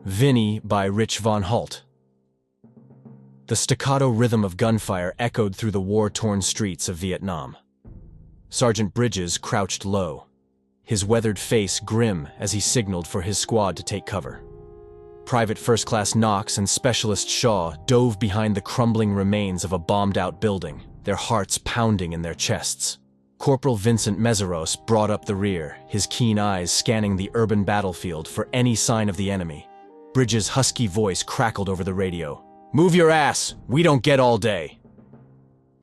Vinny by Rich von Holt. The staccato rhythm of gunfire echoed through the war-torn streets of Vietnam. Sergeant Bridges crouched low, his weathered face grim as he signaled for his squad to take cover. Private First Class Knox and Specialist Shaw dove behind the crumbling remains of a bombed-out building, their hearts pounding in their chests. Corporal Vincent Meseros brought up the rear, his keen eyes scanning the urban battlefield for any sign of the enemy. Bridges' husky voice crackled over the radio. "Move your ass! We don't get all day!"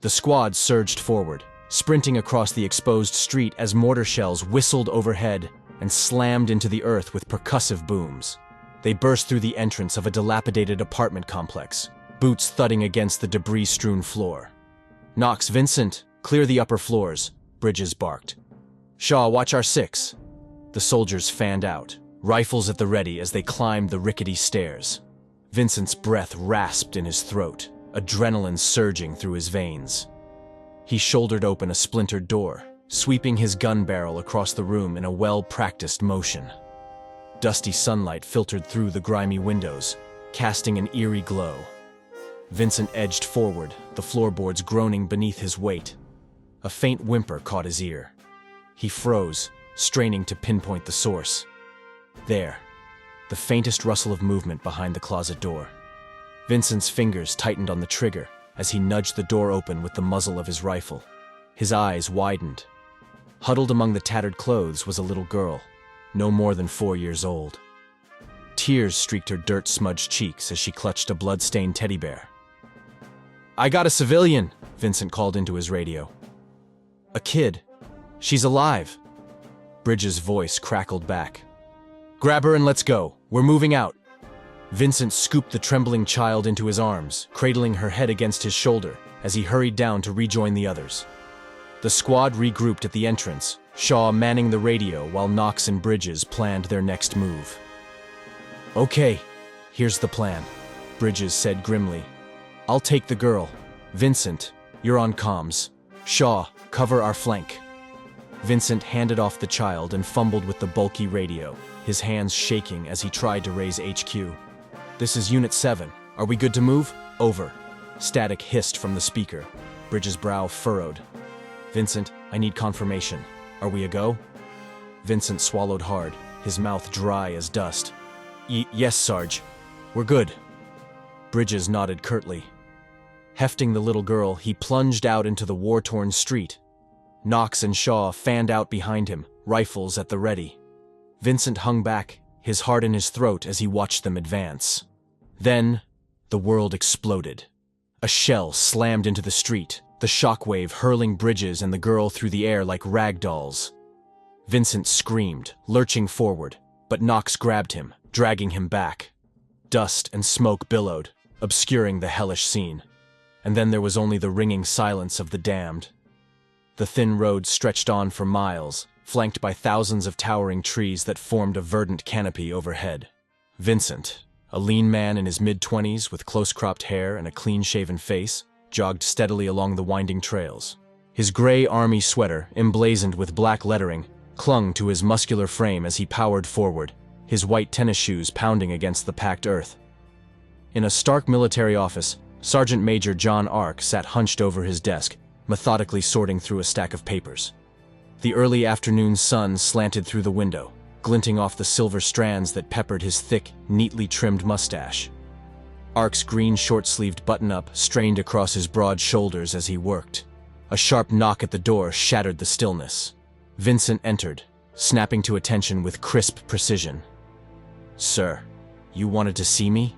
The squad surged forward, sprinting across the exposed street as mortar shells whistled overhead and slammed into the earth with percussive booms. They burst through the entrance of a dilapidated apartment complex, boots thudding against the debris-strewn floor. "Knox, Vincent, clear the upper floors," Bridges barked. "Shaw, watch our six." The soldiers fanned out, rifles at the ready as they climbed the rickety stairs. Vincent's breath rasped in his throat, adrenaline surging through his veins. He shouldered open a splintered door, sweeping his gun barrel across the room in a well-practiced motion. Dusty sunlight filtered through the grimy windows, casting an eerie glow. Vincent edged forward, the floorboards groaning beneath his weight. A faint whimper caught his ear. He froze, straining to pinpoint the source. There, the faintest rustle of movement behind the closet door. Vincent's fingers tightened on the trigger as he nudged the door open with the muzzle of his rifle. His eyes widened. Huddled among the tattered clothes was a little girl, no more than 4 years old. Tears streaked her dirt-smudged cheeks as she clutched a blood-stained teddy bear. "I got a civilian," Vincent called into his radio. "A kid. She's alive." Bridges' voice crackled back. "Grab her and let's go. We're moving out." Vincent scooped the trembling child into his arms, cradling her head against his shoulder as he hurried down to rejoin the others. The squad regrouped at the entrance, Shaw manning the radio while Knox and Bridges planned their next move. "Okay, here's the plan," Bridges said grimly. "I'll take the girl. Vincent, you're on comms. Shaw, cover our flank." Vincent handed off the child and fumbled with the bulky radio, his hands shaking as he tried to raise HQ. "This is Unit 7. Are we good to move?" "Over." Static hissed from the speaker. Bridges' brow furrowed. "Vincent, I need confirmation. Are we a go?" Vincent swallowed hard, his mouth dry as dust. Yes, Sarge. We're good." Bridges nodded curtly. Hefting the little girl, he plunged out into the war-torn street. Knox and Shaw fanned out behind him, rifles at the ready. Vincent hung back, his heart in his throat as he watched them advance. Then, the world exploded. A shell slammed into the street, the shockwave hurling Bridges and the girl through the air like rag dolls. Vincent screamed, lurching forward, but Knox grabbed him, dragging him back. Dust and smoke billowed, obscuring the hellish scene. And then there was only the ringing silence of the damned. The thin road stretched on for miles, flanked by thousands of towering trees that formed a verdant canopy overhead. Vincent, a lean man in his mid-20s with close-cropped hair and a clean-shaven face, jogged steadily along the winding trails. His gray army sweater, emblazoned with black lettering, clung to his muscular frame as he powered forward, his white tennis shoes pounding against the packed earth. In a stark military office, Sergeant Major John Ark sat hunched over his desk, methodically sorting through a stack of papers. The early afternoon sun slanted through the window, glinting off the silver strands that peppered his thick, neatly trimmed mustache. Ark's green short-sleeved button-up strained across his broad shoulders as he worked. A sharp knock at the door shattered the stillness. Vincent entered, snapping to attention with crisp precision. "Sir, you wanted to see me?"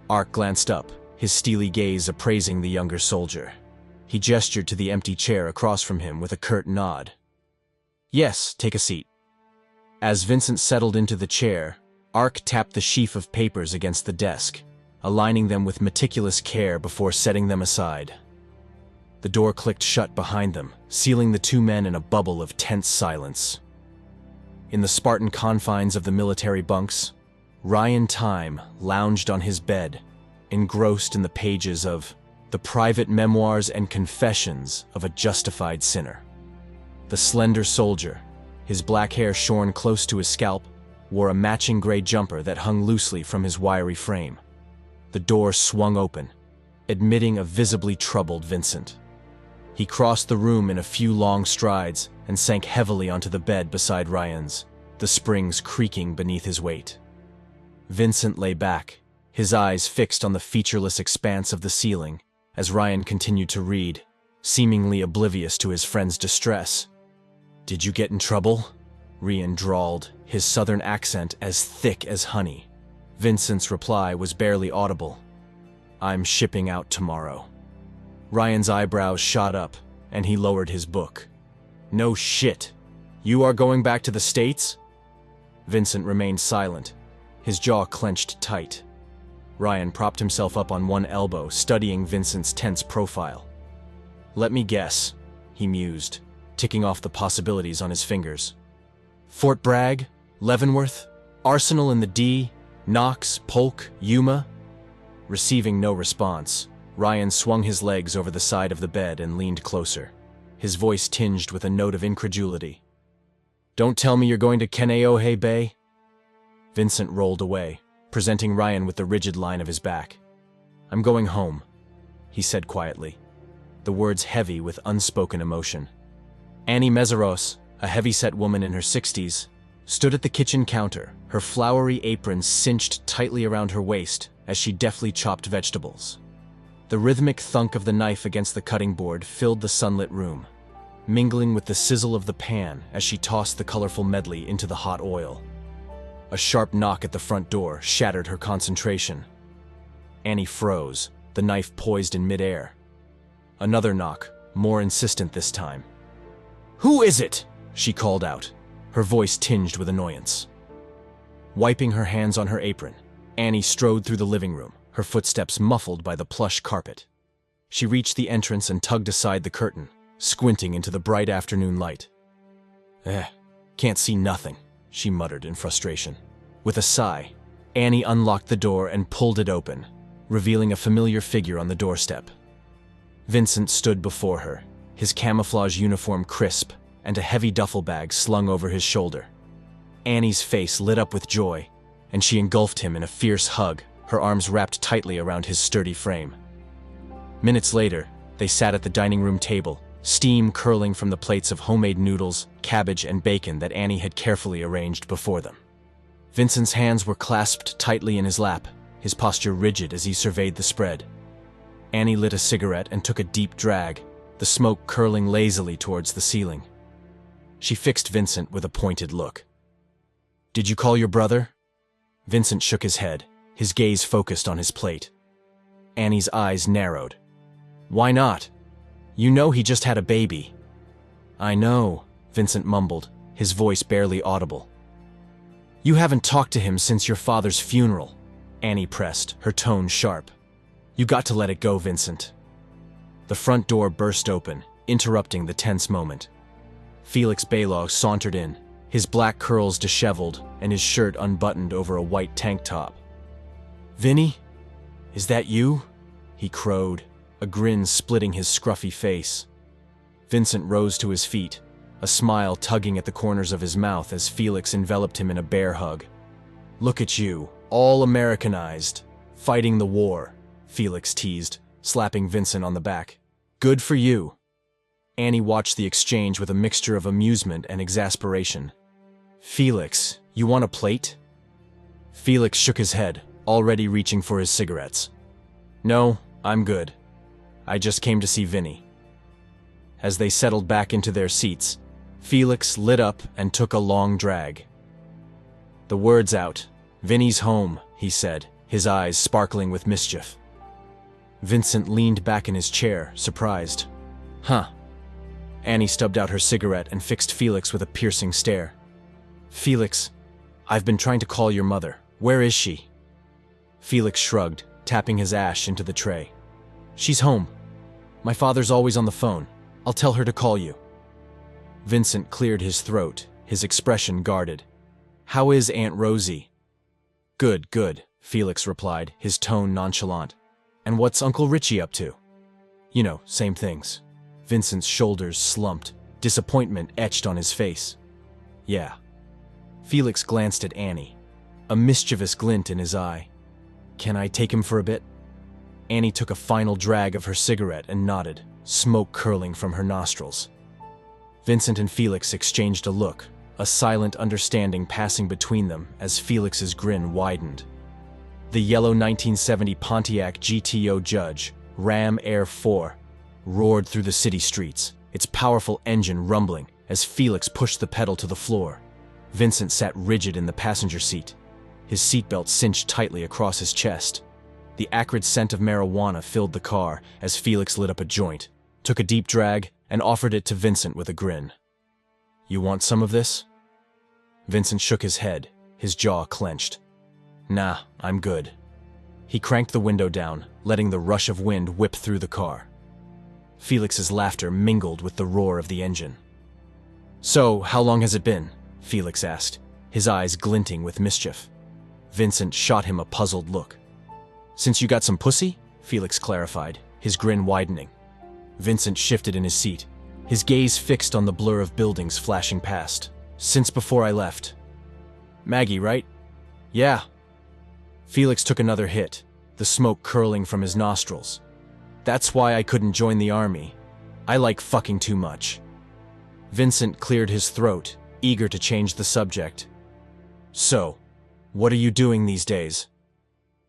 Ark glanced up, his steely gaze appraising the younger soldier. He gestured to the empty chair across from him with a curt nod. "Yes, take a seat." As Vincent settled into the chair, Ark tapped the sheaf of papers against the desk, aligning them with meticulous care before setting them aside. The door clicked shut behind them, sealing the two men in a bubble of tense silence. In the Spartan confines of the military bunks, Ryan Time lounged on his bed, engrossed in the pages of The Private Memoirs and Confessions of a Justified Sinner. The slender soldier, his black hair shorn close to his scalp, wore a matching gray jumper that hung loosely from his wiry frame. The door swung open, admitting a visibly troubled Vincent. He crossed the room in a few long strides and sank heavily onto the bed beside Ryan's, the springs creaking beneath his weight. Vincent lay back, his eyes fixed on the featureless expanse of the ceiling, as Ryan continued to read, seemingly oblivious to his friend's distress. "Did you get in trouble?" Ryan drawled, his southern accent as thick as honey. Vincent's reply was barely audible. "I'm shipping out tomorrow." Ryan's eyebrows shot up, and he lowered his book. "No shit. You are going back to the States?" Vincent remained silent, his jaw clenched tight. Ryan propped himself up on one elbow, studying Vincent's tense profile. "Let me guess," he mused, ticking off the possibilities on his fingers. "Fort Bragg, Leavenworth, Arsenal in the D, Knox, Polk, Yuma?" Receiving no response, Ryan swung his legs over the side of the bed and leaned closer, his voice tinged with a note of incredulity. "Don't tell me you're going to Kaneohe Bay?" Vincent rolled away, presenting Ryan with the rigid line of his back. "I'm going home," he said quietly, the words heavy with unspoken emotion. Annie Meseros, a heavy-set woman in her 60s, stood at the kitchen counter, her flowery apron cinched tightly around her waist as she deftly chopped vegetables. The rhythmic thunk of the knife against the cutting board filled the sunlit room, mingling with the sizzle of the pan as she tossed the colorful medley into the hot oil. A sharp knock at the front door shattered her concentration. Annie froze, the knife poised in midair. Another knock, more insistent this time. "Who is it?" she called out, her voice tinged with annoyance. Wiping her hands on her apron, Annie strode through the living room, her footsteps muffled by the plush carpet. She reached the entrance and tugged aside the curtain, squinting into the bright afternoon light. Can't see nothing," she muttered in frustration. With a sigh, Annie unlocked the door and pulled it open, revealing a familiar figure on the doorstep. Vincent stood before her, his camouflage uniform crisp and a heavy duffel bag slung over his shoulder. Annie's face lit up with joy, and she engulfed him in a fierce hug, her arms wrapped tightly around his sturdy frame. Minutes later, they sat at the dining room table, steam curling from the plates of homemade noodles, cabbage, and bacon that Annie had carefully arranged before them. Vincent's hands were clasped tightly in his lap, his posture rigid as he surveyed the spread. Annie lit a cigarette and took a deep drag, the smoke curling lazily towards the ceiling. She fixed Vincent with a pointed look. "Did you call your brother?" Vincent shook his head, his gaze focused on his plate. Annie's eyes narrowed. "Why not? You know he just had a baby." "I know," Vincent mumbled, his voice barely audible. "You haven't talked to him since your father's funeral," Annie pressed, her tone sharp. "You got to let it go, Vincent." The front door burst open, interrupting the tense moment. Felix Baylog sauntered in, his black curls disheveled and his shirt unbuttoned over a white tank top. "Vinny? Is that you?" he crowed, a grin splitting his scruffy face. Vincent rose to his feet, a smile tugging at the corners of his mouth as Felix enveloped him in a bear hug. "Look at you, all Americanized, fighting the war," Felix teased, slapping Vincent on the back. "Good for you." Annie watched the exchange with a mixture of amusement and exasperation. "Felix, you want a plate?" Felix shook his head, already reaching for his cigarettes. "No, I'm good. I just came to see Vinny." As they settled back into their seats, Felix lit up and took a long drag. "The word's out. Vinny's home," he said, his eyes sparkling with mischief. Vincent leaned back in his chair, surprised. "Huh." Annie stubbed out her cigarette and fixed Felix with a piercing stare. "Felix, I've been trying to call your mother. Where is she?" Felix shrugged, tapping his ash into the tray. "She's home. My father's always on the phone. I'll tell her to call you." Vincent cleared his throat, his expression guarded. "How is Aunt Rosie?" "Good, good," Felix replied, his tone nonchalant. "And what's Uncle Richie up to?" "You know, same things." Vincent's shoulders slumped, disappointment etched on his face. "Yeah." Felix glanced at Annie, a mischievous glint in his eye. "Can I take him for a bit?" Annie took a final drag of her cigarette and nodded, smoke curling from her nostrils. Vincent and Felix exchanged a look, a silent understanding passing between them as Felix's grin widened. The yellow 1970 Pontiac GTO Judge, Ram Air 4, roared through the city streets, its powerful engine rumbling as Felix pushed the pedal to the floor. Vincent sat rigid in the passenger seat, his seatbelt cinched tightly across his chest. The acrid scent of marijuana filled the car as Felix lit up a joint, took a deep drag, and offered it to Vincent with a grin. "You want some of this?" Vincent shook his head, his jaw clenched. "Nah, I'm good." He cranked the window down, letting the rush of wind whip through the car. Felix's laughter mingled with the roar of the engine. "So, how long has it been?" Felix asked, his eyes glinting with mischief. Vincent shot him a puzzled look. "Since you got some pussy?" Felix clarified, his grin widening. Vincent shifted in his seat, his gaze fixed on the blur of buildings flashing past. "Since before I left." "Maggie, right?" "Yeah." Felix took another hit, the smoke curling from his nostrils. "That's why I couldn't join the army. I like fucking too much." Vincent cleared his throat, eager to change the subject. "So, what are you doing these days?"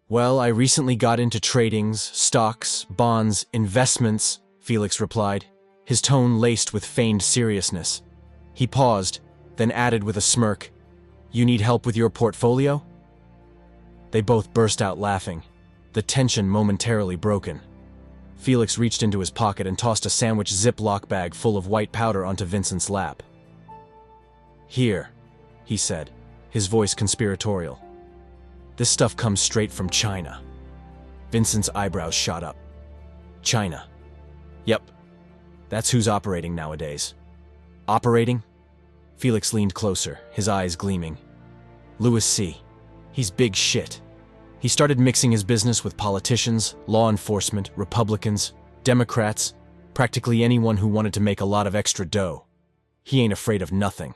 "Well, I recently got into tradings, stocks, bonds, investments," Felix replied, his tone laced with feigned seriousness. He paused, then added with a smirk, "You need help with your portfolio?" They both burst out laughing, the tension momentarily broken. Felix reached into his pocket and tossed a sandwich Ziploc bag full of white powder onto Vincent's lap. "Here," he said, his voice conspiratorial. "This stuff comes straight from China." Vincent's eyebrows shot up. "China? Yep. That's who's operating nowadays." "Operating?" Felix leaned closer, his eyes gleaming. "Louis C. He's big shit. He started mixing his business with politicians, law enforcement, Republicans, Democrats, practically anyone who wanted to make a lot of extra dough. He ain't afraid of nothing."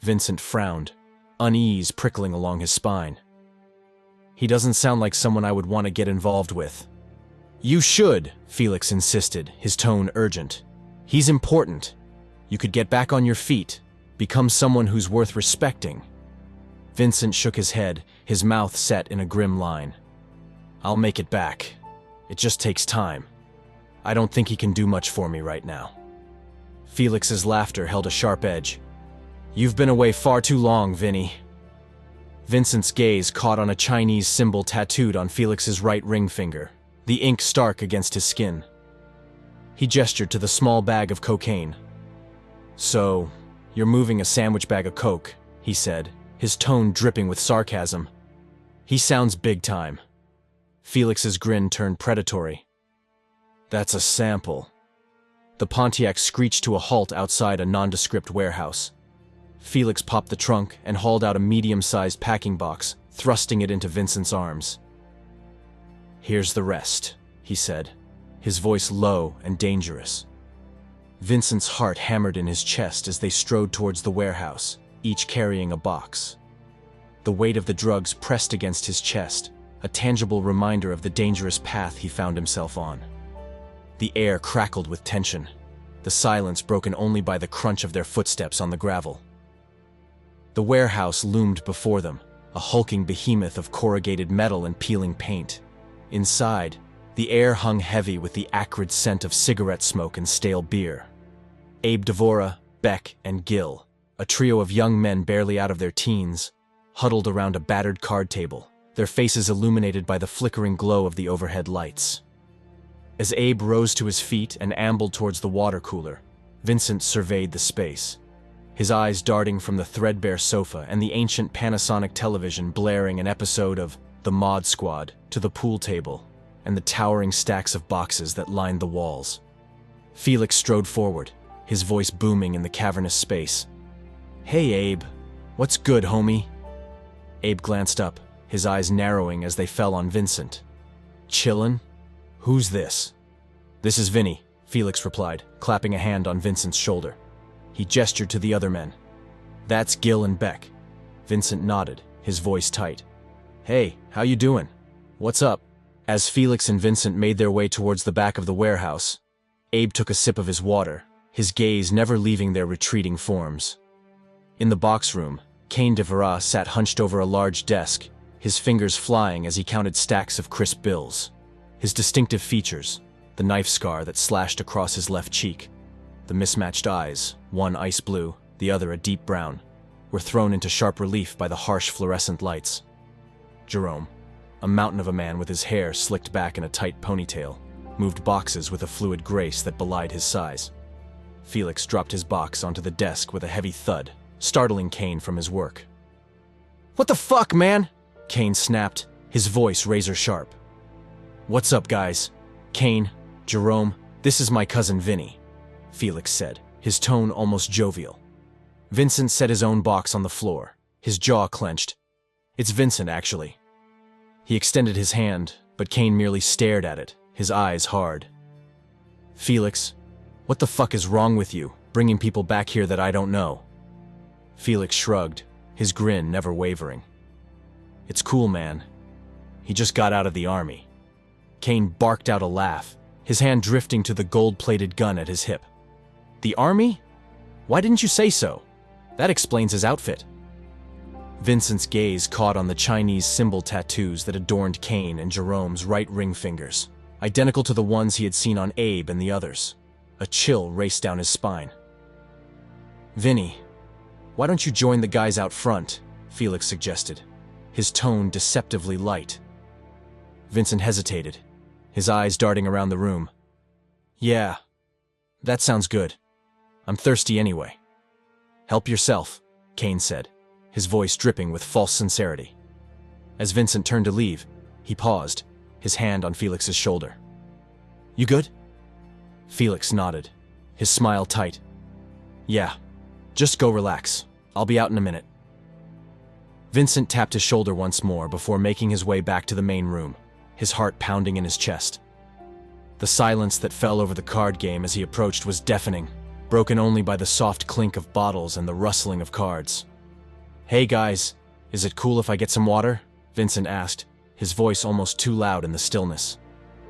Vincent frowned, unease prickling along his spine. "He doesn't sound like someone I would want to get involved with." "You should," Felix insisted, his tone urgent. "He's important. You could get back on your feet, become someone who's worth respecting." Vincent shook his head, his mouth set in a grim line. "I'll make it back. It just takes time. I don't think he can do much for me right now." Felix's laughter held a sharp edge. "You've been away far too long, Vinny." Vincent's gaze caught on a Chinese symbol tattooed on Felix's right ring finger, the ink stark against his skin. He gestured to the small bag of cocaine. "So, you're moving a sandwich bag of coke," he said, his tone dripping with sarcasm. "He sounds big time." Felix's grin turned predatory. "That's a sample." The Pontiac screeched to a halt outside a nondescript warehouse. Felix popped the trunk and hauled out a medium-sized packing box, thrusting it into Vincent's arms. "Here's the rest," he said, his voice low and dangerous. Vincent's heart hammered in his chest as they strode towards the warehouse, each carrying a box. The weight of the drugs pressed against his chest, a tangible reminder of the dangerous path he found himself on. The air crackled with tension, the silence broken only by the crunch of their footsteps on the gravel. The warehouse loomed before them, a hulking behemoth of corrugated metal and peeling paint. Inside, the air hung heavy with the acrid scent of cigarette smoke and stale beer. Abe Devora, Beck, and Gil, a trio of young men barely out of their teens, huddled around a battered card table, their faces illuminated by the flickering glow of the overhead lights. As Abe rose to his feet and ambled towards the water cooler, Vincent surveyed the space, his eyes darting from the threadbare sofa and the ancient Panasonic television blaring an episode of The Mod Squad to the pool table and the towering stacks of boxes that lined the walls. Felix strode forward, his voice booming in the cavernous space. "Hey, Abe. What's good, homie?" Abe glanced up, his eyes narrowing as they fell on Vincent. "Chillin'? Who's this?" "This is Vinny," Felix replied, clapping a hand on Vincent's shoulder. He gestured to the other men. "That's Gil and Beck. Vincent nodded, his voice tight. "Hey, how you doing? What's up?" As Felix and Vincent made their way towards the back of the warehouse, Abe took a sip of his water, his gaze never leaving their retreating forms. In the box room, Cain de Vera sat hunched over a large desk, his fingers flying as he counted stacks of crisp bills. His distinctive features, the knife scar that slashed across his left cheek, the mismatched eyes, one ice blue, the other a deep brown, were thrown into sharp relief by the harsh fluorescent lights. Jerome, a mountain of a man with his hair slicked back in a tight ponytail, moved boxes with a fluid grace that belied his size. Felix dropped his box onto the desk with a heavy thud, startling Cain from his work. "What the fuck, man?" Cain snapped, his voice razor-sharp. "What's up, guys? Cain, Jerome, this is my cousin Vinny," Felix said, his tone almost jovial. Vincent set his own box on the floor, his jaw clenched. "It's Vincent, actually." He extended his hand, but Cain merely stared at it, his eyes hard. "Felix, what the fuck is wrong with you, bringing people back here that I don't know?" Felix shrugged, his grin never wavering. "It's cool, man. He just got out of the army." Cain barked out a laugh, his hand drifting to the gold-plated gun at his hip. "The army? Why didn't you say so? That explains his outfit." Vincent's gaze caught on the Chinese symbol tattoos that adorned Cain and Jerome's right ring fingers, identical to the ones he had seen on Abe and the others. A chill raced down his spine. "Vinny, why don't you join the guys out front?" Felix suggested, his tone deceptively light. Vincent hesitated, his eyes darting around the room. "Yeah, that sounds good. I'm thirsty anyway." "Help yourself," Cain said, his voice dripping with false sincerity. As Vincent turned to leave, he paused, his hand on Felix's shoulder. "You good?" Felix nodded, his smile tight. "Yeah, just go relax. I'll be out in a minute." Vincent tapped his shoulder once more before making his way back to the main room, his heart pounding in his chest. The silence that fell over the card game as he approached was deafening, broken only by the soft clink of bottles and the rustling of cards. "Hey guys, is it cool if I get some water?" Vincent asked, his voice almost too loud in the stillness.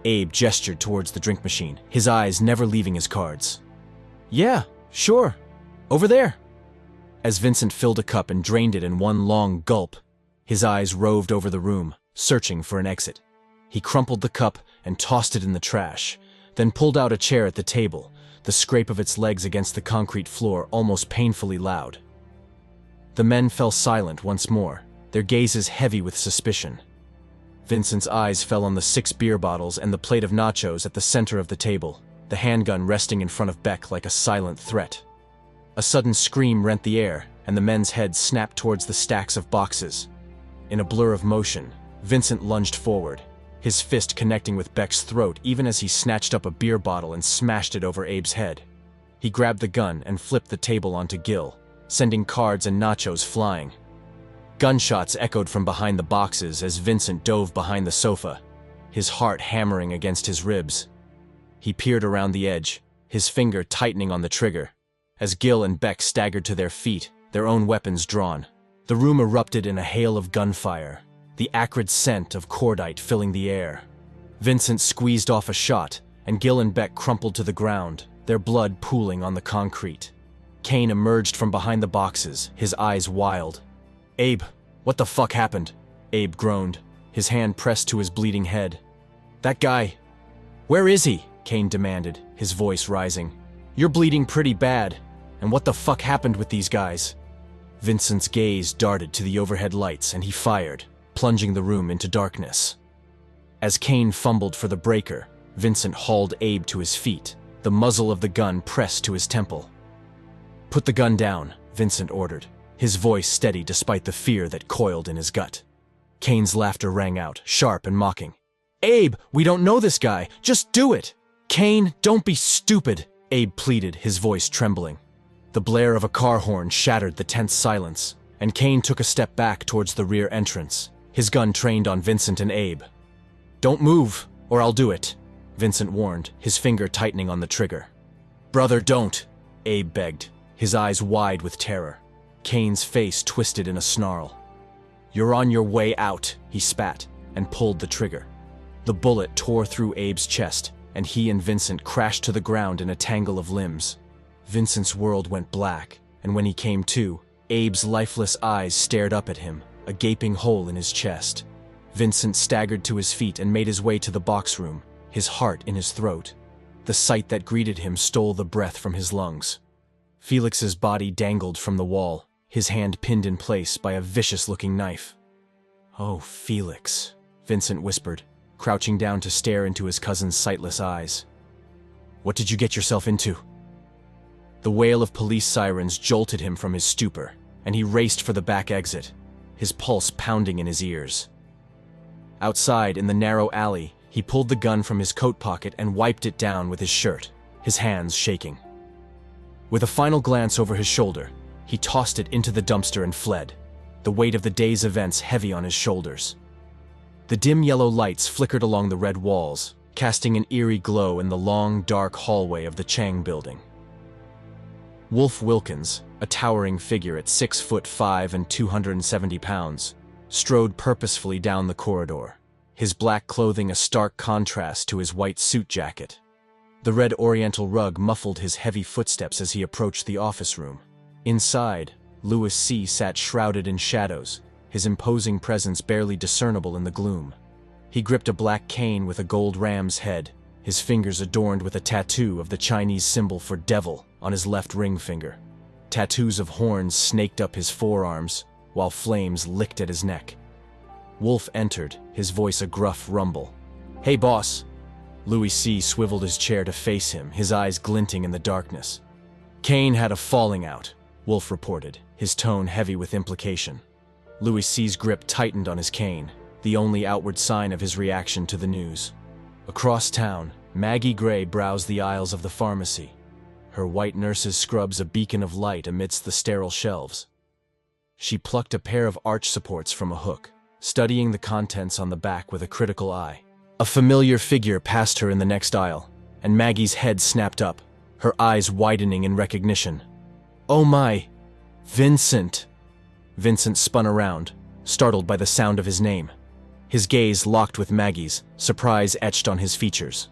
Abe gestured towards the drink machine, his eyes never leaving his cards. "Yeah, sure. Over there." As Vincent filled a cup and drained it in one long gulp, his eyes roved over the room, searching for an exit. He crumpled the cup and tossed it in the trash, then pulled out a chair at the table, the scrape of its legs against the concrete floor almost painfully loud. The men fell silent once more, their gazes heavy with suspicion. Vincent's eyes fell on the 6 beer bottles and the plate of nachos at the center of the table, the handgun resting in front of Beck like a silent threat. A sudden scream rent the air, and the men's heads snapped towards the stacks of boxes. In a blur of motion, Vincent lunged forward, his fist connecting with Beck's throat even as he snatched up a beer bottle and smashed it over Abe's head. He grabbed the gun and flipped the table onto Gil, sending cards and nachos flying. Gunshots echoed from behind the boxes as Vincent dove behind the sofa, his heart hammering against his ribs. He peered around the edge, his finger tightening on the trigger, as Gil and Beck staggered to their feet, their own weapons drawn. The room erupted in a hail of gunfire, the acrid scent of cordite filling the air. Vincent squeezed off a shot, and Gil and Beck crumpled to the ground, their blood pooling on the concrete. Cain emerged from behind the boxes, his eyes wild. "Abe, what the fuck happened?" Abe groaned, his hand pressed to his bleeding head. "That guy, where is he?" Cain demanded, his voice rising. "You're bleeding pretty bad, and what the fuck happened with these guys?" Vincent's gaze darted to the overhead lights and he fired, plunging the room into darkness. As Cain fumbled for the breaker, Vincent hauled Abe to his feet, the muzzle of the gun pressed to his temple. "Put the gun down," Vincent ordered, his voice steady despite the fear that coiled in his gut. Cain's laughter rang out, sharp and mocking. "Abe, we don't know this guy. Just do it." "Cain, don't be stupid," Abe pleaded, his voice trembling. The blare of a car horn shattered the tense silence, and Cain took a step back towards the rear entrance, his gun trained on Vincent and Abe. "Don't move, or I'll do it," Vincent warned, his finger tightening on the trigger. "Brother, don't," Abe begged, his eyes wide with terror. Kane's face twisted in a snarl. "You're on your way out," he spat, and pulled the trigger. The bullet tore through Abe's chest, and he and Vincent crashed to the ground in a tangle of limbs. Vincent's world went black, and when he came to, Abe's lifeless eyes stared up at him, a gaping hole in his chest. Vincent staggered to his feet and made his way to the box room, his heart in his throat. The sight that greeted him stole the breath from his lungs. Felix's body dangled from the wall, his hand pinned in place by a vicious-looking knife. "Oh, Felix," Vincent whispered, crouching down to stare into his cousin's sightless eyes. "What did you get yourself into?" The wail of police sirens jolted him from his stupor, and he raced for the back exit, his pulse pounding in his ears. Outside, in the narrow alley, he pulled the gun from his coat pocket and wiped it down with his shirt, his hands shaking. With a final glance over his shoulder, he tossed it into the dumpster and fled, the weight of the day's events heavy on his shoulders. The dim yellow lights flickered along the red walls, casting an eerie glow in the long, dark hallway of the Chang building. Wolf Wilkins, a towering figure at 6'5" and 270 pounds, strode purposefully down the corridor, his black clothing a stark contrast to his white suit jacket. The red oriental rug muffled his heavy footsteps as he approached the office room. Inside, Louis C. sat shrouded in shadows, his imposing presence barely discernible in the gloom. He gripped a black cane with a gold ram's head, his fingers adorned with a tattoo of the Chinese symbol for devil on his left ring finger. Tattoos of horns snaked up his forearms, while flames licked at his neck. Wolf entered, his voice a gruff rumble. "Hey, boss." Louis C. swiveled his chair to face him, his eyes glinting in the darkness. "Kane had a falling out," Wolf reported, his tone heavy with implication. Louis C.'s grip tightened on his cane, the only outward sign of his reaction to the news. Across town, Maggie Gray browsed the aisles of the pharmacy, her white nurse's scrubs a beacon of light amidst the sterile shelves. She plucked a pair of arch supports from a hook, studying the contents on the back with a critical eye. A familiar figure passed her in the next aisle, and Maggie's head snapped up, her eyes widening in recognition. "Oh my! Vincent!" Vincent spun around, startled by the sound of his name. His gaze locked with Maggie's, surprise etched on his features.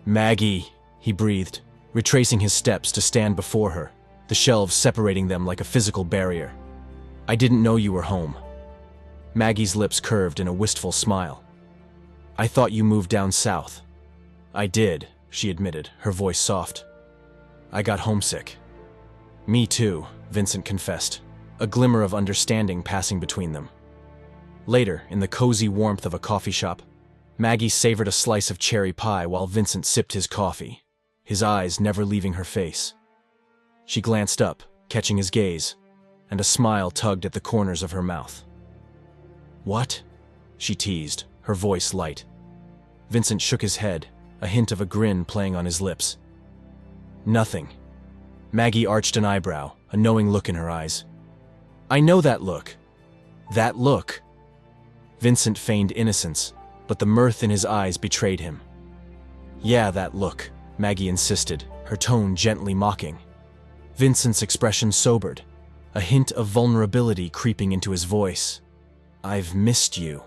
"Maggie," he breathed, retracing his steps to stand before her, the shelves separating them like a physical barrier. "I didn't know you were home." Maggie's lips curved in a wistful smile. "I thought you moved down south." "I did," she admitted, her voice soft. "I got homesick." "Me too," Vincent confessed, a glimmer of understanding passing between them. Later, in the cozy warmth of a coffee shop, Maggie savored a slice of cherry pie while Vincent sipped his coffee, his eyes never leaving her face. She glanced up, catching his gaze, and a smile tugged at the corners of her mouth. "What?" she teased, her voice light. Vincent shook his head, a hint of a grin playing on his lips. "Nothing." Maggie arched an eyebrow, a knowing look in her eyes. "I know that look. That look." Vincent feigned innocence, but the mirth in his eyes betrayed him. "Yeah, that look," Maggie insisted, her tone gently mocking. Vincent's expression sobered, a hint of vulnerability creeping into his voice. "I've missed you."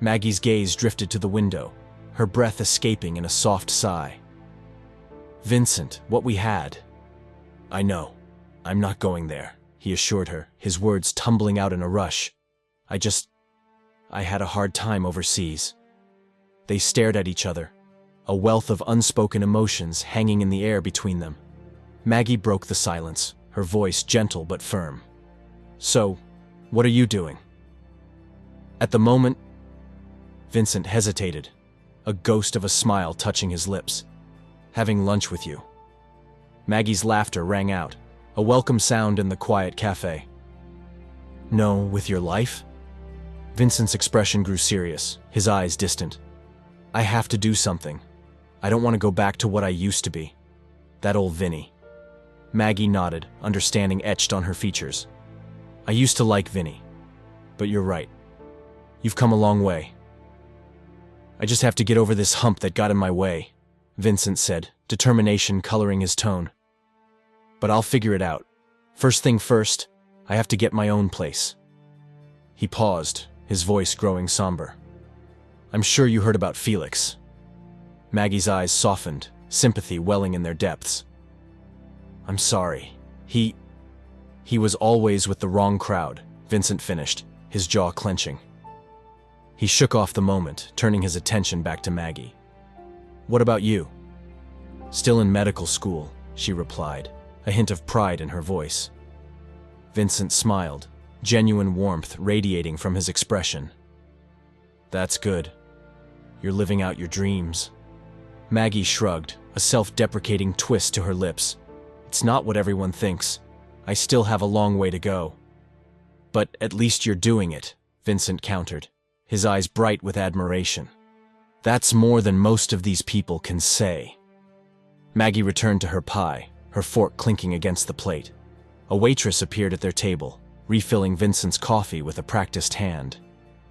Maggie's gaze drifted to the window, her breath escaping in a soft sigh. "Vincent, what we had." "I know. I'm not going there," he assured her, his words tumbling out in a rush. I had a hard time overseas." They stared at each other, a wealth of unspoken emotions hanging in the air between them. Maggie broke the silence, her voice gentle but firm. "So, what are you doing?" At the moment, Vincent hesitated, a ghost of a smile touching his lips. "Having lunch with you." Maggie's laughter rang out, a welcome sound in the quiet cafe. "No, with your life?" Vincent's expression grew serious, his eyes distant. "I have to do something. I don't want to go back to what I used to be. That old Vinny." Maggie nodded, understanding etched on her features. "I used to like Vinny. But you're right. You've come a long way. I just have to get over this hump that got in my way," Vincent said, determination coloring his tone. "But I'll figure it out. First thing first, I have to get my own place. He paused, his voice growing somber. I'm sure you heard about Felix. Maggie's eyes softened, sympathy welling in their depths. I'm sorry. He was always with the wrong crowd, Vincent finished, his jaw clenching. He shook off the moment, turning his attention back to Maggie. What about you? Still in medical school, she replied, a hint of pride in her voice. Vincent smiled, genuine warmth radiating from his expression. That's good. You're living out your dreams. Maggie shrugged, a self-deprecating twist to her lips. It's not what everyone thinks. I still have a long way to go. But at least you're doing it, Vincent countered, his eyes bright with admiration. That's more than most of these people can say. Maggie returned to her pie, her fork clinking against the plate. A waitress appeared at their table, refilling Vincent's coffee with a practiced hand.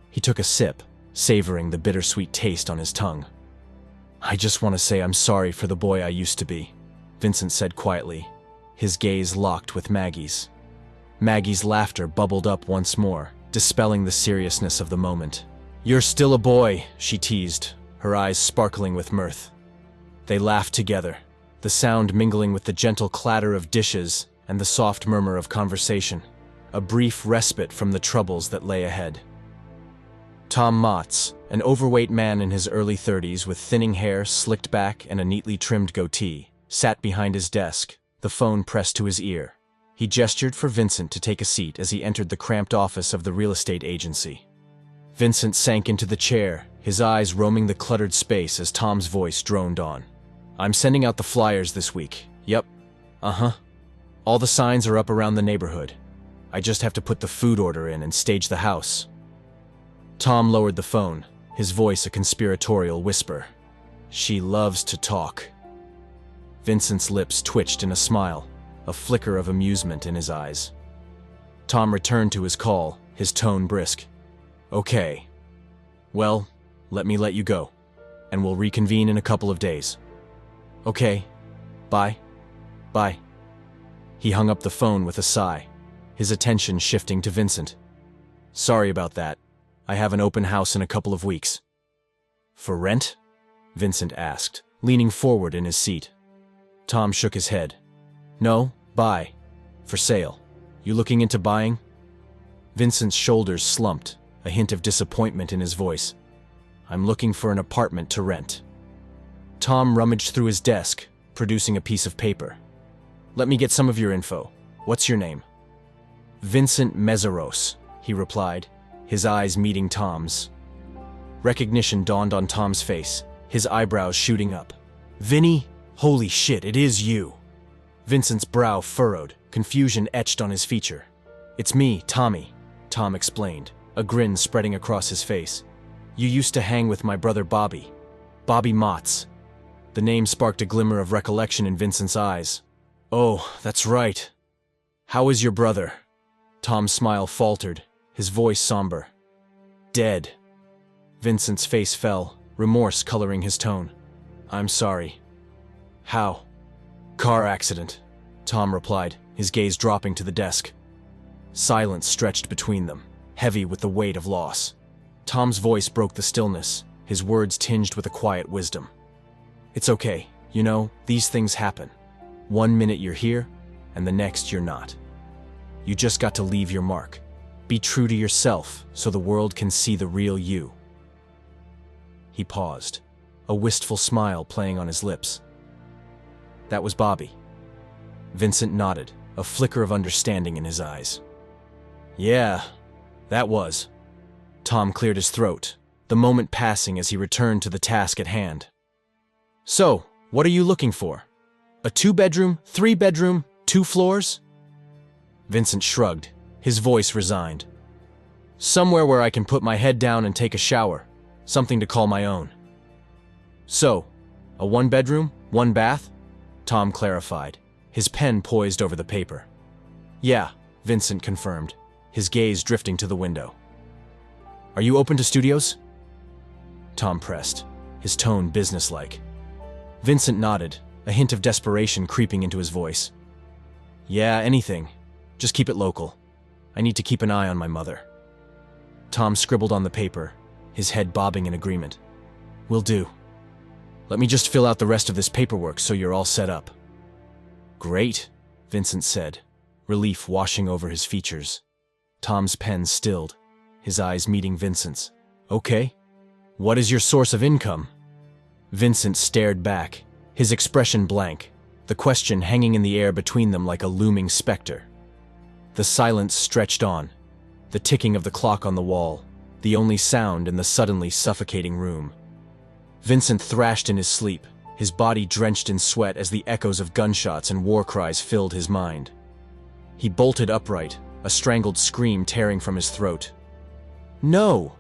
He took a sip, savoring the bittersweet taste on his tongue. I just want to say I'm sorry for the boy I used to be, Vincent said quietly, his gaze locked with Maggie's. Maggie's laughter bubbled up once more, dispelling the seriousness of the moment. You're still a boy, she teased, her eyes sparkling with mirth. They laughed together, the sound mingling with the gentle clatter of dishes and the soft murmur of conversation, a brief respite from the troubles that lay ahead. Tom Motz, an overweight man in his early 30s with thinning hair slicked back and a neatly trimmed goatee, sat behind his desk, the phone pressed to his ear. He gestured for Vincent to take a seat as he entered the cramped office of the real estate agency. Vincent sank into the chair, his eyes roaming the cluttered space as Tom's voice droned on. I'm sending out the flyers this week. Yep. All the signs are up around the neighborhood. I just have to put the food order in and stage the house. Tom lowered the phone, his voice a conspiratorial whisper. She loves to talk. Vincent's lips twitched in a smile, a flicker of amusement in his eyes. Tom returned to his call, his tone brisk. Okay. Well, let me let you go, and we'll reconvene in a couple of days. Okay. Bye. Bye. He hung up the phone with a sigh, his attention shifting to Vincent. Sorry about that. I have an open house in a couple of weeks. For rent? Vincent asked, leaning forward in his seat. Tom shook his head. No, buy. For sale. You looking into buying? Vincent's shoulders slumped, a hint of disappointment in his voice. I'm looking for an apartment to rent. Tom rummaged through his desk, producing a piece of paper. Let me get some of your info. What's your name? Vincent Meseros, he replied, his eyes meeting Tom's. Recognition dawned on Tom's face, his eyebrows shooting up. Vinny? Holy shit, it is you. Vincent's brow furrowed, confusion etched on his feature. It's me, Tommy, Tom explained, a grin spreading across his face. You used to hang with my brother Bobby Motz. The name sparked a glimmer of recollection in Vincent's eyes. Oh, that's right. How is your brother? Tom's smile faltered, his voice somber. Dead. Vincent's face fell, remorse coloring his tone. I'm sorry. How? Car accident, Tom replied, his gaze dropping to the desk. Silence stretched between them, heavy with the weight of loss. Tom's voice broke the stillness, his words tinged with a quiet wisdom. It's okay, you know, these things happen. 1 minute you're here, and the next you're not. You just got to leave your mark. Be true to yourself so the world can see the real you. He paused, a wistful smile playing on his lips. That was Bobby. Vincent nodded, a flicker of understanding in his eyes. Yeah, that was. Tom cleared his throat, the moment passing as he returned to the task at hand. So, what are you looking for? A 2-bedroom, 3-bedroom, 2 floors? Vincent shrugged, his voice resigned. Somewhere where I can put my head down and take a shower, something to call my own. So, a 1-bedroom, 1 bath? Tom clarified, his pen poised over the paper. Yeah, Vincent confirmed, his gaze drifting to the window. Are you open to studios? Tom pressed, his tone businesslike. Vincent nodded, a hint of desperation creeping into his voice. Yeah, anything. Just keep it local. I need to keep an eye on my mother." Tom scribbled on the paper, his head bobbing in agreement. "Will do. Let me just fill out the rest of this paperwork so you're all set up." "Great," Vincent said, relief washing over his features. Tom's pen stilled, his eyes meeting Vincent's. "Okay. What is your source of income?" Vincent stared back, his expression blank, the question hanging in the air between them like a looming specter. The silence stretched on, the ticking of the clock on the wall, the only sound in the suddenly suffocating room. Vincent thrashed in his sleep, his body drenched in sweat as the echoes of gunshots and war cries filled his mind. He bolted upright, a strangled scream tearing from his throat. "No!"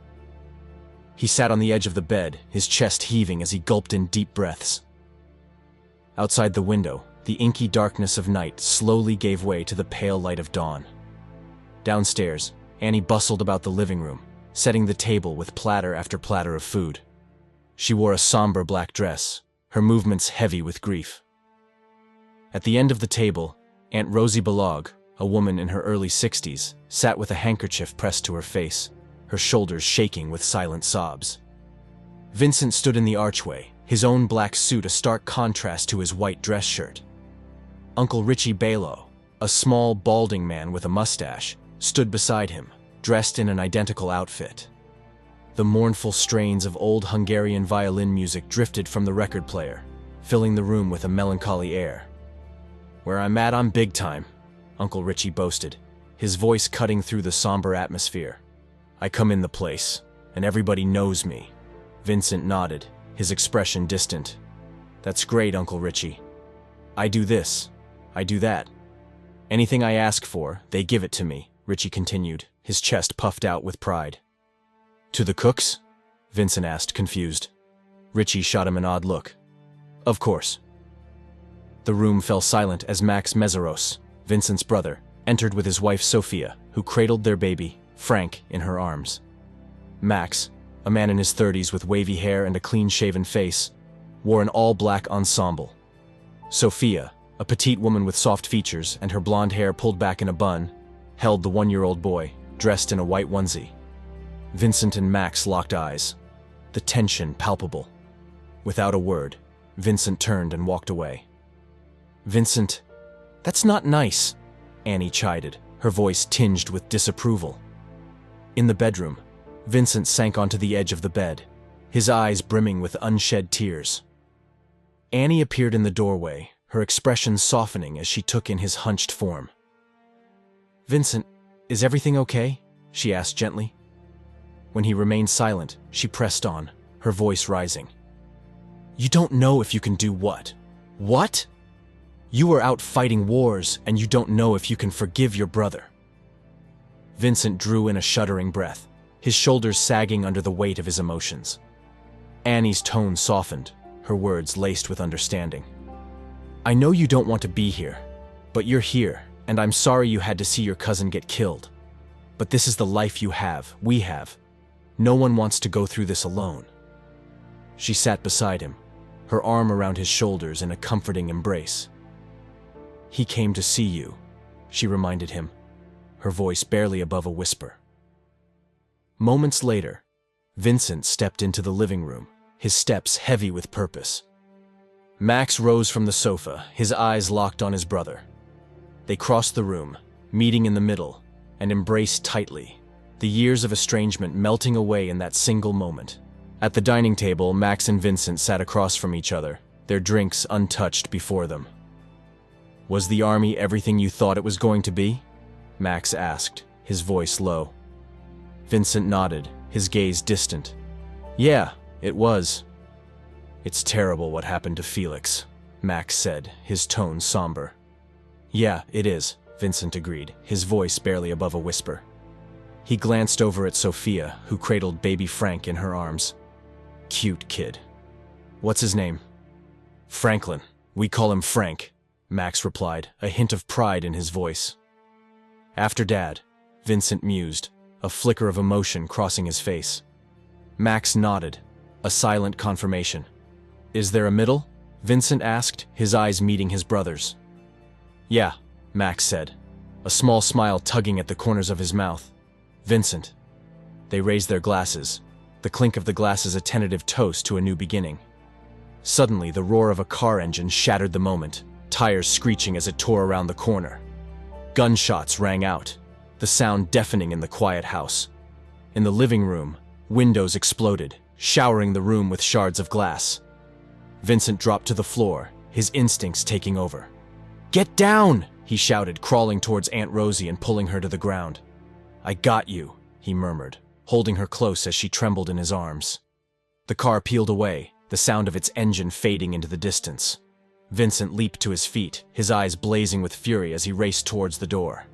He sat on the edge of the bed, his chest heaving as he gulped in deep breaths. Outside the window, the inky darkness of night slowly gave way to the pale light of dawn. Downstairs, Annie bustled about the living room, setting the table with platter after platter of food. She wore a somber black dress, her movements heavy with grief. At the end of the table, Aunt Rosie Balog, a woman in her early 60s, sat with a handkerchief pressed to her face, her shoulders shaking with silent sobs. Vincent stood in the archway, his own black suit a stark contrast to his white dress shirt. Uncle Richie Balo, a small, balding man with a mustache, stood beside him, dressed in an identical outfit. The mournful strains of old Hungarian violin music drifted from the record player, filling the room with a melancholy air. "Where I'm at, I'm big time," Uncle Richie boasted, his voice cutting through the somber atmosphere. "I come in the place, and everybody knows me." Vincent nodded, his expression distant. "That's great, Uncle Richie. I do this, I do that. Anything I ask for, they give it to me," Richie continued, his chest puffed out with pride. "To the cooks?" Vincent asked, confused. Richie shot him an odd look. "Of course." The room fell silent as Max Meseros, Vincent's brother, entered with his wife Sophia, who cradled their baby, Frank, in her arms. Max, a man in his 30s with wavy hair and a clean-shaven face, wore an all-black ensemble. Sophia, a petite woman with soft features and her blonde hair pulled back in a bun, held the 1-year-old boy, dressed in a white onesie. Vincent and Max locked eyes, the tension palpable. Without a word, Vincent turned and walked away. "Vincent, that's not nice," Annie chided, her voice tinged with disapproval. In the bedroom, Vincent sank onto the edge of the bed, his eyes brimming with unshed tears. Annie appeared in the doorway, her expression softening as she took in his hunched form. "Vincent, is everything okay?" she asked gently. When he remained silent, she pressed on, her voice rising. "You don't know if you can do what?" "What?" "You are out fighting wars, and you don't know if you can forgive your brother." Vincent drew in a shuddering breath, his shoulders sagging under the weight of his emotions. Annie's tone softened, her words laced with understanding. "I know you don't want to be here, but you're here, and I'm sorry you had to see your cousin get killed. But this is the life you have, we have. No one wants to go through this alone." She sat beside him, her arm around his shoulders in a comforting embrace. "He came to see you," she reminded him, her voice barely above a whisper. Moments later, Vincent stepped into the living room, his steps heavy with purpose. Max rose from the sofa, his eyes locked on his brother. They crossed the room, meeting in the middle, and embraced tightly, the years of estrangement melting away in that single moment. At the dining table, Max and Vincent sat across from each other, their drinks untouched before them. "Was the army everything you thought it was going to be?" Max asked, his voice low. Vincent nodded, his gaze distant. "Yeah, it was." "It's terrible what happened to Felix," Max said, his tone somber. "Yeah, it is," Vincent agreed, his voice barely above a whisper. He glanced over at Sophia, who cradled baby Frank in her arms. "Cute kid. What's his name?" "Franklin. We call him Frank," Max replied, a hint of pride in his voice. "After Dad," Vincent mused, a flicker of emotion crossing his face. Max nodded, a silent confirmation. "Is there a middle?" Vincent asked, his eyes meeting his brother's. "Yeah," Max said. a small smile tugging at the corners of his mouth. "Vincent." They raised their glasses, the clink of the glasses a tentative toast to a new beginning. Suddenly, the roar of a car engine shattered the moment, tires screeching as it tore around the corner. Gunshots rang out, the sound deafening in the quiet house. In the living room, windows exploded, showering the room with shards of glass. Vincent dropped to the floor, his instincts taking over. "Get down!" he shouted, crawling towards Aunt Rosie and pulling her to the ground. "I got you," he murmured, holding her close as she trembled in his arms. The car peeled away, the sound of its engine fading into the distance. Vincent leaped to his feet, his eyes blazing with fury as he raced towards the door.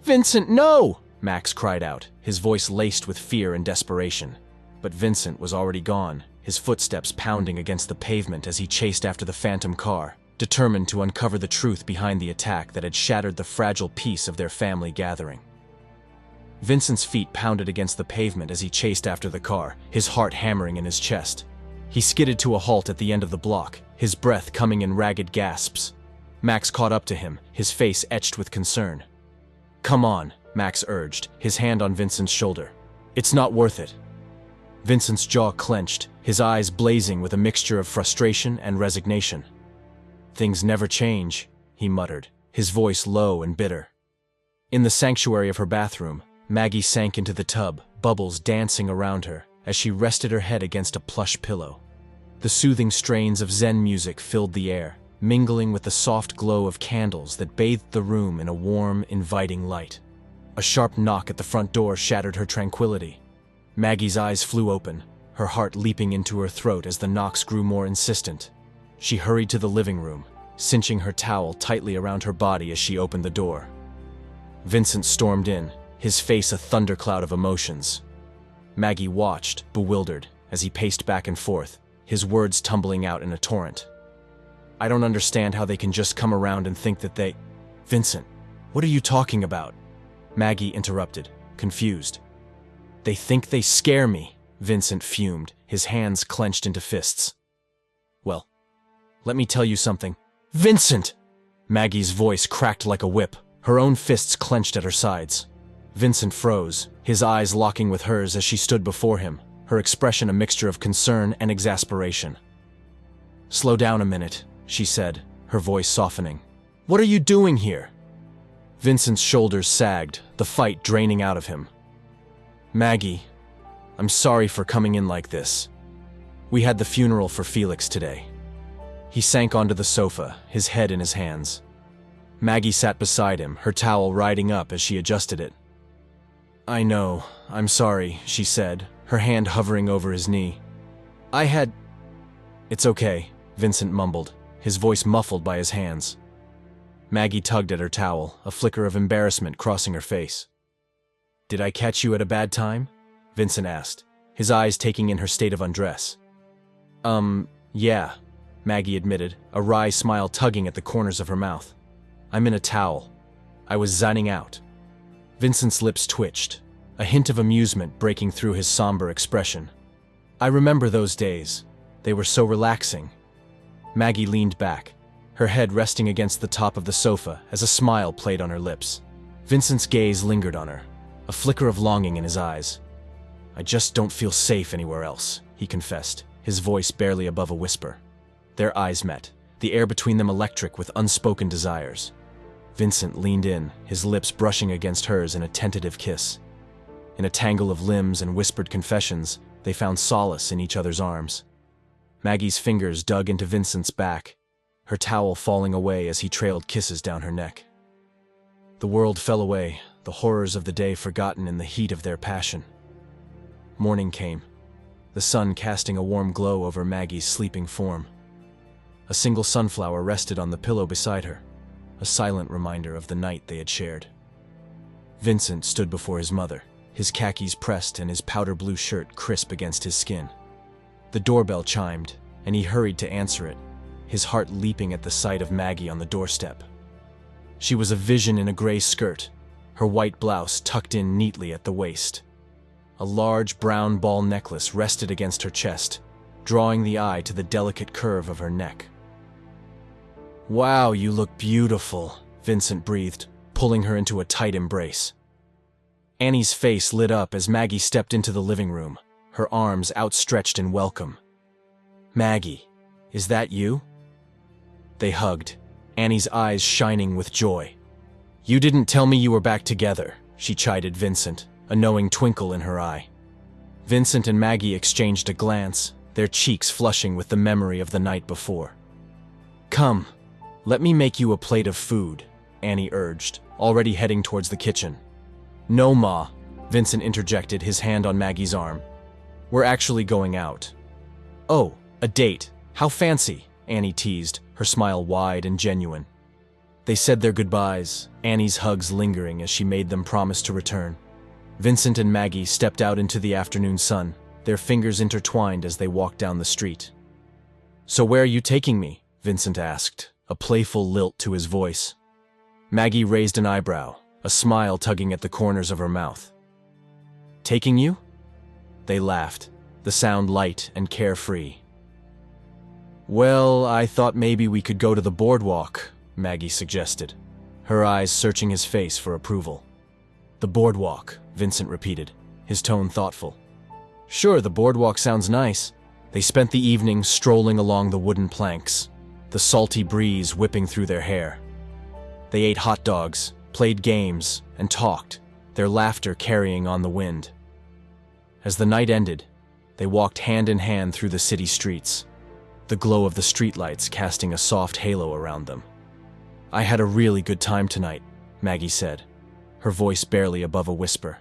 "Vincent, no!" Max cried out, his voice laced with fear and desperation. But Vincent was already gone, his footsteps pounding against the pavement as he chased after the phantom car, determined to uncover the truth behind the attack that had shattered the fragile peace of their family gathering. Vincent's feet pounded against the pavement as he chased after the car, his heart hammering in his chest. He skidded to a halt at the end of the block, his breath coming in ragged gasps. Max caught up to him, his face etched with concern. "Come on," Max urged, his hand on Vincent's shoulder. "It's not worth it." Vincent's jaw clenched, his eyes blazing with a mixture of frustration and resignation. "Things never change," he muttered, his voice low and bitter. In the sanctuary of her bathroom, Maggie sank into the tub, bubbles dancing around her as she rested her head against a plush pillow. The soothing strains of Zen music filled the air, mingling with the soft glow of candles that bathed the room in a warm, inviting light. A sharp knock at the front door shattered her tranquility. Maggie's eyes flew open, her heart leaping into her throat as the knocks grew more insistent. She hurried to the living room, cinching her towel tightly around her body as she opened the door. Vincent stormed in, his face a thundercloud of emotions. Maggie watched, bewildered, as he paced back and forth, his words tumbling out in a torrent. "I don't understand how they can just come around and think that they—" "Vincent, what are you talking about?" Maggie interrupted, confused. "They think they scare me," Vincent fumed, his hands clenched into fists. "Well, let me tell you something." "Vincent!" Maggie's voice cracked like a whip, her own fists clenched at her sides. Vincent froze, his eyes locking with hers as she stood before him, her expression a mixture of concern and exasperation. "Slow down a minute," she said, her voice softening. "What are you doing here?" Vincent's shoulders sagged, the fight draining out of him. "Maggie, I'm sorry for coming in like this. We had the funeral for Felix today." He sank onto the sofa, his head in his hands. Maggie sat beside him, her towel riding up as she adjusted it. "I know, I'm sorry," she said, her hand hovering over his knee. "It's okay," Vincent mumbled, his voice muffled by his hands. Maggie tugged at her towel, a flicker of embarrassment crossing her face. "Did I catch you at a bad time?" Vincent asked, his eyes taking in her state of undress. Yeah," Maggie admitted, a wry smile tugging at the corners of her mouth. "I'm in a towel. I was zoning out." Vincent's lips twitched, a hint of amusement breaking through his somber expression. "I remember those days. They were so relaxing." Maggie leaned back, her head resting against the top of the sofa as a smile played on her lips. Vincent's gaze lingered on her, a flicker of longing in his eyes. "I just don't feel safe anywhere else," he confessed, his voice barely above a whisper. Their eyes met, the air between them electric with unspoken desires. Vincent leaned in, his lips brushing against hers in a tentative kiss. In a tangle of limbs and whispered confessions, they found solace in each other's arms. Maggie's fingers dug into Vincent's back, her towel falling away as he trailed kisses down her neck. The world fell away, the horrors of the day forgotten in the heat of their passion. Morning came, the sun casting a warm glow over Maggie's sleeping form. A single sunflower rested on the pillow beside her, a silent reminder of the night they had shared. Vincent stood before his mother, his khakis pressed and his powder blue shirt crisp against his skin. The doorbell chimed, and he hurried to answer it, his heart leaping at the sight of Maggie on the doorstep. She was a vision in a gray skirt, her white blouse tucked in neatly at the waist. A large brown ball necklace rested against her chest, drawing the eye to the delicate curve of her neck. "Wow, you look beautiful," Vincent breathed, pulling her into a tight embrace. Annie's face lit up as Maggie stepped into the living room, her arms outstretched in welcome. "Maggie, is that you?" They hugged, Annie's eyes shining with joy. "You didn't tell me you were back together," she chided Vincent, a knowing twinkle in her eye. Vincent and Maggie exchanged a glance, their cheeks flushing with the memory of the night before. "Come, let me make you a plate of food," Annie urged, already heading towards the kitchen. "No, Ma," Vincent interjected, his hand on Maggie's arm. "We're actually going out." "Oh, a date. How fancy," Annie teased, her smile wide and genuine. They said their goodbyes, Annie's hugs lingering as she made them promise to return. Vincent and Maggie stepped out into the afternoon sun, their fingers intertwined as they walked down the street. "So where are you taking me?" Vincent asked, a playful lilt to his voice. Maggie raised an eyebrow, a smile tugging at the corners of her mouth. "Taking you?" They laughed, the sound light and carefree. "Well, I thought maybe we could go to the boardwalk," Maggie suggested, her eyes searching his face for approval. "The boardwalk," Vincent repeated, his tone thoughtful. "Sure, the boardwalk sounds nice." They spent the evening strolling along the wooden planks, the salty breeze whipping through their hair. They ate hot dogs, played games, and talked, their laughter carrying on the wind. As the night ended, they walked hand in hand through the city streets, the glow of the streetlights casting a soft halo around them. "I had a really good time tonight," Maggie said, her voice barely above a whisper.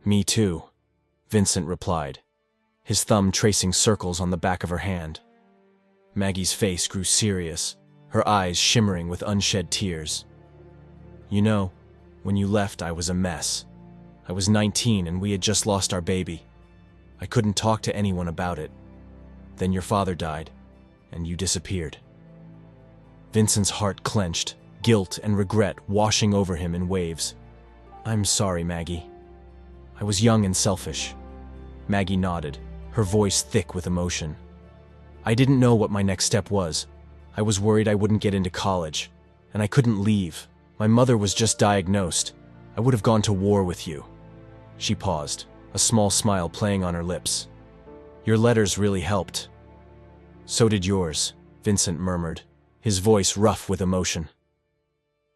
"Me too," Vincent replied, his thumb tracing circles on the back of her hand. Maggie's face grew serious, her eyes shimmering with unshed tears. "You know, when you left, I was a mess. I was 19 and we had just lost our baby. I couldn't talk to anyone about it. Then your father died, and you disappeared." Vincent's heart clenched, guilt and regret washing over him in waves. "I'm sorry, Maggie. I was young and selfish." Maggie nodded, her voice thick with emotion. "I didn't know what my next step was. I was worried I wouldn't get into college, and I couldn't leave. My mother was just diagnosed. I would have gone to war with you." She paused, a small smile playing on her lips. "Your letters really helped." "So did yours," Vincent murmured, his voice rough with emotion.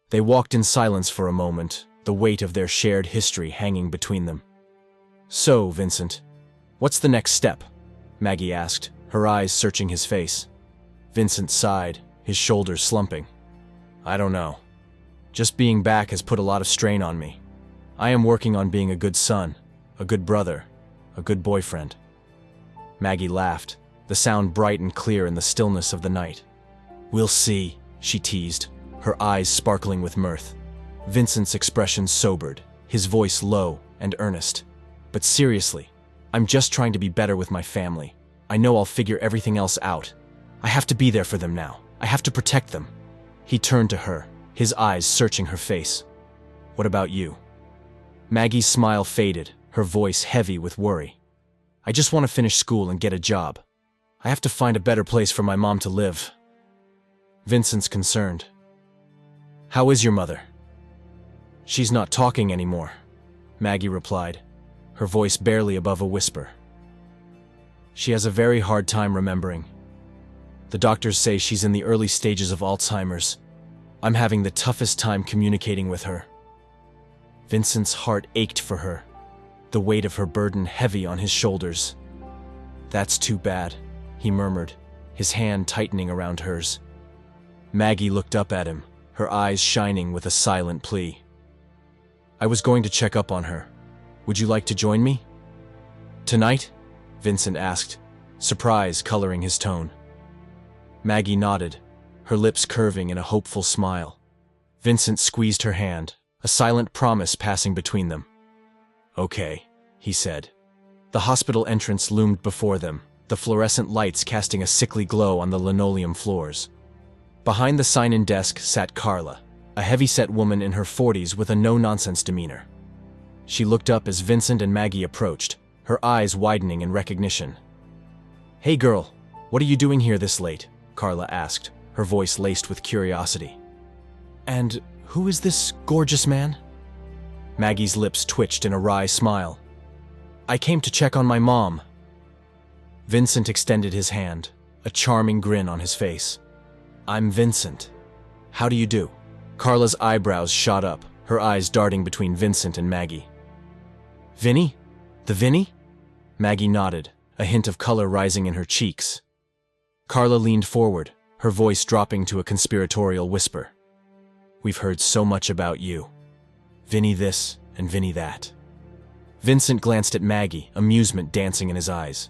They walked in silence for a moment, the weight of their shared history hanging between them. "So, Vincent, what's the next step?" Maggie asked, her eyes searching his face. Vincent sighed, his shoulders slumping. "I don't know. Just being back has put a lot of strain on me. I am working on being a good son, a good brother, a good boyfriend." Maggie laughed, the sound bright and clear in the stillness of the night. "We'll see," she teased, her eyes sparkling with mirth. Vincent's expression sobered, his voice low and earnest. "But seriously, I'm just trying to be better with my family. I know I'll figure everything else out. I have to be there for them now. I have to protect them." He turned to her, his eyes searching her face. "What about you?" Maggie's smile faded, her voice heavy with worry. "I just want to finish school and get a job. I have to find a better place for my mom to live." Vincent's concerned. "How is your mother?" "She's not talking anymore," Maggie replied, her voice barely above a whisper. "She has a very hard time remembering. The doctors say she's in the early stages of Alzheimer's. I'm having the toughest time communicating with her." Vincent's heart ached for her, the weight of her burden heavy on his shoulders. "That's too bad," he murmured, his hand tightening around hers. Maggie looked up at him, her eyes shining with a silent plea. "I was going to check up on her. Would you like to join me?" "Tonight?" Vincent asked, surprise coloring his tone. Maggie nodded, her lips curving in a hopeful smile. Vincent squeezed her hand, a silent promise passing between them. "Okay," he said. The hospital entrance loomed before them, the fluorescent lights casting a sickly glow on the linoleum floors. Behind the sign-in desk sat Carla, a heavy-set woman in her 40s with a no-nonsense demeanor. She looked up as Vincent and Maggie approached, her eyes widening in recognition. "Hey girl, what are you doing here this late?" Carla asked, her voice laced with curiosity. "And Who is this gorgeous man? Maggie's lips twitched in a wry smile. I came to check on my mom. Vincent extended his hand, a charming grin on his face. I'm Vincent. How do you do? Carla's eyebrows shot up, her eyes darting between Vincent and Maggie. Vinny? The Vinny? Maggie nodded, a hint of color rising in her cheeks. Carla leaned forward, her voice dropping to a conspiratorial whisper. We've heard so much about you. Vinny this and Vinny that. Vincent glanced at Maggie, amusement dancing in his eyes.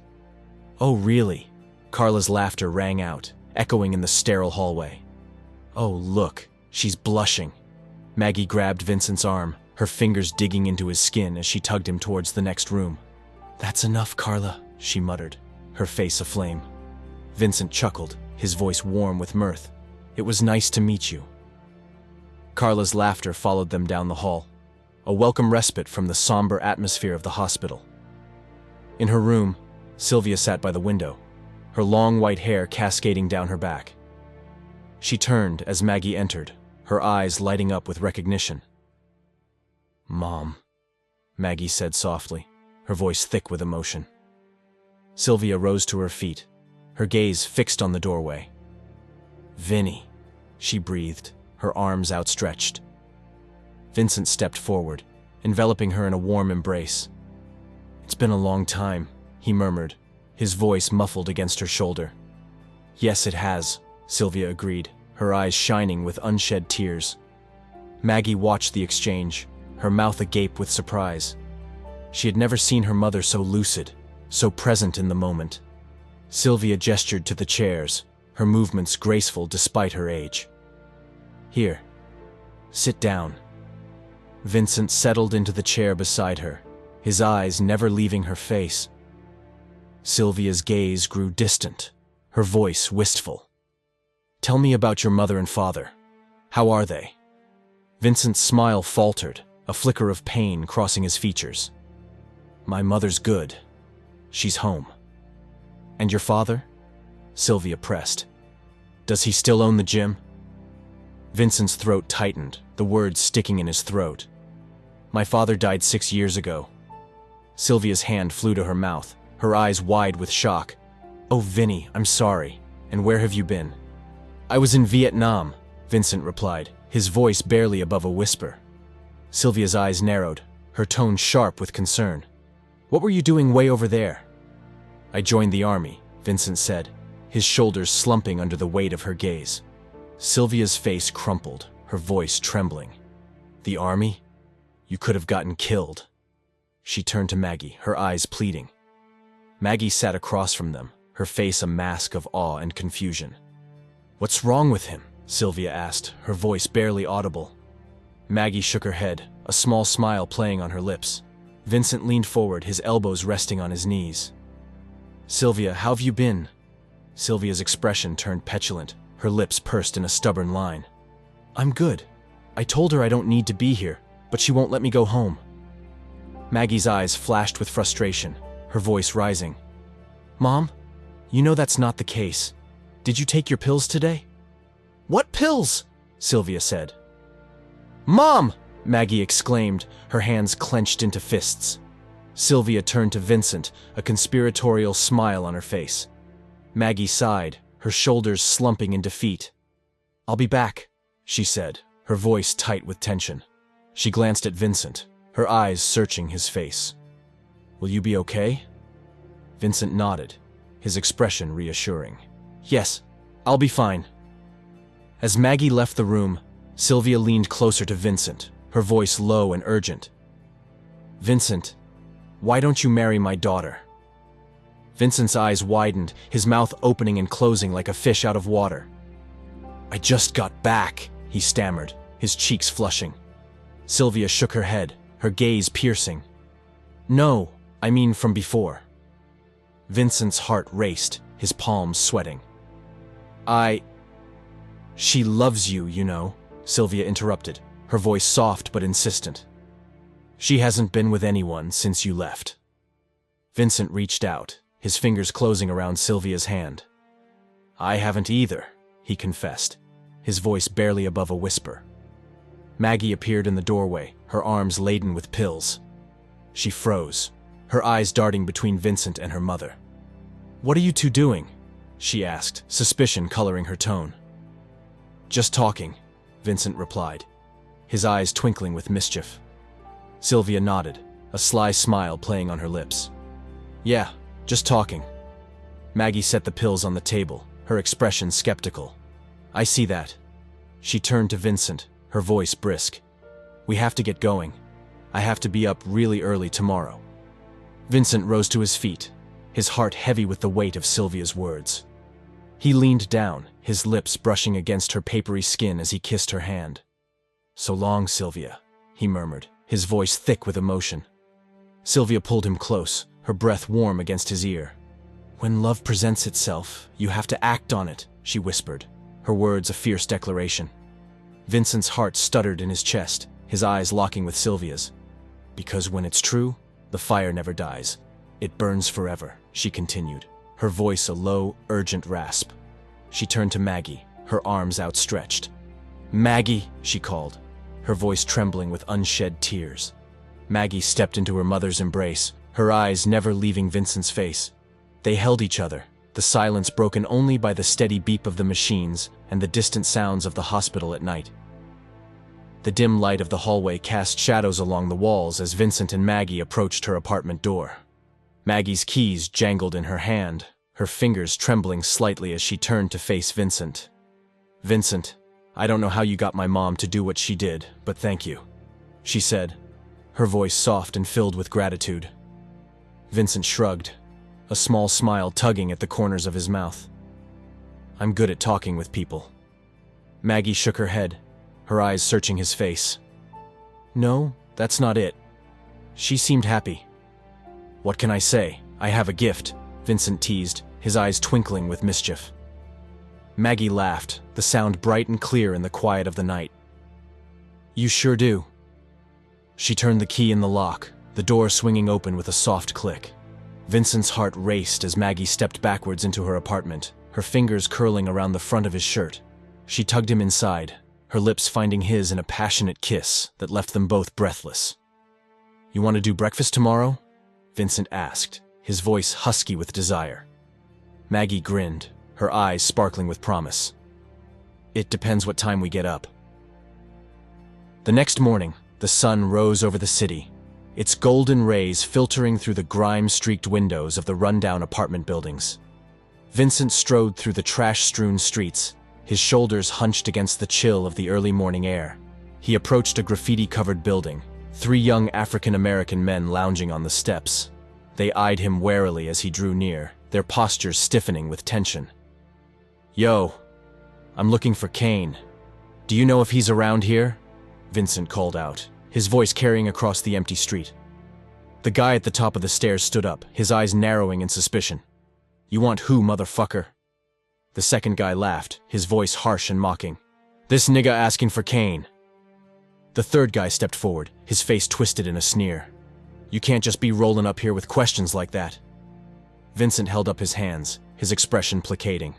Oh, really? Carla's laughter rang out, echoing in the sterile hallway. Oh, look, she's blushing. Maggie grabbed Vincent's arm, her fingers digging into his skin as she tugged him towards the next room. That's enough, Carla, she muttered, her face aflame. Vincent chuckled, his voice warm with mirth. It was nice to meet you. Carla's laughter followed them down the hall, a welcome respite from the somber atmosphere of the hospital. In her room, Sylvia sat by the window, her long white hair cascading down her back. She turned as Maggie entered, her eyes lighting up with recognition. Mom, Maggie said softly, her voice thick with emotion. Sylvia rose to her feet, her gaze fixed on the doorway. Vinny, she breathed, her arms outstretched. Vincent stepped forward, enveloping her in a warm embrace. It's been a long time, he murmured, his voice muffled against her shoulder. Yes, it has, Sylvia agreed, her eyes shining with unshed tears. Maggie watched the exchange, her mouth agape with surprise. She had never seen her mother so lucid, so present in the moment. Sylvia gestured to the chairs, her movements graceful despite her age. Here, sit down. Vincent settled into the chair beside her, his eyes never leaving her face. Sylvia's gaze grew distant, her voice wistful. Tell me about your mother and father. How are they? Vincent's smile faltered, a flicker of pain crossing his features. My mother's good. She's home. And your father? Sylvia pressed. Does he still own the gym? Vincent's throat tightened, the words sticking in his throat. My father died 6 years ago. Sylvia's hand flew to her mouth, her eyes wide with shock. Oh, Vinny, I'm sorry. And where have you been? I was in Vietnam, Vincent replied, his voice barely above a whisper. Sylvia's eyes narrowed, her tone sharp with concern. What were you doing way over there? I joined the army, Vincent said, his shoulders slumping under the weight of her gaze. Sylvia's face crumpled, her voice trembling. The army? You could have gotten killed. She turned to Maggie, her eyes pleading. Maggie sat across from them, her face a mask of awe and confusion. What's wrong with him? Sylvia asked, her voice barely audible. Maggie shook her head, a small smile playing on her lips. Vincent leaned forward, his elbows resting on his knees. Sylvia, how have you been? Sylvia's expression turned petulant, her lips pursed in a stubborn line. I'm good. I told her I don't need to be here, but she won't let me go home. Maggie's eyes flashed with frustration, her voice rising. Mom, you know that's not the case. Did you take your pills today? What pills? Sylvia said. Mom! Maggie exclaimed, her hands clenched into fists. Sylvia turned to Vincent, a conspiratorial smile on her face. Maggie sighed, her shoulders slumping in defeat. I'll be back, she said, her voice tight with tension. She glanced at Vincent, her eyes searching his face. Will you be okay? Vincent nodded, his expression reassuring. Yes, I'll be fine. As Maggie left the room, Sylvia leaned closer to Vincent, her voice low and urgent. Vincent, why don't you marry my daughter? Vincent's eyes widened, his mouth opening and closing like a fish out of water. I just got back, he stammered, his cheeks flushing. Sylvia shook her head, her gaze piercing. No, I mean from before. Vincent's heart raced, his palms sweating. She loves you, you know, Sylvia interrupted, her voice soft but insistent. She hasn't been with anyone since you left. Vincent reached out, his fingers closing around Sylvia's hand. I haven't either, he confessed, his voice barely above a whisper. Maggie appeared in the doorway, her arms laden with pills. She froze, her eyes darting between Vincent and her mother. "What are you two doing?" she asked, suspicion coloring her tone. "Just talking," Vincent replied, his eyes twinkling with mischief. Sylvia nodded, a sly smile playing on her lips. "Yeah, just talking." Maggie set the pills on the table, her expression skeptical. "I see that." She turned to Vincent, her voice brisk. "We have to get going. I have to be up really early tomorrow." Vincent rose to his feet, his heart heavy with the weight of Sylvia's words. He leaned down, his lips brushing against her papery skin as he kissed her hand. "So long, Sylvia," he murmured, his voice thick with emotion. Sylvia pulled him close, her breath warm against his ear. "When love presents itself, you have to act on it," she whispered, her words a fierce declaration. Vincent's heart stuttered in his chest, his eyes locking with Sylvia's. "Because when it's true, the fire never dies. It burns forever," she continued, her voice a low, urgent rasp. She turned to Maggie, her arms outstretched. "Maggie," she called, her voice trembling with unshed tears. Maggie stepped into her mother's embrace, her eyes never leaving Vincent's face. They held each other, the silence broken only by the steady beep of the machines and the distant sounds of the hospital at night. The dim light of the hallway cast shadows along the walls as Vincent and Maggie approached her apartment door. Maggie's keys jangled in her hand, her fingers trembling slightly as she turned to face Vincent. "Vincent, I don't know how you got my mom to do what she did, but thank you," she said, her voice soft and filled with gratitude. Vincent shrugged, a small smile tugging at the corners of his mouth. "I'm good at talking with people." Maggie shook her head, her eyes searching his face. "No, that's not it." She seemed happy. "What can I say? I have a gift," Vincent teased, his eyes twinkling with mischief. Maggie laughed, the sound bright and clear in the quiet of the night. "You sure do." She turned the key in the lock, the door swinging open with a soft click. Vincent's heart raced as Maggie stepped backwards into her apartment, her fingers curling around the front of his shirt. She tugged him inside, her lips finding his in a passionate kiss that left them both breathless. "You want to do breakfast tomorrow?" Vincent asked, his voice husky with desire. Maggie grinned, her eyes sparkling with promise. "It depends what time we get up." The next morning, the sun rose over the city, its golden rays filtering through the grime-streaked windows of the rundown apartment buildings. Vincent strode through the trash-strewn streets, his shoulders hunched against the chill of the early morning air. He approached a graffiti-covered building, 3 young African-American men lounging on the steps. They eyed him warily as he drew near, their postures stiffening with tension. "Yo, I'm looking for Kane. Do you know if he's around here?" Vincent called out, his voice carrying across the empty street. The guy at the top of the stairs stood up, his eyes narrowing in suspicion. "You want who, motherfucker?" The second guy laughed, his voice harsh and mocking. "This nigga asking for Kane." The third guy stepped forward, his face twisted in a sneer. "You can't just be rolling up here with questions like that." Vincent held up his hands, his expression placating.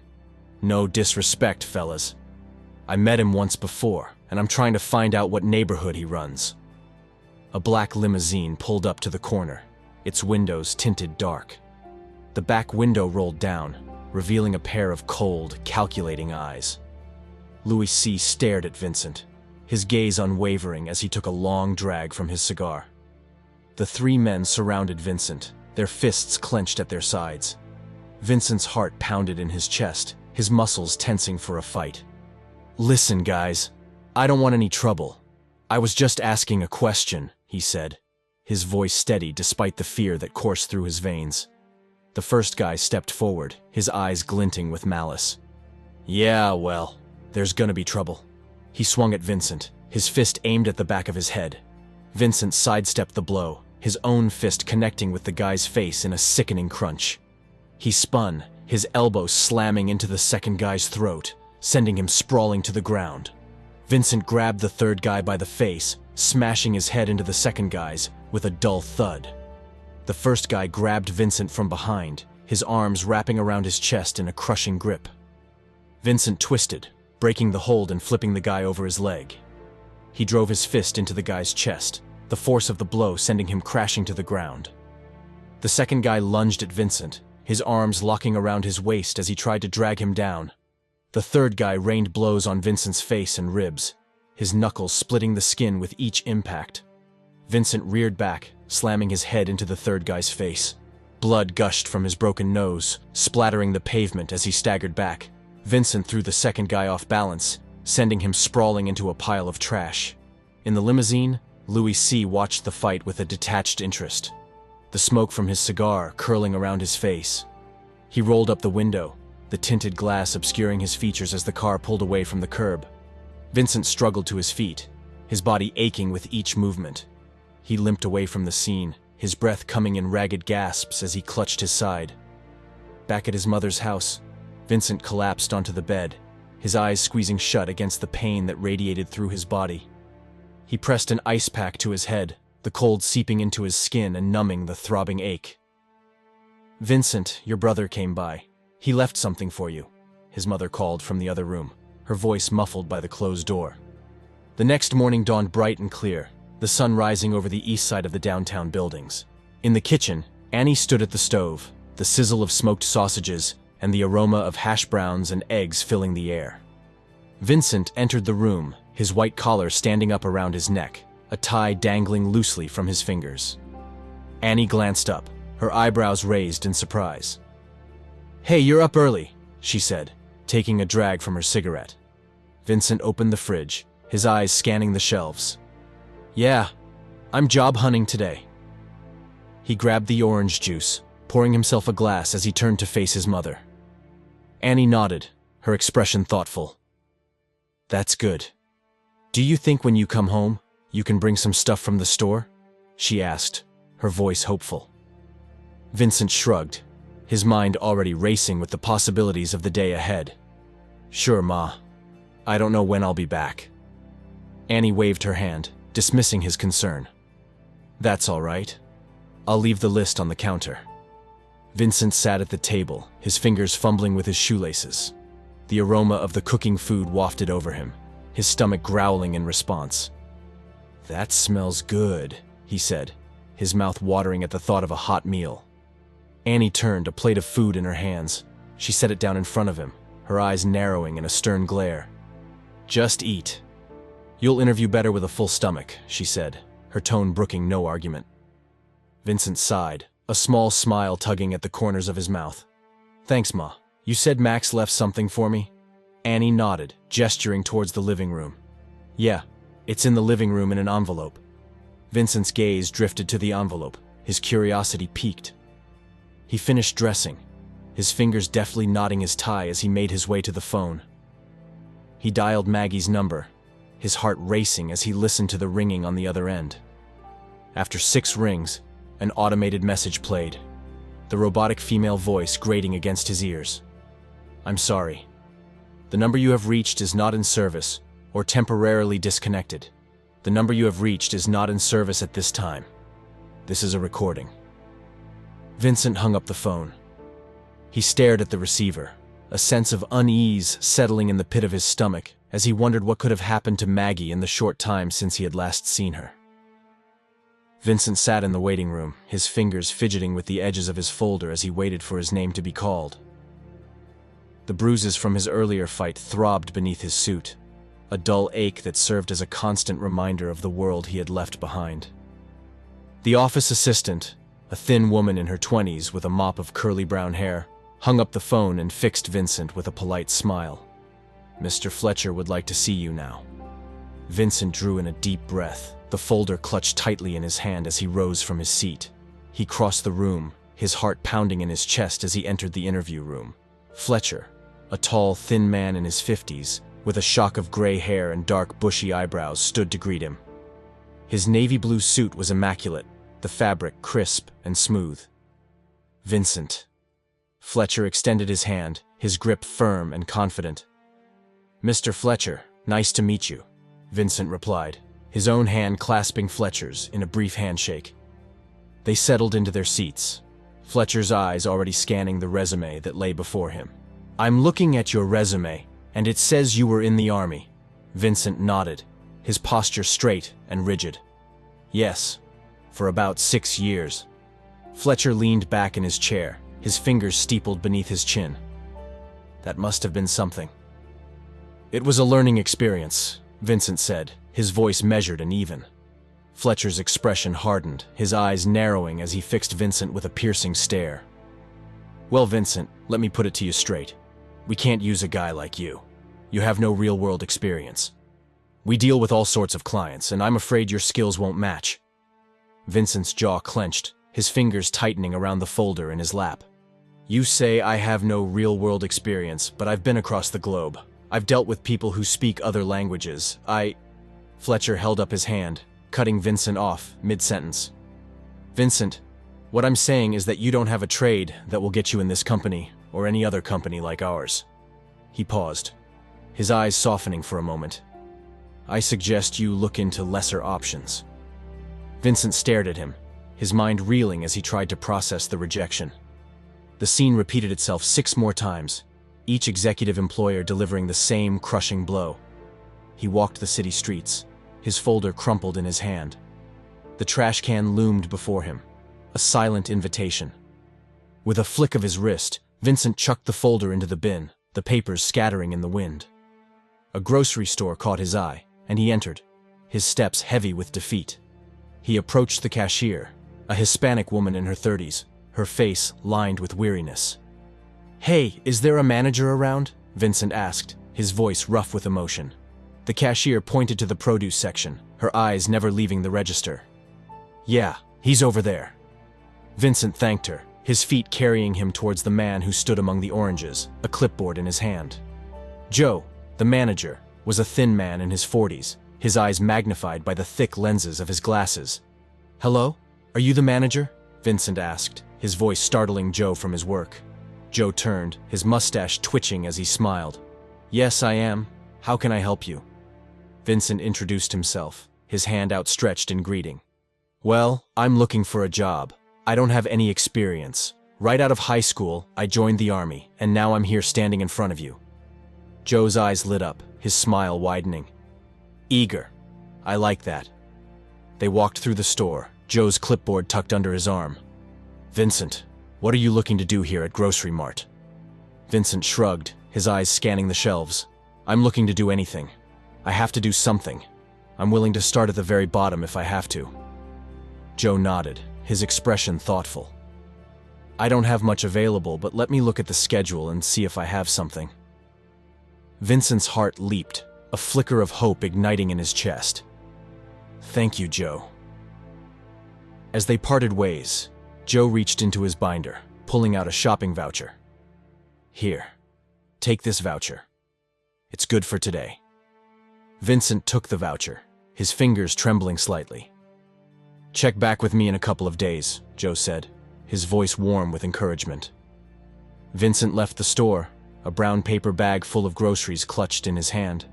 "No disrespect, fellas. I met him once before, and I'm trying to find out what neighborhood he runs." A black limousine pulled up to the corner, its windows tinted dark. The back window rolled down, revealing a pair of cold, calculating eyes. Louis C. stared at Vincent, his gaze unwavering as he took a long drag from his cigar. The 3 men surrounded Vincent, their fists clenched at their sides. Vincent's heart pounded in his chest, his muscles tensing for a fight. "Listen, guys, I don't want any trouble. I was just asking a question," he said, his voice steady despite the fear that coursed through his veins. The first guy stepped forward, his eyes glinting with malice. "Yeah, well, there's gonna be trouble." He swung at Vincent, his fist aimed at the back of his head. Vincent sidestepped the blow, his own fist connecting with the guy's face in a sickening crunch. He spun, his elbow slamming into the second guy's throat, sending him sprawling to the ground. Vincent grabbed the third guy by the face, smashing his head into the second guy's with a dull thud. The first guy grabbed Vincent from behind, his arms wrapping around his chest in a crushing grip. Vincent twisted, breaking the hold and flipping the guy over his leg. He drove his fist into the guy's chest, the force of the blow sending him crashing to the ground. The second guy lunged at Vincent, his arms locking around his waist as he tried to drag him down. The third guy rained blows on Vincent's face and ribs, his knuckles splitting the skin with each impact. Vincent reared back, slamming his head into the third guy's face. Blood gushed from his broken nose, splattering the pavement as he staggered back. Vincent threw the second guy off balance, sending him sprawling into a pile of trash. In the limousine, Louis C. watched the fight with a detached interest, the smoke from his cigar curling around his face. He rolled up the window, the tinted glass obscuring his features as the car pulled away from the curb. Vincent struggled to his feet, his body aching with each movement. He limped away from the scene, his breath coming in ragged gasps as he clutched his side. Back at his mother's house, Vincent collapsed onto the bed, his eyes squeezing shut against the pain that radiated through his body. He pressed an ice pack to his head, the cold seeping into his skin and numbing the throbbing ache. "Vincent, your brother came by. He left something for you," his mother called from the other room, her voice muffled by the closed door. The next morning dawned bright and clear, the sun rising over the east side of the downtown buildings. In the kitchen, Annie stood at the stove, the sizzle of smoked sausages and the aroma of hash browns and eggs filling the air. Vincent entered the room, his white collar standing up around his neck, a tie dangling loosely from his fingers. Annie glanced up, her eyebrows raised in surprise. "Hey, you're up early," she said, taking a drag from her cigarette. Vincent opened the fridge, his eyes scanning the shelves. "Yeah, I'm job hunting today." He grabbed the orange juice, pouring himself a glass as he turned to face his mother. Annie nodded, her expression thoughtful. "That's good. Do you think when you come home, you can bring some stuff from the store?" she asked, her voice hopeful. Vincent shrugged, his mind already racing with the possibilities of the day ahead. "Sure, Ma. I don't know when I'll be back." Annie waved her hand, dismissing his concern. "That's all right. I'll leave the list on the counter." Vincent sat at the table, his fingers fumbling with his shoelaces. The aroma of the cooking food wafted over him, his stomach growling in response. "That smells good," he said, his mouth watering at the thought of a hot meal. Annie turned, a plate of food in her hands. She set it down in front of him, her eyes narrowing in a stern glare. "Just eat. You'll interview better with a full stomach," she said, her tone brooking no argument. Vincent sighed, a small smile tugging at the corners of his mouth. "Thanks, Ma. You said Max left something for me?" Annie nodded, gesturing towards the living room. "Yeah, it's in the living room in an envelope." Vincent's gaze drifted to the envelope, his curiosity piqued. He finished dressing, his fingers deftly knotting his tie as he made his way to the phone. He dialed Maggie's number, his heart racing as he listened to the ringing on the other end. After 6 rings, an automated message played, the robotic female voice grating against his ears. "I'm sorry. The number you have reached is not in service or temporarily disconnected. The number you have reached is not in service at this time. This is a recording." Vincent hung up the phone. He stared at the receiver, a sense of unease settling in the pit of his stomach as he wondered what could have happened to Maggie in the short time since he had last seen her. Vincent sat in the waiting room, his fingers fidgeting with the edges of his folder as he waited for his name to be called. The bruises from his earlier fight throbbed beneath his suit, a dull ache that served as a constant reminder of the world he had left behind. The office assistant, a thin woman in her 20s with a mop of curly brown hair, hung up the phone and fixed Vincent with a polite smile. "Mr. Fletcher would like to see you now." Vincent drew in a deep breath, the folder clutched tightly in his hand as he rose from his seat. He crossed the room, his heart pounding in his chest as he entered the interview room. Fletcher, a tall, thin man in his 50s, with a shock of gray hair and dark, bushy eyebrows, stood to greet him. His navy blue suit was immaculate, the fabric crisp and smooth. "Vincent." Fletcher extended his hand, his grip firm and confident. "Mr. Fletcher, nice to meet you," Vincent replied, his own hand clasping Fletcher's in a brief handshake. They settled into their seats, Fletcher's eyes already scanning the resume that lay before him. "I'm looking at your resume, and it says you were in the Army." Vincent nodded, his posture straight and rigid. Yes, for about 6 years. Fletcher leaned back in his chair, his fingers steepled beneath his chin. That must have been something. It was a learning experience, Vincent said, his voice measured and even. Fletcher's expression hardened, his eyes narrowing as he fixed Vincent with a piercing stare. Well, Vincent, let me put it to you straight. We can't use a guy like you. You have no real-world experience. We deal with all sorts of clients, and I'm afraid your skills won't match. Vincent's jaw clenched, his fingers tightening around the folder in his lap. You say I have no real-world experience, but I've been across the globe. I've dealt with people who speak other languages. Fletcher held up his hand, cutting Vincent off mid-sentence. Vincent, what I'm saying is that you don't have a trade that will get you in this company or any other company like ours. He paused, his eyes softening for a moment. I suggest you look into lesser options. Vincent stared at him, his mind reeling as he tried to process the rejection. The scene repeated itself 6 more times, each executive employer delivering the same crushing blow. He walked the city streets, his folder crumpled in his hand. The trash can loomed before him, a silent invitation. With a flick of his wrist, Vincent chucked the folder into the bin, the papers scattering in the wind. A grocery store caught his eye, and he entered, his steps heavy with defeat. He approached the cashier, a Hispanic woman in her 30s, her face lined with weariness. Hey, is there a manager around? Vincent asked, his voice rough with emotion. The cashier pointed to the produce section, her eyes never leaving the register. Yeah, he's over there. Vincent thanked her, his feet carrying him towards the man who stood among the oranges, a clipboard in his hand. Joe, the manager, was a thin man in his 40s, his eyes magnified by the thick lenses of his glasses. Hello? Are you the manager? Vincent asked, his voice startling Joe from his work. Joe turned, his mustache twitching as he smiled. Yes, I am. How can I help you? Vincent introduced himself, his hand outstretched in greeting. Well, I'm looking for a job. I don't have any experience. Right out of high school, I joined the army, and now I'm here standing in front of you. Joe's eyes lit up, his smile widening. Eager. I like that. They walked through the store, Joe's clipboard tucked under his arm. Vincent, what are you looking to do here at Grocery Mart? Vincent shrugged, his eyes scanning the shelves. I'm looking to do anything. I have to do something. I'm willing to start at the very bottom if I have to. Joe nodded, his expression thoughtful. I don't have much available, but let me look at the schedule and see if I have something. Vincent's heart leaped, a flicker of hope igniting in his chest. Thank you, Joe. As they parted ways, Joe reached into his binder, pulling out a shopping voucher. Here, take this voucher. It's good for today. Vincent took the voucher, his fingers trembling slightly. Check back with me in a couple of days, Joe said, his voice warm with encouragement. Vincent left the store, a brown paper bag full of groceries clutched in his hand.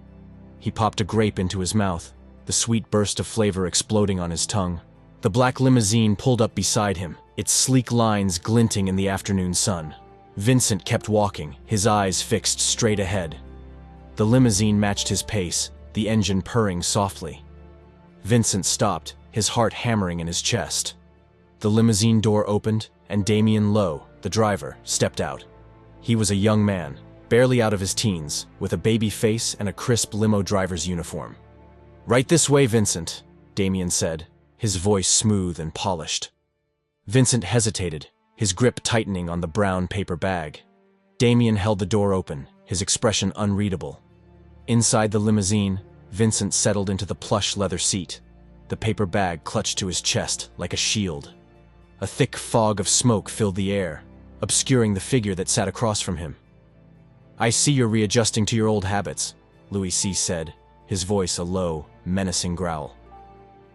He popped a grape into his mouth, the sweet burst of flavor exploding on his tongue. The black limousine pulled up beside him, its sleek lines glinting in the afternoon sun. Vincent kept walking, his eyes fixed straight ahead. The limousine matched his pace, the engine purring softly. Vincent stopped, his heart hammering in his chest. The limousine door opened, and Damien Lowe, the driver, stepped out. He was a young man, barely out of his teens, with a baby face and a crisp limo driver's uniform. Right this way, Vincent, Damien said, his voice smooth and polished. Vincent hesitated, his grip tightening on the brown paper bag. Damien held the door open, his expression unreadable. Inside the limousine, Vincent settled into the plush leather seat, the paper bag clutched to his chest like a shield. A thick fog of smoke filled the air, obscuring the figure that sat across from him. I see you're readjusting to your old habits, Louis C. said, his voice a low, menacing growl.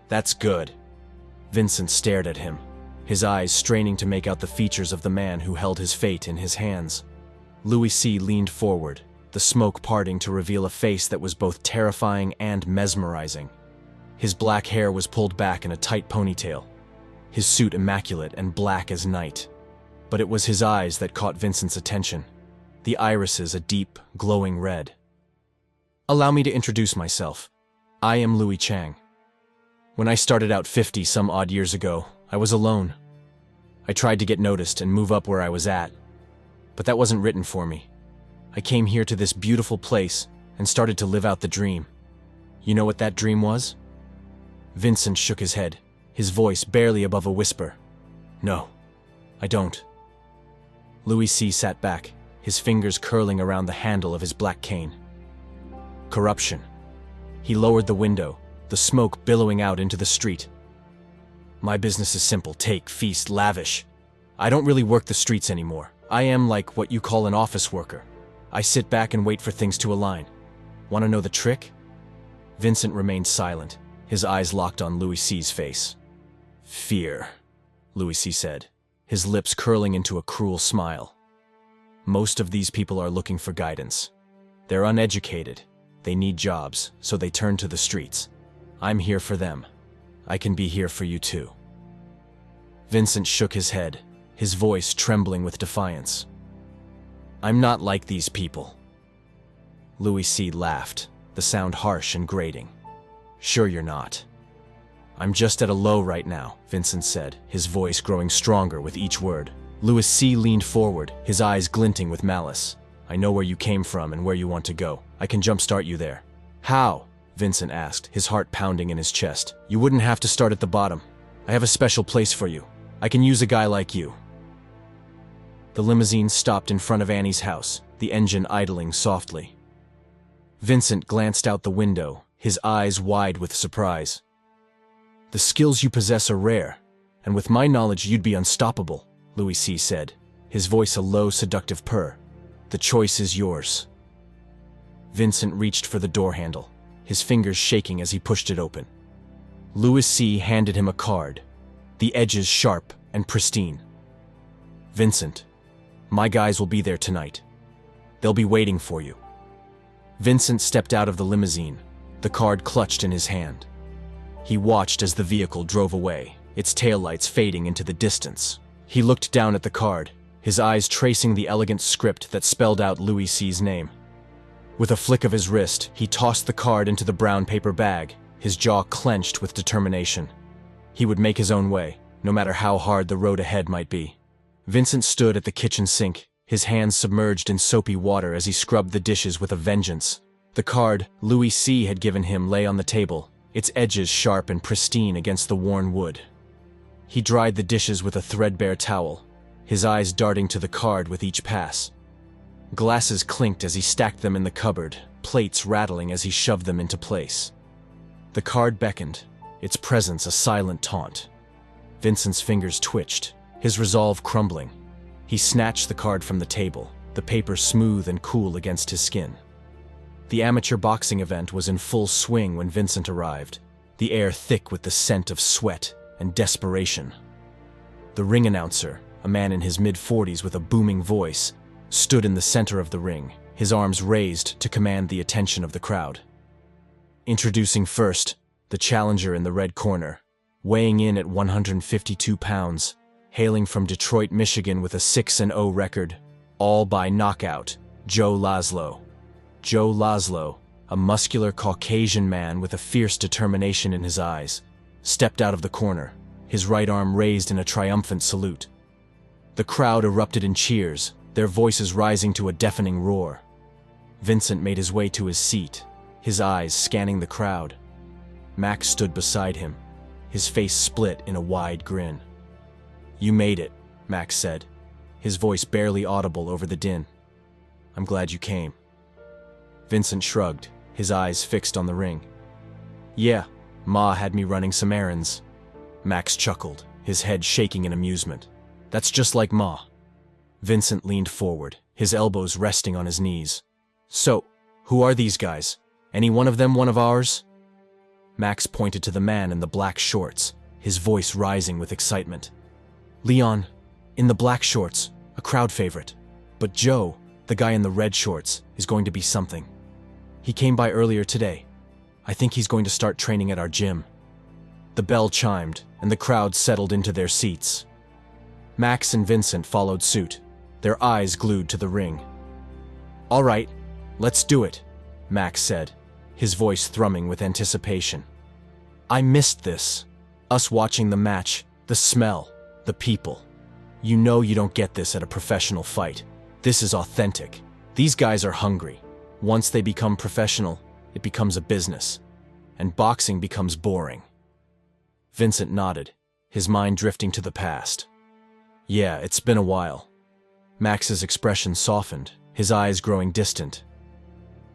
That's good. Vincent stared at him, his eyes straining to make out the features of the man who held his fate in his hands. Louis C. leaned forward, the smoke parting to reveal a face that was both terrifying and mesmerizing. His black hair was pulled back in a tight ponytail, his suit immaculate and black as night. But it was his eyes that caught Vincent's attention, the irises a deep, glowing red. Allow me to introduce myself. I am Louis Chang. When I started out 50 some odd years ago, I was alone. I tried to get noticed and move up where I was at, but that wasn't written for me. I came here to this beautiful place and started to live out the dream. You know what that dream was? Vincent shook his head, his voice barely above a whisper. No, I don't. Louis C. sat back, his fingers curling around the handle of his black cane. Corruption. He lowered the window, the smoke billowing out into the street. My business is simple: take, feast, lavish. I don't really work the streets anymore. I am like what you call an office worker. I sit back and wait for things to align. Want to know the trick? Vincent remained silent, his eyes locked on Louis C.'s face. Fear, Louis C. said, his lips curling into a cruel smile. Most of these people are looking for guidance. They're uneducated. They need jobs, so they turn to the streets. I'm here for them. I can be here for you too. Vincent shook his head, his voice trembling with defiance. I'm not like these people. Louis C. laughed, the sound harsh and grating. Sure you're not. I'm just at a low right now, Vincent said, his voice growing stronger with each word. Louis C. leaned forward, his eyes glinting with malice. I know where you came from and where you want to go. I can jumpstart you there. How? Vincent asked, his heart pounding in his chest. You wouldn't have to start at the bottom. I have a special place for you. I can use a guy like you. The limousine stopped in front of Annie's house, the engine idling softly. Vincent glanced out the window, his eyes wide with surprise. The skills you possess are rare, and with my knowledge you'd be unstoppable, Louis C. said, his voice a low, seductive purr. The choice is yours. Vincent reached for the door handle, his fingers shaking as he pushed it open. Louis C. handed him a card, the edges sharp and pristine. Vincent, my guys will be there tonight. They'll be waiting for you. Vincent stepped out of the limousine, the card clutched in his hand. He watched as the vehicle drove away, its taillights fading into the distance. He looked down at the card, his eyes tracing the elegant script that spelled out Louis C.'s name. With a flick of his wrist, he tossed the card into the brown paper bag, his jaw clenched with determination. He would make his own way, no matter how hard the road ahead might be. Vincent stood at the kitchen sink, his hands submerged in soapy water as he scrubbed the dishes with a vengeance. The card Louis C. had given him lay on the table, its edges sharp and pristine against the worn wood. He dried the dishes with a threadbare towel, his eyes darting to the card with each pass. Glasses clinked as he stacked them in the cupboard, plates rattling as he shoved them into place. The card beckoned, its presence a silent taunt. Vincent's fingers twitched, his resolve crumbling. He snatched the card from the table, the paper smooth and cool against his skin. The amateur boxing event was in full swing when Vincent arrived, the air thick with the scent of sweat and desperation. The ring announcer, a man in his mid-40s with a booming voice, stood in the center of the ring, his arms raised to command the attention of the crowd. Introducing first, the challenger in the red corner, weighing in at 152 pounds, hailing from Detroit, Michigan with a 6-0 record, all by knockout, Joe Laszlo. Joe Laszlo, a muscular Caucasian man with a fierce determination in his eyes, stepped out of the corner, his right arm raised in a triumphant salute. The crowd erupted in cheers, their voices rising to a deafening roar. Vincent made his way to his seat, his eyes scanning the crowd. Max stood beside him, his face split in a wide grin. You made it, Max said, his voice barely audible over the din. I'm glad you came. Vincent shrugged, his eyes fixed on the ring. Yeah, Ma had me running some errands. Max chuckled, his head shaking in amusement. That's just like Ma. Vincent leaned forward, his elbows resting on his knees. So, who are these guys? Any one of them one of ours? Max pointed to the man in the black shorts, his voice rising with excitement. Leon, in the black shorts, a crowd favorite. But Joe, the guy in the red shorts, is going to be something. He came by earlier today. I think he's going to start training at our gym. The bell chimed, and the crowd settled into their seats. Max and Vincent followed suit, their eyes glued to the ring. All right, let's do it, Max said, his voice thrumming with anticipation. I missed this. Us watching the match, the smell, the people. You know you don't get this at a professional fight. This is authentic. These guys are hungry. Once they become professional, it becomes a business. And boxing becomes boring. Vincent nodded, his mind drifting to the past. Yeah, it's been a while. Max's expression softened, his eyes growing distant.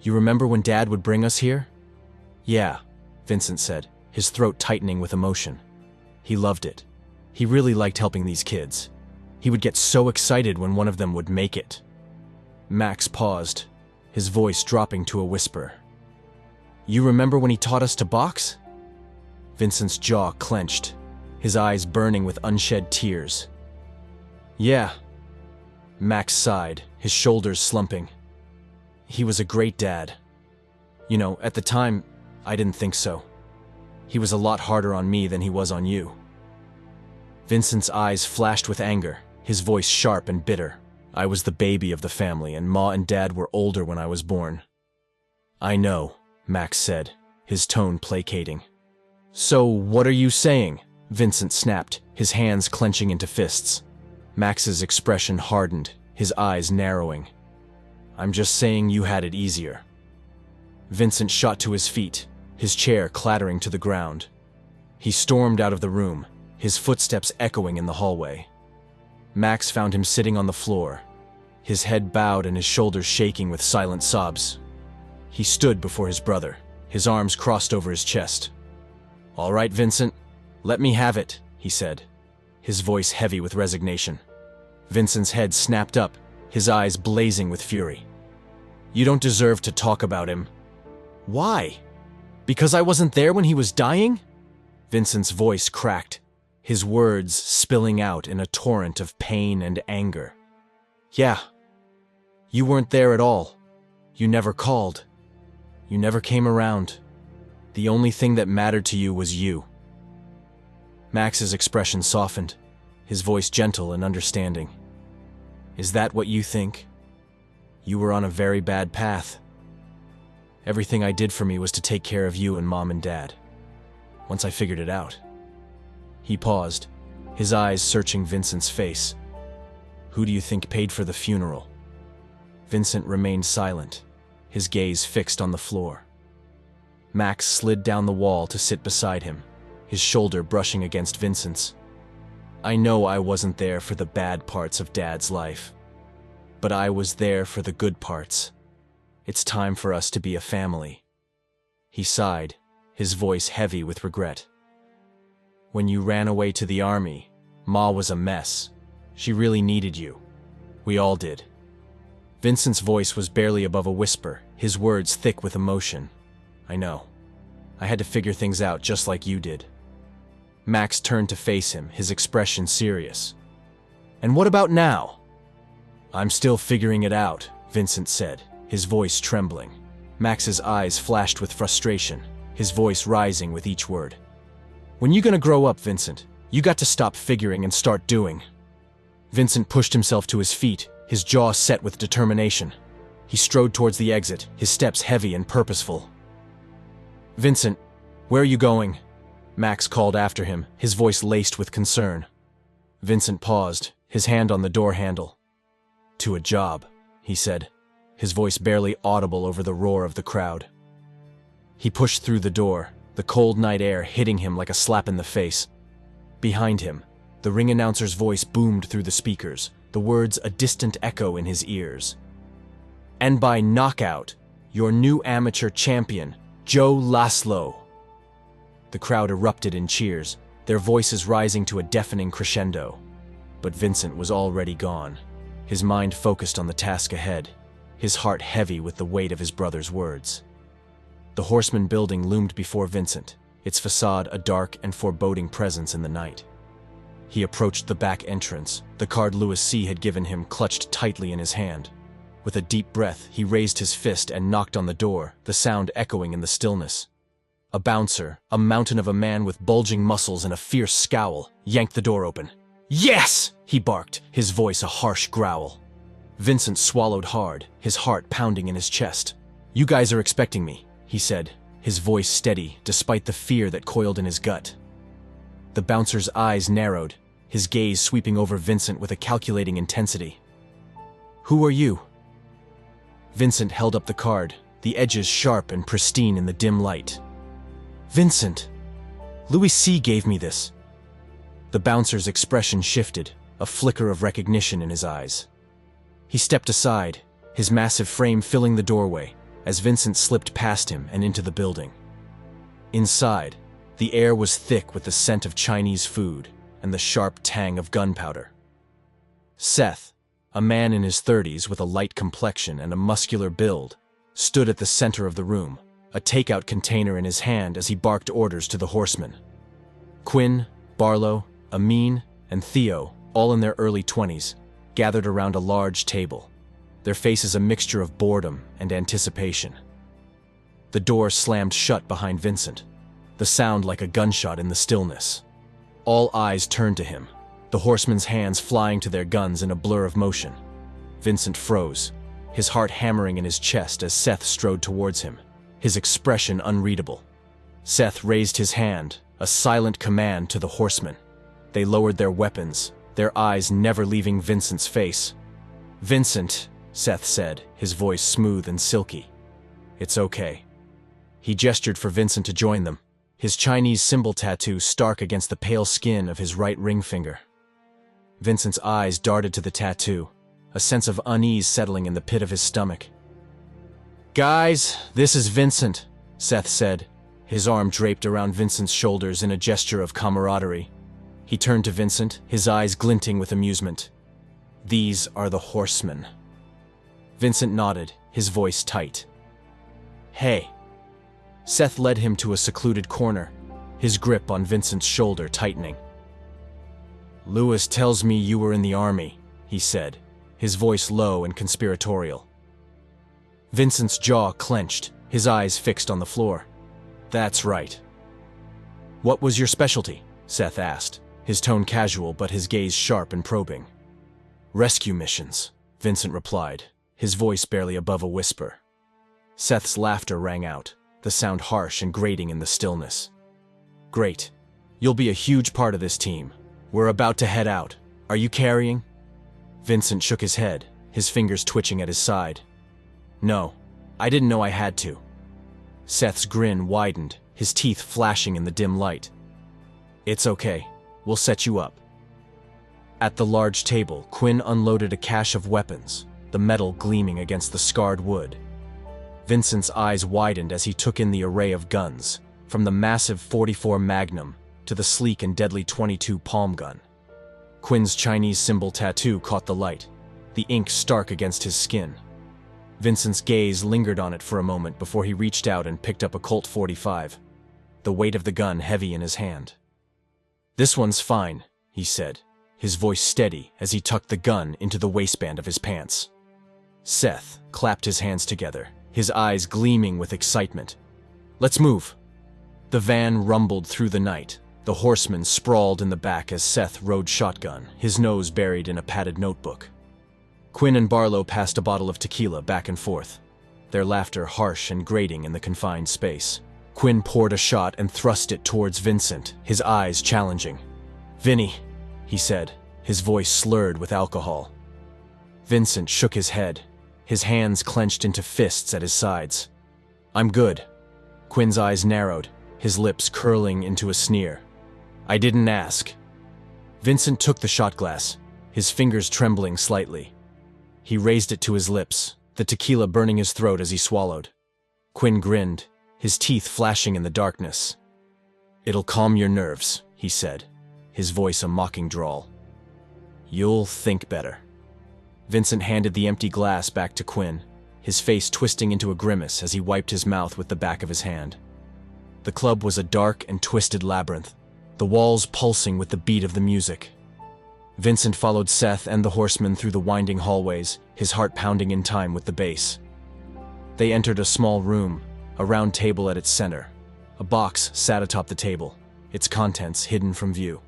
You remember when Dad would bring us here? Yeah, Vincent said, his throat tightening with emotion. He loved it. He really liked helping these kids. He would get so excited when one of them would make it. Max paused, his voice dropping to a whisper. You remember when he taught us to box? Vincent's jaw clenched, his eyes burning with unshed tears. Yeah. Max sighed, his shoulders slumping. He was a great dad. You know, at the time, I didn't think so. He was a lot harder on me than he was on you. Vincent's eyes flashed with anger, his voice sharp and bitter. I was the baby of the family, and Ma and Dad were older when I was born. I know, Max said, his tone placating. So what are you saying? Vincent snapped, his hands clenching into fists. Max's expression hardened, his eyes narrowing. I'm just saying you had it easier. Vincent shot to his feet, his chair clattering to the ground. He stormed out of the room, his footsteps echoing in the hallway. Max found him sitting on the floor, his head bowed and his shoulders shaking with silent sobs. He stood before his brother, his arms crossed over his chest. All right, Vincent, let me have it, he said, his voice heavy with resignation. Vincent's head snapped up, his eyes blazing with fury. You don't deserve to talk about him. Why? Because I wasn't there when he was dying? Vincent's voice cracked, his words spilling out in a torrent of pain and anger. Yeah. You weren't there at all. You never called. You never came around. The only thing that mattered to you was you. Max's expression softened, his voice gentle and understanding. Is that what you think? You were on a very bad path. Everything I did for me was to take care of you and Mom and Dad. Once I figured it out. He paused, his eyes searching Vincent's face. Who do you think paid for the funeral? Vincent remained silent, his gaze fixed on the floor. Max slid down the wall to sit beside him, his shoulder brushing against Vincent's. I know I wasn't there for the bad parts of Dad's life, but I was there for the good parts. It's time for us to be a family. He sighed, his voice heavy with regret. When you ran away to the army, Ma was a mess. She really needed you. We all did. Vincent's voice was barely above a whisper, his words thick with emotion. I know. I had to figure things out just like you did. Max turned to face him, his expression serious. And what about now? I'm still figuring it out, Vincent said, his voice trembling. Max's eyes flashed with frustration, his voice rising with each word. When you gonna grow up, Vincent? You got to stop figuring and start doing. Vincent pushed himself to his feet, his jaw set with determination. He strode towards the exit, his steps heavy and purposeful. Vincent, where are you going? Max called after him, his voice laced with concern. Vincent paused, his hand on the door handle. To a job, he said, his voice barely audible over the roar of the crowd. He pushed through the door, the cold night air hitting him like a slap in the face. Behind him, the ring announcer's voice boomed through the speakers, the words a distant echo in his ears. And by knockout, your new amateur champion, Joe Laszlo. The crowd erupted in cheers, their voices rising to a deafening crescendo. But Vincent was already gone, his mind focused on the task ahead, his heart heavy with the weight of his brother's words. The Horseman building loomed before Vincent, its facade a dark and foreboding presence in the night. He approached the back entrance, the card Louis C. had given him clutched tightly in his hand. With a deep breath, he raised his fist and knocked on the door, the sound echoing in the stillness. A bouncer, a mountain of a man with bulging muscles and a fierce scowl, yanked the door open. Yes! He barked, his voice a harsh growl. Vincent swallowed hard, his heart pounding in his chest. You guys are expecting me, he said, his voice steady despite the fear that coiled in his gut. The bouncer's eyes narrowed, his gaze sweeping over Vincent with a calculating intensity. "Who are you?" Vincent held up the card, the edges sharp and pristine in the dim light. "Vincent! Louis C. gave me this." The bouncer's expression shifted, a flicker of recognition in his eyes. He stepped aside, his massive frame filling the doorway, as Vincent slipped past him and into the building. Inside, the air was thick with the scent of Chinese food and the sharp tang of gunpowder. Seth, a man in his 30s with a light complexion and a muscular build, stood at the center of the room, a takeout container in his hand as he barked orders to the horsemen. Quinn, Barlow, Amin, and Theo, all in their early 20s, gathered around a large table, their faces a mixture of boredom and anticipation. The door slammed shut behind Vincent, the sound like a gunshot in the stillness. All eyes turned to him, the horsemen's hands flying to their guns in a blur of motion. Vincent froze, his heart hammering in his chest as Seth strode towards him, his expression unreadable. Seth raised his hand, a silent command to the horsemen. They lowered their weapons, their eyes never leaving Vincent's face. "Vincent," Seth said, his voice smooth and silky. "It's okay." He gestured for Vincent to join them, his Chinese symbol tattoo stark against the pale skin of his right ring finger. Vincent's eyes darted to the tattoo, a sense of unease settling in the pit of his stomach. "Guys, this is Vincent," Seth said, his arm draped around Vincent's shoulders in a gesture of camaraderie. He turned to Vincent, his eyes glinting with amusement. "These are the horsemen." Vincent nodded, his voice tight. "Hey." Seth led him to a secluded corner, his grip on Vincent's shoulder tightening. "Louis tells me you were in the army," he said, his voice low and conspiratorial. Vincent's jaw clenched, his eyes fixed on the floor. "That's right." "What was your specialty?" Seth asked, his tone casual but his gaze sharp and probing. "Rescue missions," Vincent replied, his voice barely above a whisper. Seth's laughter rang out, the sound harsh and grating in the stillness. "Great. You'll be a huge part of this team. We're about to head out. Are you carrying?" Vincent shook his head, his fingers twitching at his side. "No, I didn't know I had to." Seth's grin widened, his teeth flashing in the dim light. "It's okay. We'll set you up." At the large table, Quinn unloaded a cache of weapons, the metal gleaming against the scarred wood. Vincent's eyes widened as he took in the array of guns, from the massive .44 Magnum to the sleek and deadly .22 palm gun. Quinn's Chinese symbol tattoo caught the light, the ink stark against his skin. Vincent's gaze lingered on it for a moment before he reached out and picked up a Colt .45, the weight of the gun heavy in his hand. "This one's fine," he said, his voice steady as he tucked the gun into the waistband of his pants. Seth clapped his hands together, his eyes gleaming with excitement. "Let's move." The van rumbled through the night, the horseman sprawled in the back as Seth rode shotgun, his nose buried in a padded notebook. Quinn and Barlow passed a bottle of tequila back and forth, their laughter harsh and grating in the confined space. Quinn poured a shot and thrust it towards Vincent, his eyes challenging. "Vinny," he said, his voice slurred with alcohol. Vincent shook his head, his hands clenched into fists at his sides. "I'm good." Quinn's eyes narrowed, his lips curling into a sneer. "I didn't ask." Vincent took the shot glass, his fingers trembling slightly. He raised it to his lips, the tequila burning his throat as he swallowed. Quinn grinned, his teeth flashing in the darkness. "It'll calm your nerves," he said, his voice a mocking drawl. "You'll think better." Vincent handed the empty glass back to Quinn, his face twisting into a grimace as he wiped his mouth with the back of his hand. The club was a dark and twisted labyrinth, the walls pulsing with the beat of the music. Vincent followed Seth and the horsemen through the winding hallways, his heart pounding in time with the bass. They entered a small room, a round table at its center. A box sat atop the table, its contents hidden from view.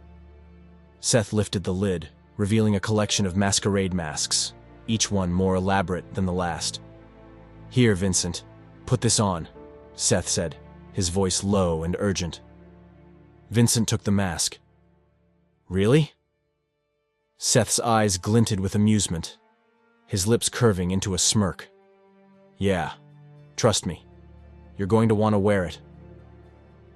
Seth lifted the lid, revealing a collection of masquerade masks, each one more elaborate than the last. "Here, Vincent, put this on." Seth said, his voice low and urgent. Vincent took the mask. Really? Seth's eyes glinted with amusement, his lips curving into a smirk. Yeah, trust me. You're going to want to wear it.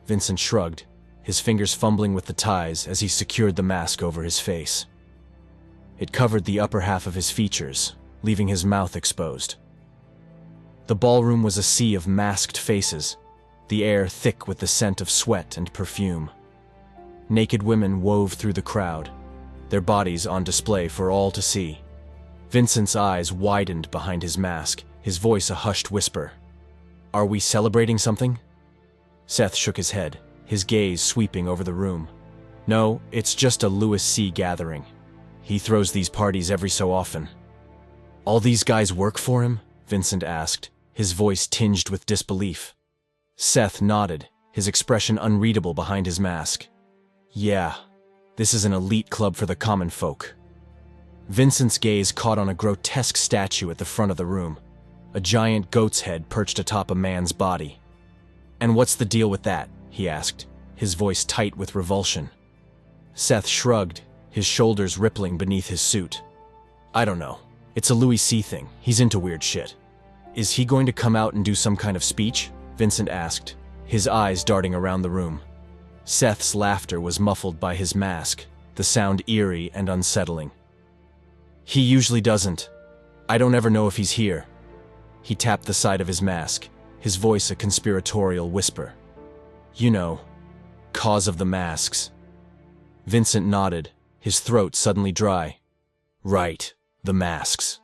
Vincent shrugged, his fingers fumbling with the ties as he secured the mask over his face. It covered the upper half of his features, leaving his mouth exposed. The ballroom was a sea of masked faces, the air thick with the scent of sweat and perfume. Naked women wove through the crowd, their bodies on display for all to see. Vincent's eyes widened behind his mask, his voice a hushed whisper. Are we celebrating something? Seth shook his head, his gaze sweeping over the room. No, it's just a Louis C. gathering. He throws these parties every so often. All these guys work for him? Vincent asked, his voice tinged with disbelief. Seth nodded, his expression unreadable behind his mask. Yeah, this is an elite club for the common folk. Vincent's gaze caught on a grotesque statue at the front of the room, a giant goat's head perched atop a man's body. And what's the deal with that? He asked, his voice tight with revulsion. Seth shrugged, his shoulders rippling beneath his suit. I don't know. It's a Louis C. thing. He's into weird shit. Is he going to come out and do some kind of speech? Vincent asked, his eyes darting around the room. Seth's laughter was muffled by his mask, the sound eerie and unsettling. He usually doesn't. I don't ever know if he's here. He tapped the side of his mask, his voice a conspiratorial whisper. You know, cause of the masks. Vincent nodded, his throat suddenly dry. Right, the masks.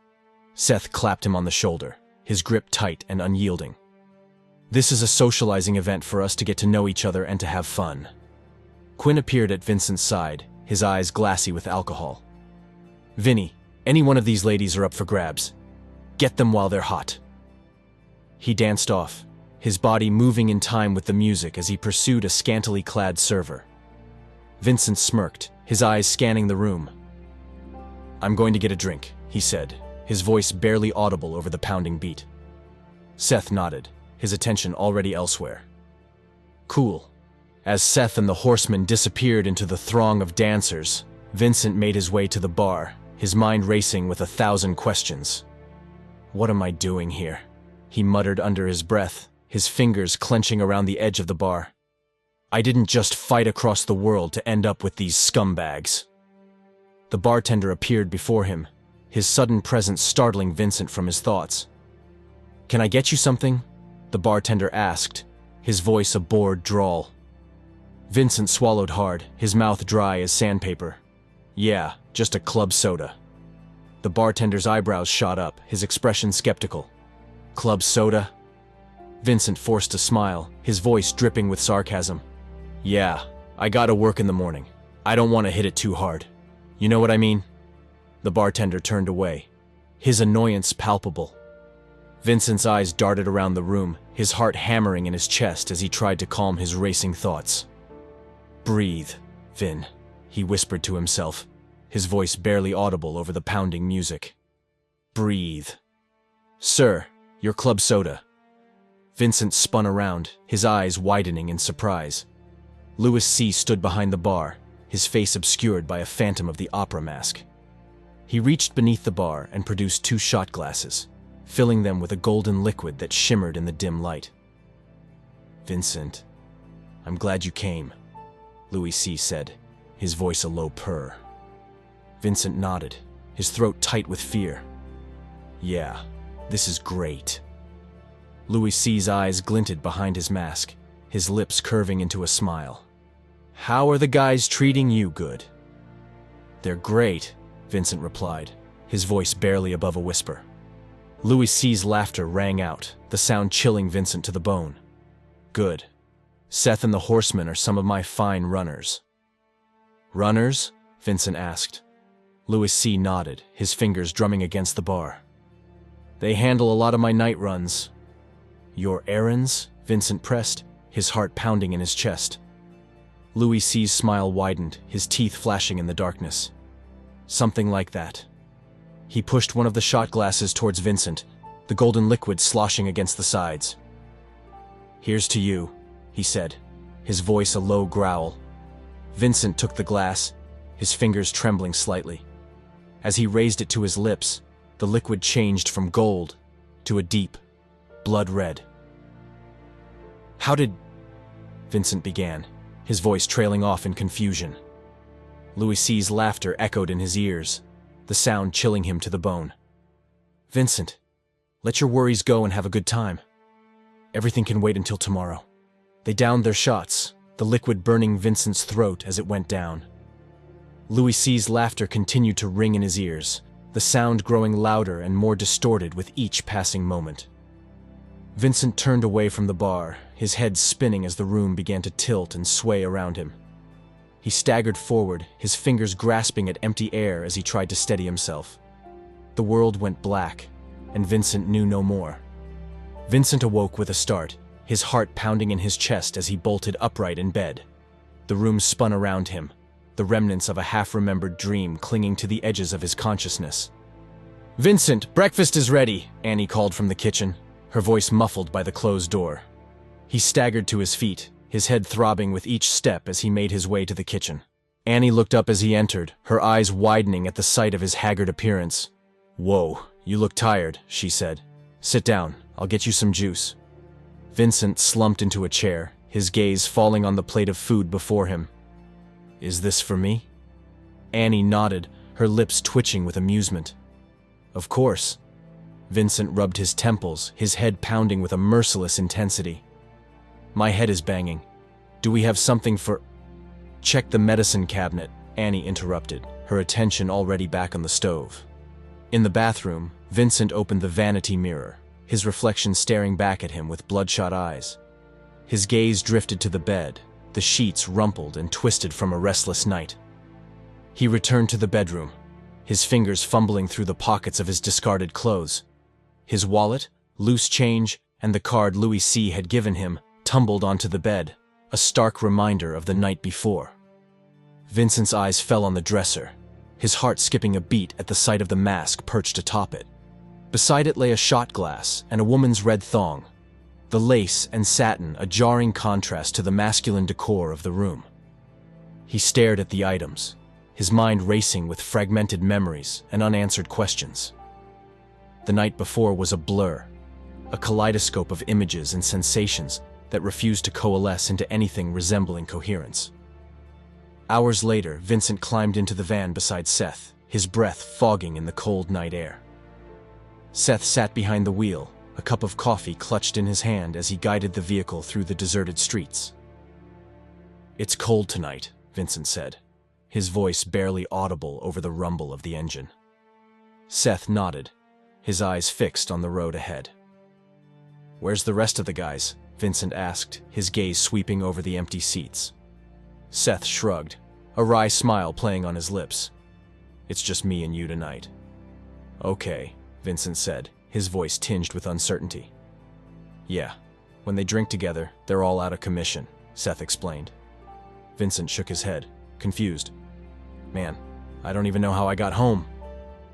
Seth clapped him on the shoulder, his grip tight and unyielding. This is a socializing event for us to get to know each other and to have fun. Quinn appeared at Vincent's side, his eyes glassy with alcohol. Vinny, any one of these ladies are up for grabs. Get them while they're hot. He danced off, his body moving in time with the music as he pursued a scantily clad server. Vincent smirked, his eyes scanning the room. I'm going to get a drink, he said, his voice barely audible over the pounding beat. Seth nodded, his attention already elsewhere. Cool. As Seth and the horsemen disappeared into the throng of dancers, Vincent made his way to the bar, his mind racing with 1,000 questions. What am I doing here? He muttered under his breath, his fingers clenching around the edge of the bar. I didn't just fight across the world to end up with these scumbags. The bartender appeared before him, his sudden presence startling Vincent from his thoughts. Can I get you something? The bartender asked, his voice a bored drawl. Vincent swallowed hard, his mouth dry as sandpaper. Yeah, just a club soda. The bartender's eyebrows shot up, his expression skeptical. Club soda? Vincent forced a smile, his voice dripping with sarcasm. Yeah, I gotta work in the morning. I don't want to hit it too hard. You know what I mean? The bartender turned away, his annoyance palpable. Vincent's eyes darted around the room, his heart hammering in his chest as he tried to calm his racing thoughts. Breathe, Vin, he whispered to himself, his voice barely audible over the pounding music. Breathe. Sir, your club soda. Vincent spun around, his eyes widening in surprise. Louis C. stood behind the bar, his face obscured by a Phantom of the Opera mask. He reached beneath the bar and produced 2 shot glasses, filling them with a golden liquid that shimmered in the dim light. Vincent, I'm glad you came, Louis C. said, his voice a low purr. Vincent nodded, his throat tight with fear. Yeah, this is great. Louis C.'s eyes glinted behind his mask, his lips curving into a smile. How are the guys treating you good? They're great, Vincent replied, his voice barely above a whisper. Louis C.'s laughter rang out, the sound chilling Vincent to the bone. Good. Seth and the horsemen are some of my fine runners. Runners? Vincent asked. Louis C. nodded, his fingers drumming against the bar. They handle a lot of my night runs. Your errands? Vincent pressed, his heart pounding in his chest. Louis C.'s smile widened, his teeth flashing in the darkness. Something like that. He pushed one of the shot glasses towards Vincent, the golden liquid sloshing against the sides. "Here's to you," he said, his voice a low growl. Vincent took the glass, his fingers trembling slightly. As he raised it to his lips, the liquid changed from gold to a deep, blood red. "How did—" Vincent began, his voice trailing off in confusion. Louis' laughter echoed in his ears, the sound chilling him to the bone. "Vincent, let your worries go and have a good time. Everything can wait until tomorrow." They downed their shots, the liquid burning Vincent's throat as it went down. Louis' laughter continued to ring in his ears, the sound growing louder and more distorted with each passing moment. Vincent turned away from the bar, his head spinning as the room began to tilt and sway around him. He staggered forward, his fingers grasping at empty air as he tried to steady himself. The world went black, and Vincent knew no more. Vincent awoke with a start, his heart pounding in his chest as he bolted upright in bed. The room spun around him, the remnants of a half-remembered dream clinging to the edges of his consciousness. "Vincent, breakfast is ready," Annie called from the kitchen, her voice muffled by the closed door. He staggered to his feet, his head throbbing with each step as he made his way to the kitchen. Annie looked up as he entered, her eyes widening at the sight of his haggard appearance. "Whoa, you look tired," she said. "Sit down, I'll get you some juice." Vincent slumped into a chair, his gaze falling on the plate of food before him. "Is this for me?" Annie nodded, her lips twitching with amusement. "Of course." Vincent rubbed his temples, his head pounding with a merciless intensity. "My head is banging. Do we have something for—" "Check the medicine cabinet," Annie interrupted, her attention already back on the stove. In the bathroom, Vincent opened the vanity mirror, his reflection staring back at him with bloodshot eyes. His gaze drifted to the bed, the sheets rumpled and twisted from a restless night. He returned to the bedroom, his fingers fumbling through the pockets of his discarded clothes. His wallet, loose change, and the card Louis had given him tumbled onto the bed, a stark reminder of the night before. Vincent's eyes fell on the dresser, his heart skipping a beat at the sight of the mask perched atop it. Beside it lay a shot glass and a woman's red thong, the lace and satin a jarring contrast to the masculine decor of the room. He stared at the items, his mind racing with fragmented memories and unanswered questions. The night before was a blur, a kaleidoscope of images and sensations that refused to coalesce into anything resembling coherence. Hours later, Vincent climbed into the van beside Seth, his breath fogging in the cold night air. Seth sat behind the wheel, a cup of coffee clutched in his hand as he guided the vehicle through the deserted streets. "It's cold tonight," Vincent said, his voice barely audible over the rumble of the engine. Seth nodded, his eyes fixed on the road ahead. "Where's the rest of the guys?" Vincent asked, his gaze sweeping over the empty seats. Seth shrugged, a wry smile playing on his lips. "It's just me and you tonight." "Okay," Vincent said, his voice tinged with uncertainty. "Yeah, when they drink together, they're all out of commission," Seth explained. Vincent shook his head, confused. "Man, I don't even know how I got home."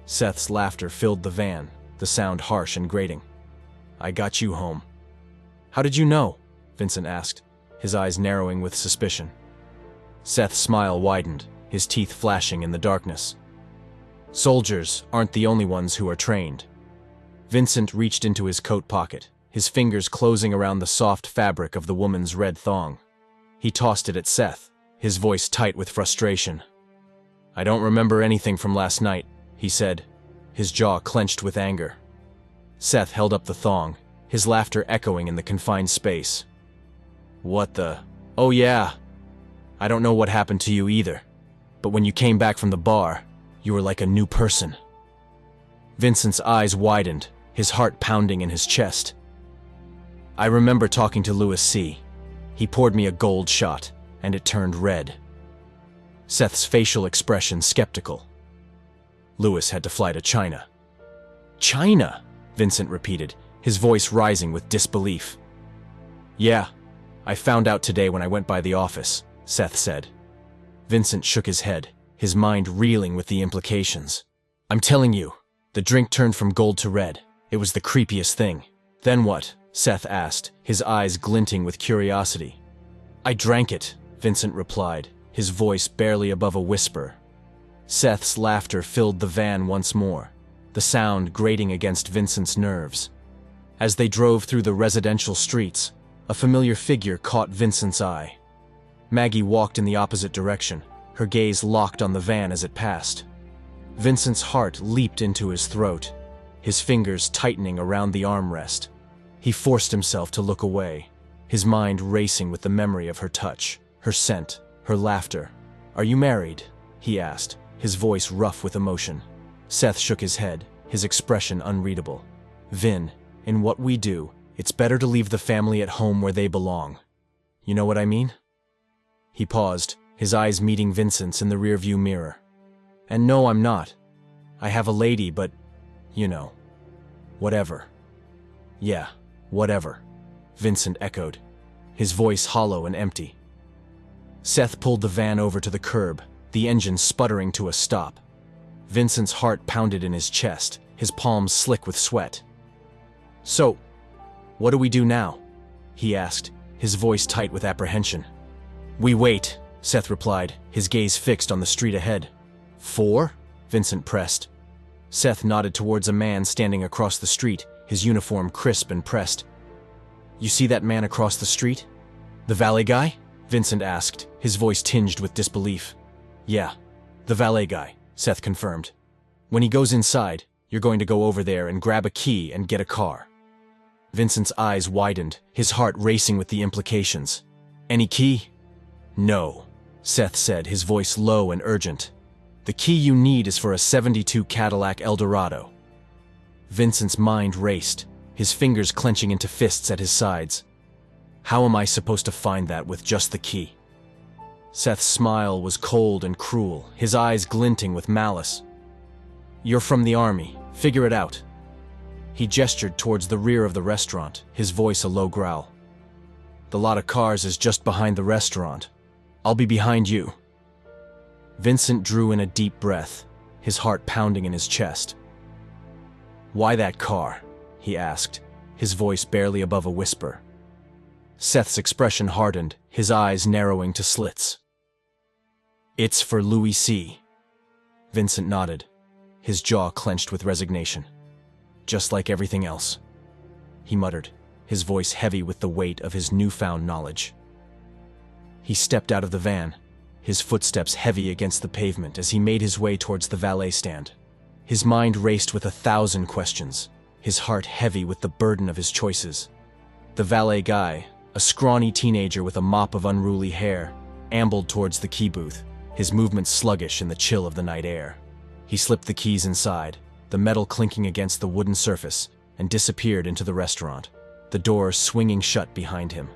Seth's laughter filled the van, the sound harsh and grating. "I got you home." "How did you know?" Vincent asked, his eyes narrowing with suspicion. Seth's smile widened, his teeth flashing in the darkness. "Soldiers aren't the only ones who are trained." Vincent reached into his coat pocket, his fingers closing around the soft fabric of the woman's red thong. He tossed it at Seth, his voice tight with frustration. "I don't remember anything from last night," he said, his jaw clenched with anger. Seth held up the thong, his laughter echoing in the confined space. "What the— Oh yeah. I don't know what happened to you either, but when you came back from the bar, you were like a new person." Vincent's eyes widened, his heart pounding in his chest. "I remember talking to Louis C. He poured me a gold shot, and it turned red." Seth's facial expression skeptical. "Louis had to fly to China." "China?" Vincent repeated, his voice rising with disbelief. "Yeah, I found out today when I went by the office," Seth said. Vincent shook his head, his mind reeling with the implications. "I'm telling you, the drink turned from gold to red. It was the creepiest thing." "Then what?" Seth asked, his eyes glinting with curiosity. I drank it, Vincent replied, his voice barely above a whisper. Seth's laughter filled the van once more, the sound grating against Vincent's nerves. As they drove through the residential streets, a familiar figure caught Vincent's eye. Maggie walked in the opposite direction, her gaze locked on the van as it passed. Vincent's heart leaped into his throat, his fingers tightening around the armrest. He forced himself to look away, his mind racing with the memory of her touch, her scent, her laughter. Are you married? He asked, his voice rough with emotion. Seth shook his head, his expression unreadable. Vin, in what we do, it's better to leave the family at home where they belong. You know what I mean? He paused, his eyes meeting Vincent's in the rearview mirror. And no, I'm not. I have a lady, but, you know, whatever. Yeah, whatever, Vincent echoed, his voice hollow and empty. Seth pulled the van over to the curb, the engine sputtering to a stop. Vincent's heart pounded in his chest, his palms slick with sweat. So, what do we do now? He asked, his voice tight with apprehension. We wait, Seth replied, his gaze fixed on the street ahead. For? Vincent pressed. Seth nodded towards a man standing across the street, his uniform crisp and pressed. You see that man across the street? The valet guy? Vincent asked, his voice tinged with disbelief. Yeah, the valet guy, Seth confirmed. When he goes inside, you're going to go over there and grab a key and get a car. Vincent's eyes widened, his heart racing with the implications. Any key? No, Seth said, his voice low and urgent. The key you need is for a '72 Cadillac Eldorado. Vincent's mind raced, his fingers clenching into fists at his sides. How am I supposed to find that with just the key? Seth's smile was cold and cruel, his eyes glinting with malice. You're from the army, figure it out. He gestured towards the rear of the restaurant, his voice a low growl. The lot of cars is just behind the restaurant. I'll be behind you. Vincent drew in a deep breath, his heart pounding in his chest. Why that car? He asked, his voice barely above a whisper. Seth's expression hardened, his eyes narrowing to slits. It's for Louis C. Vincent nodded, his jaw clenched with resignation. Just like everything else, he muttered, his voice heavy with the weight of his newfound knowledge. He stepped out of the van, his footsteps heavy against the pavement as he made his way towards the valet stand. His mind raced with 1,000 questions, his heart heavy with the burden of his choices. The valet guy, a scrawny teenager with a mop of unruly hair, ambled towards the key booth, his movements sluggish in the chill of the night air. He slipped the keys inside, the metal clinking against the wooden surface, and disappeared into the restaurant, the door swinging shut behind him.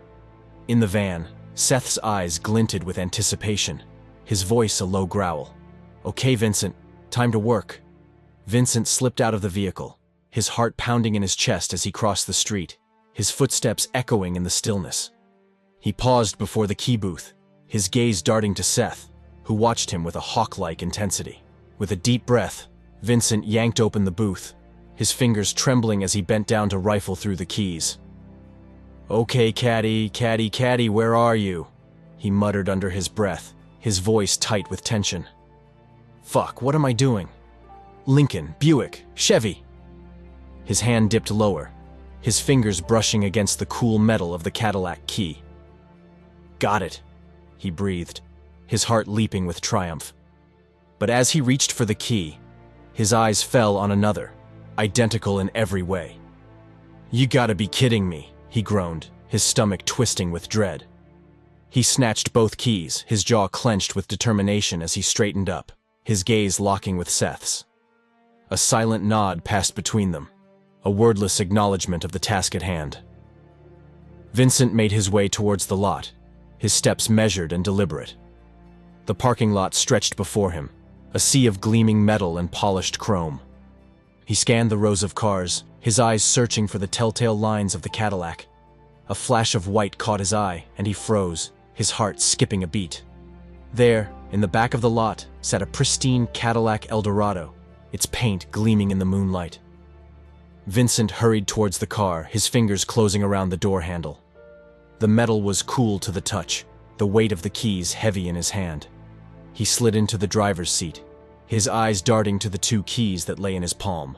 In the van, Seth's eyes glinted with anticipation, his voice a low growl. Okay, Vincent, time to work. Vincent slipped out of the vehicle, his heart pounding in his chest as he crossed the street, his footsteps echoing in the stillness. He paused before the key booth, his gaze darting to Seth, who watched him with a hawk-like intensity. With a deep breath, Vincent yanked open the booth, his fingers trembling as he bent down to rifle through the keys. Okay, caddy, where are you? He muttered under his breath, his voice tight with tension. Fuck, what am I doing? Lincoln, Buick, Chevy. His hand dipped lower, his fingers brushing against the cool metal of the Cadillac key. Got it, he breathed, his heart leaping with triumph. But as he reached for the key, his eyes fell on another, identical in every way. You gotta be kidding me, he groaned, his stomach twisting with dread. He snatched both keys, his jaw clenched with determination as he straightened up, his gaze locking with Seth's. A silent nod passed between them, a wordless acknowledgement of the task at hand. Vincent made his way towards the lot, his steps measured and deliberate. The parking lot stretched before him, a sea of gleaming metal and polished chrome. He scanned the rows of cars, his eyes searching for the telltale lines of the Cadillac. A flash of white caught his eye, and he froze, his heart skipping a beat. There, in the back of the lot, sat a pristine Cadillac Eldorado, its paint gleaming in the moonlight. Vincent hurried towards the car, his fingers closing around the door handle. The metal was cool to the touch, the weight of the keys heavy in his hand. He slid into the driver's seat, his eyes darting to the 2 keys that lay in his palm.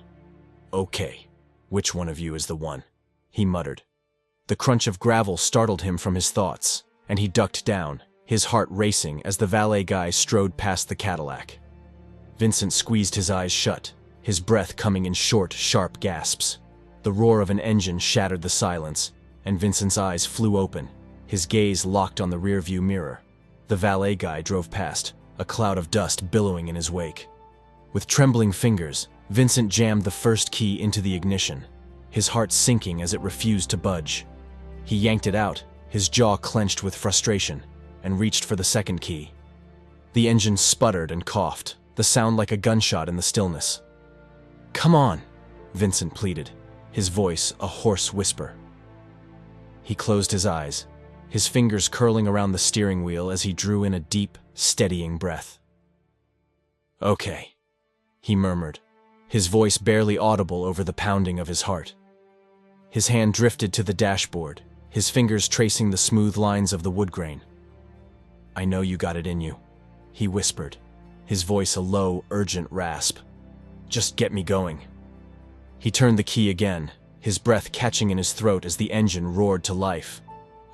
"Okay, which one of you is the one?" he muttered. The crunch of gravel startled him from his thoughts, and he ducked down, his heart racing as the valet guy strode past the Cadillac. Vincent squeezed his eyes shut, his breath coming in short, sharp gasps. The roar of an engine shattered the silence, and Vincent's eyes flew open, his gaze locked on the rearview mirror. The valet guy drove past, a cloud of dust billowing in his wake. With trembling fingers, Vincent jammed the first key into the ignition, his heart sinking as it refused to budge. He yanked it out, his jaw clenched with frustration, and reached for the second key. The engine sputtered and coughed, the sound like a gunshot in the stillness. "Come on," Vincent pleaded, his voice a hoarse whisper. He closed his eyes, his fingers curling around the steering wheel as he drew in a deep, steadying breath. "Okay," he murmured, his voice barely audible over the pounding of his heart. His hand drifted to the dashboard, his fingers tracing the smooth lines of the wood grain. "I know you got it in you," he whispered, his voice a low, urgent rasp. "Just get me going." He turned the key again, his breath catching in his throat as the engine roared to life.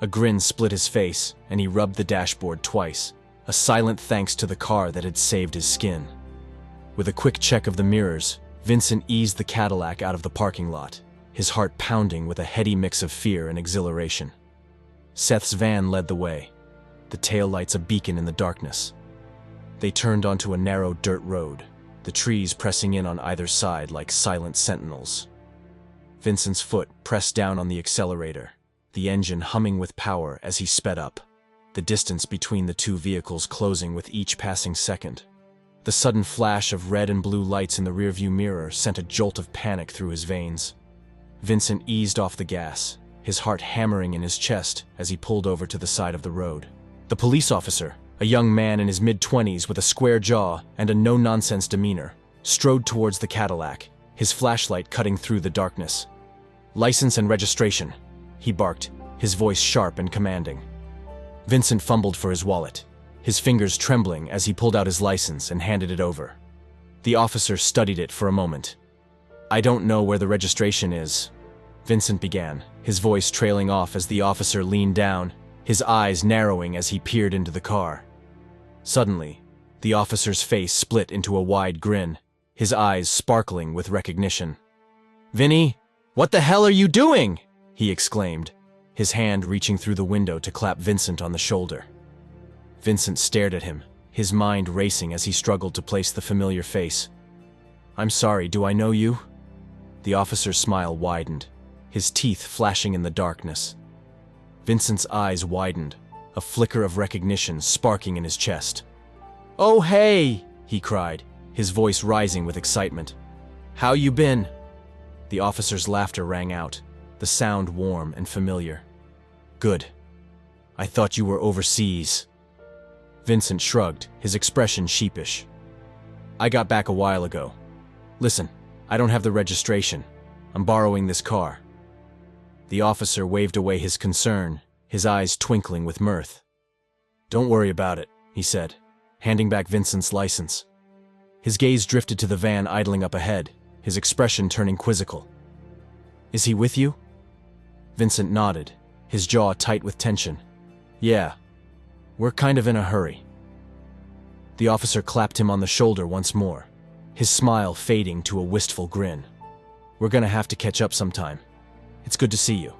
A grin split his face, and he rubbed the dashboard twice, a silent thanks to the car that had saved his skin. With a quick check of the mirrors, Vincent eased the Cadillac out of the parking lot, his heart pounding with a heady mix of fear and exhilaration. Seth's van led the way, the taillights a beacon in the darkness. They turned onto a narrow dirt road, the trees pressing in on either side like silent sentinels. Vincent's foot pressed down on the accelerator, the engine humming with power as he sped up, the distance between the 2 vehicles closing with each passing second. The sudden flash of red and blue lights in the rearview mirror sent a jolt of panic through his veins. Vincent eased off the gas, his heart hammering in his chest as he pulled over to the side of the road. The police officer, a young man in his mid-20s with a square jaw and a no-nonsense demeanor, strode towards the Cadillac, his flashlight cutting through the darkness. "License and registration," he barked, his voice sharp and commanding. Vincent fumbled for his wallet, his fingers trembling as he pulled out his license and handed it over. The officer studied it for a moment. "I don't know where the registration is," Vincent began, his voice trailing off as the officer leaned down, his eyes narrowing as he peered into the car. Suddenly, the officer's face split into a wide grin, his eyes sparkling with recognition. "Vinny, what the hell are you doing?" he exclaimed, his hand reaching through the window to clap Vincent on the shoulder. Vincent stared at him, his mind racing as he struggled to place the familiar face. "I'm sorry, do I know you?" The officer's smile widened, his teeth flashing in the darkness. Vincent's eyes widened, a flicker of recognition sparking in his chest. "Oh, hey!" he cried, his voice rising with excitement. "How you been?" The officer's laughter rang out, the sound warm and familiar. "Good. I thought you were overseas." Vincent shrugged, his expression sheepish. "I got back a while ago. Listen, I don't have the registration. I'm borrowing this car." The officer waved away his concern, his eyes twinkling with mirth. "Don't worry about it," he said, handing back Vincent's license. His gaze drifted to the van idling up ahead, his expression turning quizzical. "Is he with you?" Vincent nodded, his jaw tight with tension. "Yeah. We're kind of in a hurry." The officer clapped him on the shoulder once more, his smile fading to a wistful grin. "We're gonna have to catch up sometime. It's good to see you."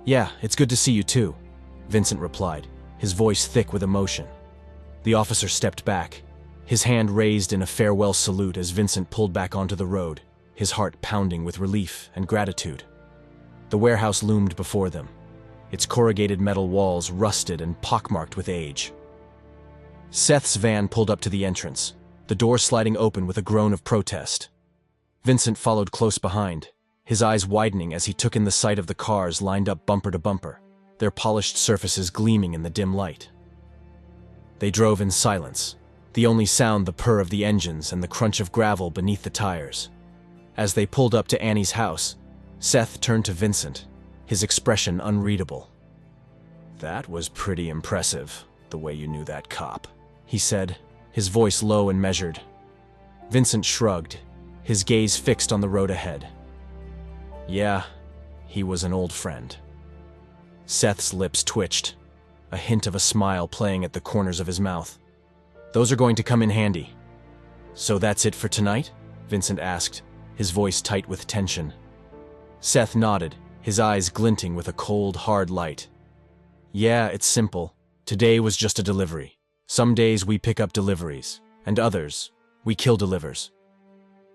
"Yeah, it's good to see you too," Vincent replied, his voice thick with emotion. The officer stepped back, his hand raised in a farewell salute as Vincent pulled back onto the road, his heart pounding with relief and gratitude. The warehouse loomed before them, its corrugated metal walls rusted and pockmarked with age. Seth's van pulled up to the entrance, the door sliding open with a groan of protest. Vincent followed close behind, his eyes widening as he took in the sight of the cars lined up bumper to bumper, their polished surfaces gleaming in the dim light. They drove in silence, the only sound the purr of the engines and the crunch of gravel beneath the tires. As they pulled up to Annie's house, Seth turned to Vincent, his expression unreadable. "That was pretty impressive, the way you knew that cop," he said, his voice low and measured. Vincent shrugged, his gaze fixed on the road ahead. Yeah, he was an old friend. Seth's lips twitched, a hint of a smile playing at the corners of his mouth. "Those are going to come in handy." "So that's it for tonight?" Vincent asked, his voice tight with tension. Seth nodded, his eyes glinting with a cold, hard light. "Yeah, it's simple. Today was just a delivery. Some days we pick up deliveries, and others, we kill delivers."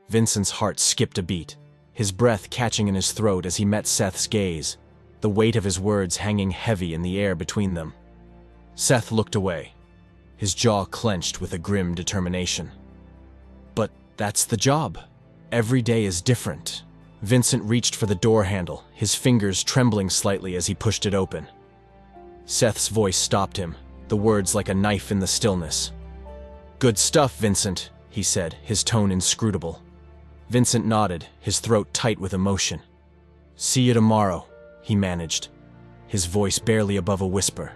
Vincent's heart skipped a beat, his breath catching in his throat as he met Seth's gaze, the weight of his words hanging heavy in the air between them. Seth looked away, his jaw clenched with a grim determination. "But that's the job. Every day is different." Vincent reached for the door handle, his fingers trembling slightly as he pushed it open. Seth's voice stopped him, the words like a knife in the stillness. "Good stuff, Vincent," he said, his tone inscrutable. Vincent nodded, his throat tight with emotion. "See you tomorrow," he managed, his voice barely above a whisper.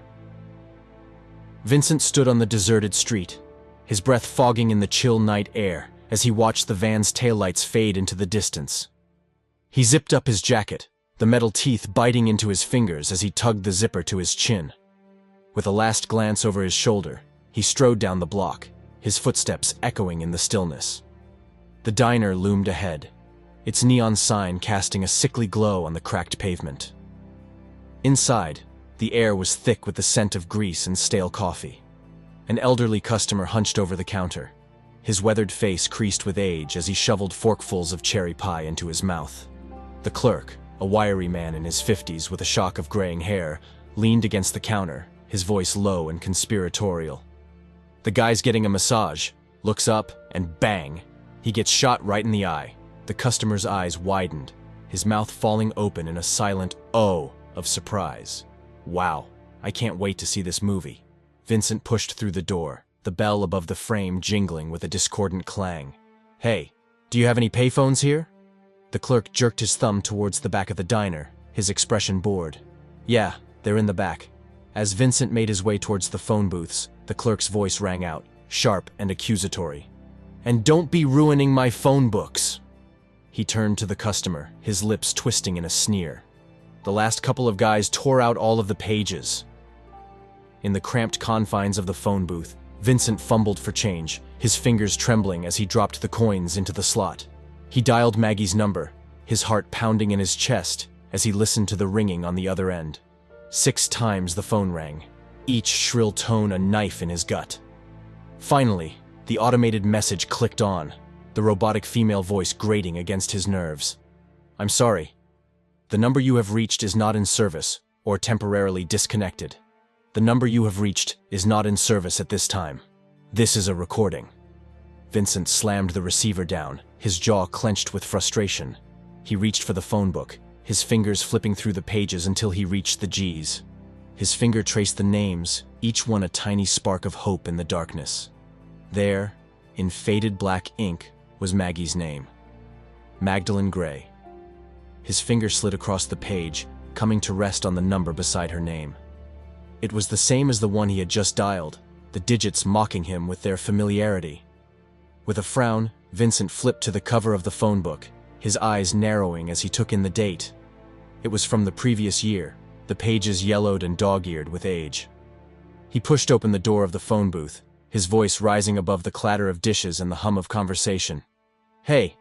Vincent stood on the deserted street, his breath fogging in the chill night air as he watched the van's taillights fade into the distance. He zipped up his jacket, the metal teeth biting into his fingers as he tugged the zipper to his chin. With a last glance over his shoulder, he strode down the block, his footsteps echoing in the stillness. The diner loomed ahead, its neon sign casting a sickly glow on the cracked pavement. Inside, the air was thick with the scent of grease and stale coffee. An elderly customer hunched over the counter, his weathered face creased with age as he shoveled forkfuls of cherry pie into his mouth. The clerk, a wiry man in his 50s with a shock of graying hair, leaned against the counter, his voice low and conspiratorial. "The guy's getting a massage," looks up, and bang! He gets shot right in the eye. The customer's eyes widened, his mouth falling open in a silent "oh" of surprise. "Wow, I can't wait to see this movie." Vincent pushed through the door, the bell above the frame jingling with a discordant clang. "Hey, do you have any payphones here?" The clerk jerked his thumb towards the back of the diner, his expression bored. "Yeah, they're in the back." As Vincent made his way towards the phone booths, the clerk's voice rang out, sharp and accusatory. "And don't be ruining my phone books." He turned to the customer, his lips twisting in a sneer. The last couple of guys tore out all of the pages. In the cramped confines of the phone booth, Vincent fumbled for change, his fingers trembling as he dropped the coins into the slot. He dialed Maggie's number, his heart pounding in his chest as he listened to the ringing on the other end. 6 times the phone rang, each shrill tone a knife in his gut. Finally, the automated message clicked on, the robotic female voice grating against his nerves. "I'm sorry. The number you have reached is not in service or temporarily disconnected. The number you have reached is not in service at this time. This is a recording." Vincent slammed the receiver down, his jaw clenched with frustration. He reached for the phone book, his fingers flipping through the pages until he reached the G's. His finger traced the names, each one a tiny spark of hope in the darkness. There, in faded black ink, was Maggie's name. Magdalene Gray. His finger slid across the page, coming to rest on the number beside her name. It was the same as the one he had just dialed, the digits mocking him with their familiarity. With a frown, Vincent flipped to the cover of the phone book, his eyes narrowing as he took in the date. It was from the previous year, the pages yellowed and dog-eared with age. He pushed open the door of the phone booth, his voice rising above the clatter of dishes and the hum of conversation. "Hey,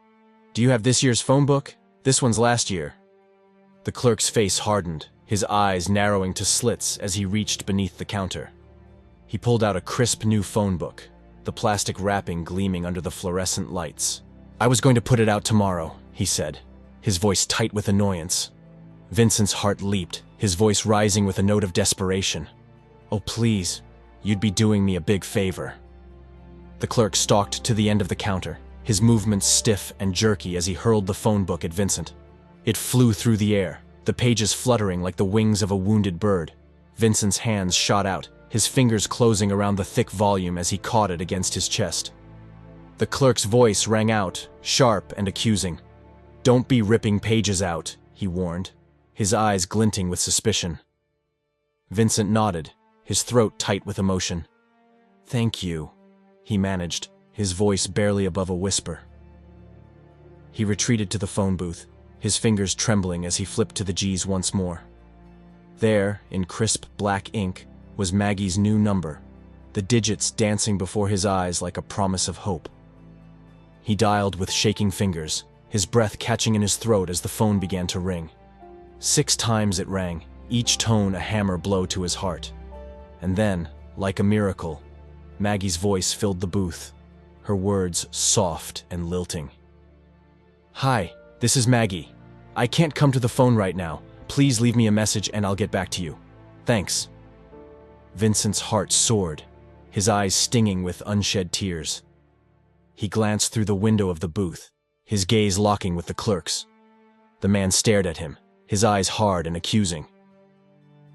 do you have this year's phone book? This one's last year." The clerk's face hardened, his eyes narrowing to slits as he reached beneath the counter. He pulled out a crisp new phone book, the plastic wrapping gleaming under the fluorescent lights. "I was going to put it out tomorrow," he said, his voice tight with annoyance. Vincent's heart leaped, his voice rising with a note of desperation. "Oh, please, you'd be doing me a big favor." The clerk stalked to the end of the counter, his movements stiff and jerky as he hurled the phone book at Vincent. It flew through the air, the pages fluttering like the wings of a wounded bird. Vincent's hands shot out, his fingers closing around the thick volume as he caught it against his chest. The clerk's voice rang out, sharp and accusing. Don't be ripping pages out, he warned, his eyes glinting with suspicion. Vincent nodded, his throat tight with emotion. Thank you, he managed, his voice barely above a whisper. He retreated to the phone booth, his fingers trembling as he flipped to the G's once more. There, in crisp black ink, was Maggie's new number, the digits dancing before his eyes like a promise of hope. He dialed with shaking fingers, his breath catching in his throat as the phone began to ring. 6 times it rang, each tone a hammer blow to his heart. And then, like a miracle, Maggie's voice filled the booth, her words soft and lilting. Hi, this is Maggie. I can't come to the phone right now. Please leave me a message and I'll get back to you. Thanks. Vincent's heart soared, his eyes stinging with unshed tears. He glanced through the window of the booth, his gaze locking with the clerk's. The man stared at him, his eyes hard and accusing.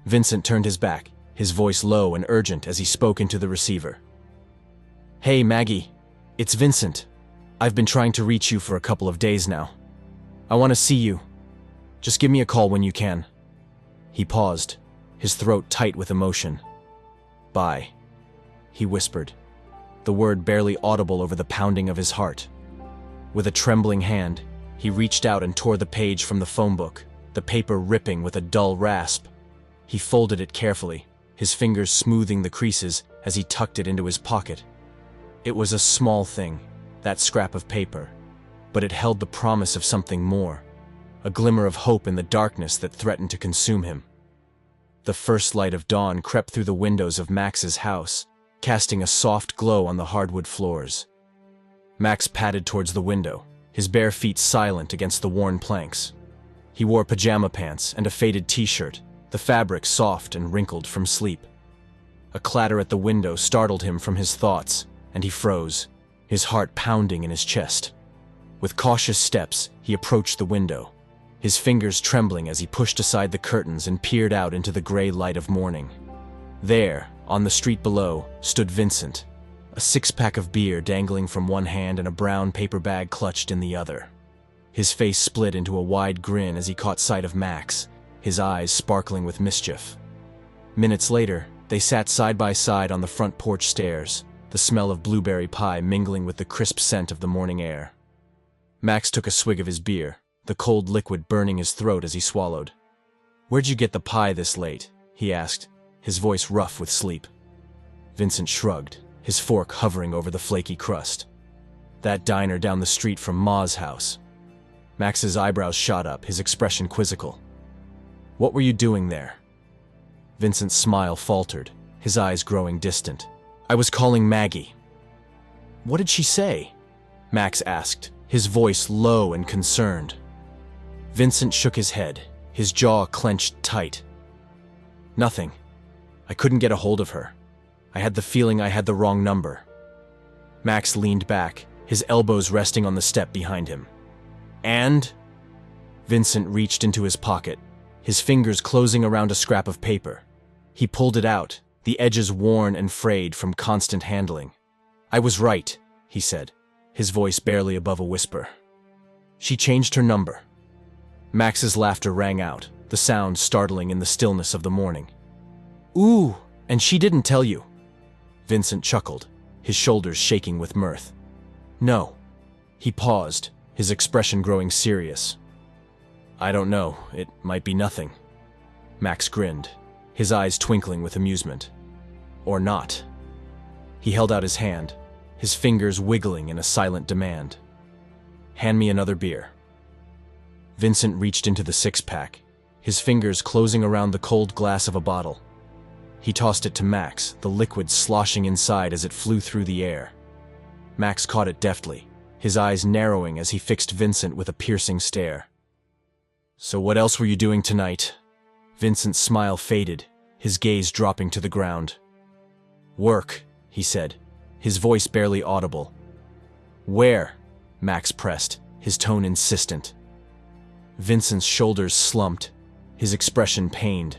Vincent turned his back, his voice low and urgent as he spoke into the receiver. Hey, Maggie. It's Vincent. I've been trying to reach you for a couple of days now. I want to see you. Just give me a call when you can. He paused, his throat tight with emotion. Bye, he whispered, the word barely audible over the pounding of his heart. With a trembling hand, he reached out and tore the page from the phone book, the paper ripping with a dull rasp. He folded it carefully, his fingers smoothing the creases as he tucked it into his pocket. It was a small thing, that scrap of paper, but it held the promise of something more, a glimmer of hope in the darkness that threatened to consume him. The first light of dawn crept through the windows of Max's house, casting a soft glow on the hardwood floors. Max padded towards the window, his bare feet silent against the worn planks. He wore pajama pants and a faded t-shirt, the fabric soft and wrinkled from sleep. A clatter at the window startled him from his thoughts, and he froze, his heart pounding in his chest. With cautious steps, he approached the window, his fingers trembling as he pushed aside the curtains and peered out into the gray light of morning. There, on the street below, stood Vincent, a 6-pack of beer dangling from one hand and a brown paper bag clutched in the other. His face split into a wide grin as he caught sight of Max, his eyes sparkling with mischief. Minutes later, they sat side by side on the front porch stairs, the smell of blueberry pie mingling with the crisp scent of the morning air. Max took a swig of his beer, the cold liquid burning his throat as he swallowed. "Where'd you get the pie this late?" he asked, his voice rough with sleep. Vincent shrugged, his fork hovering over the flaky crust. "That diner down the street from Ma's house." Max's eyebrows shot up, his expression quizzical. "What were you doing there?" Vincent's smile faltered, his eyes growing distant. "I was calling Maggie." "What did she say?" Max asked, his voice low and concerned. Vincent shook his head, his jaw clenched tight. "Nothing. I couldn't get a hold of her. I had the feeling I had the wrong number." Max leaned back, his elbows resting on the step behind him. "And?" Vincent reached into his pocket, his fingers closing around a scrap of paper. He pulled it out, the edges worn and frayed from constant handling. "I was right," he said, his voice barely above a whisper. "She changed her number." Max's laughter rang out, the sound startling in the stillness of the morning. "Ooh, and she didn't tell you?" Vincent chuckled, his shoulders shaking with mirth. "No." He paused, his expression growing serious. "I don't know, it might be nothing." Max grinned, his eyes twinkling with amusement. "Or not." He held out his hand, his fingers wiggling in a silent demand. "Hand me another beer." Vincent reached into the 6-pack, his fingers closing around the cold glass of a bottle. He tossed it to Max, the liquid sloshing inside as it flew through the air. Max caught it deftly, his eyes narrowing as he fixed Vincent with a piercing stare. "So what else were you doing tonight?" Vincent's smile faded, his gaze dropping to the ground. "Work," he said, his voice barely audible. "Where?" Max pressed, his tone insistent. Vincent's shoulders slumped, his expression pained.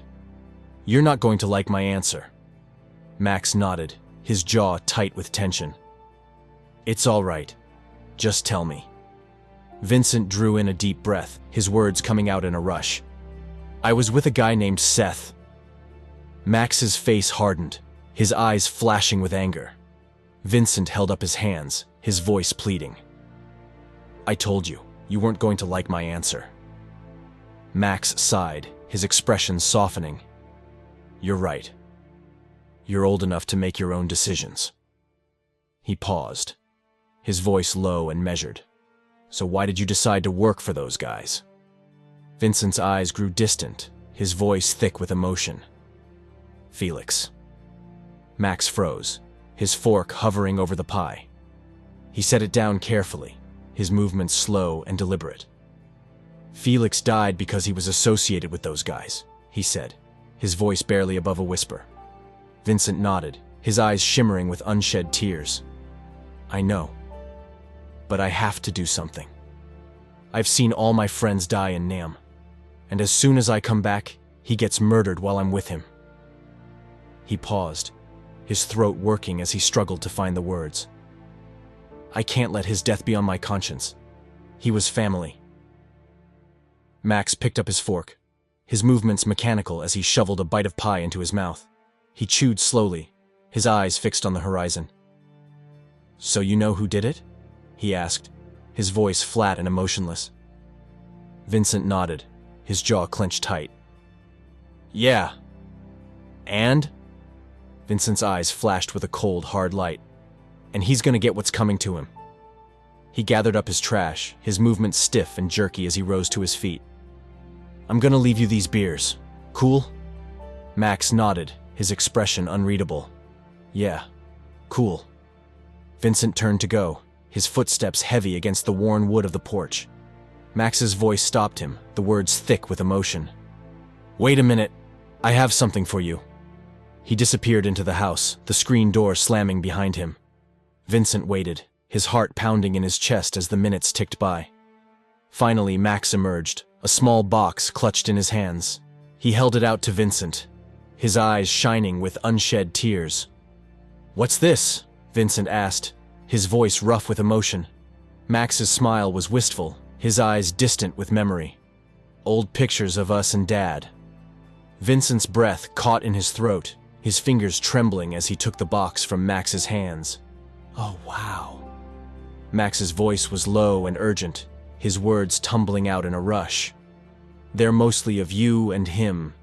"You're not going to like my answer." Max nodded, his jaw tight with tension. "It's all right. Just tell me." Vincent drew in a deep breath, his words coming out in a rush. I was with a guy named Seth. Max's face hardened, his eyes flashing with anger. Vincent held up his hands, his voice pleading. I told you, you weren't going to like my answer. Max sighed, his expression softening. You're right. You're old enough to make your own decisions. He paused, his voice low and measured. So why did you decide to work for those guys? Vincent's eyes grew distant, his voice thick with emotion. Felix. Max froze, his fork hovering over the pie. He set it down carefully, his movements slow and deliberate. Felix died because he was associated with those guys, he said, his voice barely above a whisper. Vincent nodded, his eyes shimmering with unshed tears. I know. But I have to do something. I've seen all my friends die in Nam, and as soon as I come back, he gets murdered while I'm with him. He paused, his throat working as he struggled to find the words. I can't let his death be on my conscience. He was family. Max picked up his fork, his movements mechanical as he shoveled a bite of pie into his mouth. He chewed slowly, his eyes fixed on the horizon. So you know who did it? He asked, his voice flat and emotionless. Vincent nodded, his jaw clenched tight. Yeah. And? Vincent's eyes flashed with a cold, hard light. And he's gonna get what's coming to him. He gathered up his trash, his movements stiff and jerky as he rose to his feet. I'm gonna leave you these beers. Cool? Max nodded, his expression unreadable. Yeah, cool. Vincent turned to go, his footsteps heavy against the worn wood of the porch. Max's voice stopped him, the words thick with emotion. Wait a minute, I have something for you. He disappeared into the house, the screen door slamming behind him. Vincent waited, his heart pounding in his chest as the minutes ticked by. Finally, Max emerged, a small box clutched in his hands. He held it out to Vincent, his eyes shining with unshed tears. What's this? Vincent asked, his voice rough with emotion. Max's smile was wistful, his eyes distant with memory. Old pictures of us and Dad. Vincent's breath caught in his throat, his fingers trembling as he took the box from Max's hands. Oh, wow. Max's voice was low and urgent, his words tumbling out in a rush. They're mostly of you and him.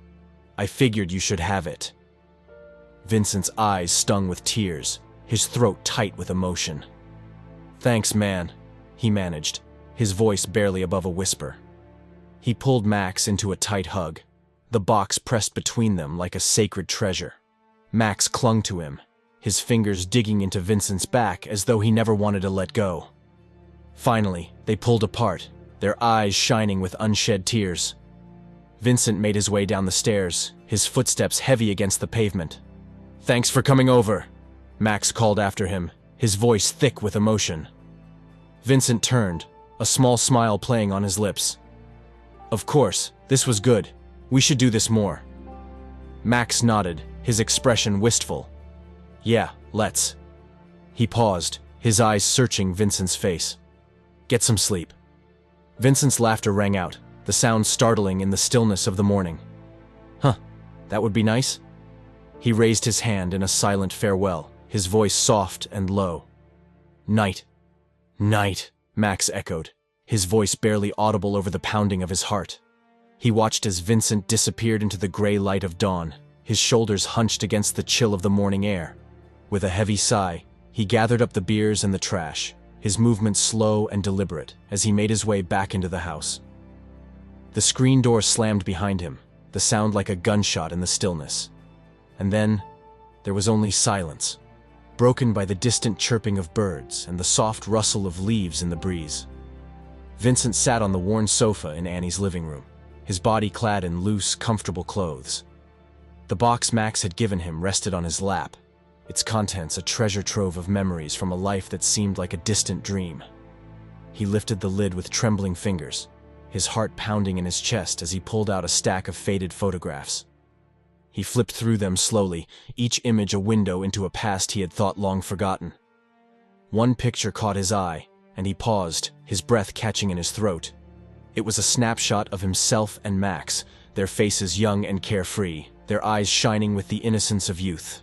I figured you should have it. Vincent's eyes stung with tears, his throat tight with emotion. Thanks, man, he managed, his voice barely above a whisper. He pulled Max into a tight hug, the box pressed between them like a sacred treasure. Max clung to him, his fingers digging into Vincent's back as though he never wanted to let go. Finally, they pulled apart, their eyes shining with unshed tears. Vincent made his way down the stairs, his footsteps heavy against the pavement. Thanks for coming over, Max called after him, his voice thick with emotion. Vincent turned, a small smile playing on his lips. Of course, this was good. We should do this more. Max nodded, his expression wistful. Yeah, let's. He paused, his eyes searching Vincent's face. Get some sleep. Vincent's laughter rang out, the sound startling in the stillness of the morning. Huh, that would be nice? He raised his hand in a silent farewell, his voice soft and low. Night. Night, Max echoed, his voice barely audible over the pounding of his heart. He watched as Vincent disappeared into the gray light of dawn, his shoulders hunched against the chill of the morning air. With a heavy sigh, he gathered up the beers and the trash, his movements slow and deliberate as he made his way back into the house. The screen door slammed behind him, the sound like a gunshot in the stillness. And then, there was only silence, broken by the distant chirping of birds and the soft rustle of leaves in the breeze. Vincent sat on the worn sofa in Annie's living room, his body clad in loose, comfortable clothes. The box Max had given him rested on his lap, its contents a treasure trove of memories from a life that seemed like a distant dream. He lifted the lid with trembling fingers, his heart pounding in his chest as he pulled out a stack of faded photographs. He flipped through them slowly, each image a window into a past he had thought long forgotten. One picture caught his eye, and he paused, his breath catching in his throat. It was a snapshot of himself and Max, their faces young and carefree, their eyes shining with the innocence of youth.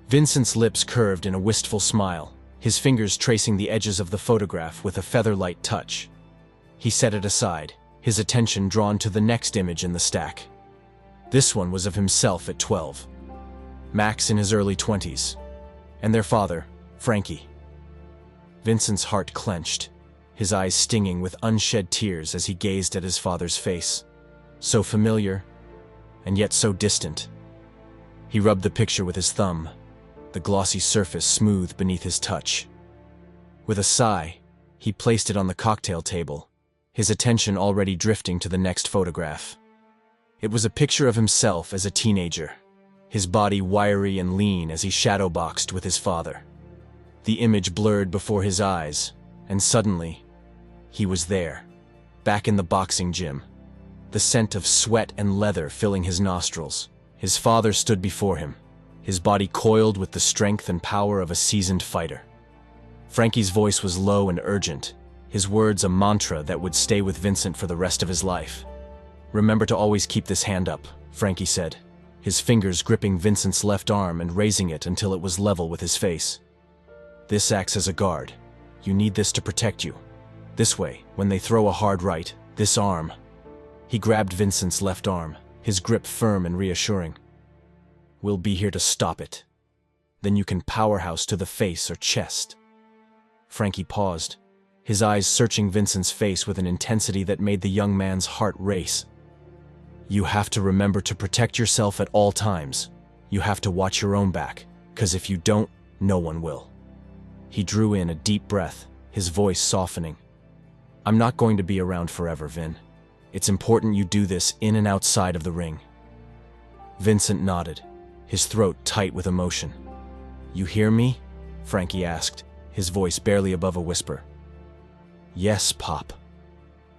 Vincent's lips curved in a wistful smile, his fingers tracing the edges of the photograph with a feather-light touch. He set it aside, his attention drawn to the next image in the stack. This one was of himself at 12, Max in his early 20s, and their father, Frankie. Vincent's heart clenched, his eyes stinging with unshed tears as he gazed at his father's face. So familiar, and yet so distant. He rubbed the picture with his thumb, the glossy surface smooth beneath his touch. With a sigh, he placed it on the cocktail table, his attention already drifting to the next photograph. It was a picture of himself as a teenager, his body wiry and lean as he shadowboxed with his father. The image blurred before his eyes, and suddenly, he was there, back in the boxing gym, the scent of sweat and leather filling his nostrils. His father stood before him, his body coiled with the strength and power of a seasoned fighter. Frankie's voice was low and urgent, his words a mantra that would stay with Vincent for the rest of his life. "Remember to always keep this hand up," Frankie said, his fingers gripping Vincent's left arm and raising it until it was level with his face. "This acts as a guard. You need this to protect you. This way, when they throw a hard right, this arm." He grabbed Vincent's left arm, his grip firm and reassuring. "We'll be here to stop it. Then you can powerhouse to the face or chest." Frankie paused, his eyes searching Vincent's face with an intensity that made the young man's heart race. "You have to remember to protect yourself at all times. You have to watch your own back, 'cause if you don't, no one will." He drew in a deep breath, his voice softening. "I'm not going to be around forever, Vin. It's important you do this in and outside of the ring." Vincent nodded, his throat tight with emotion. "You hear me?" Frankie asked, his voice barely above a whisper. "Yes, Pop,"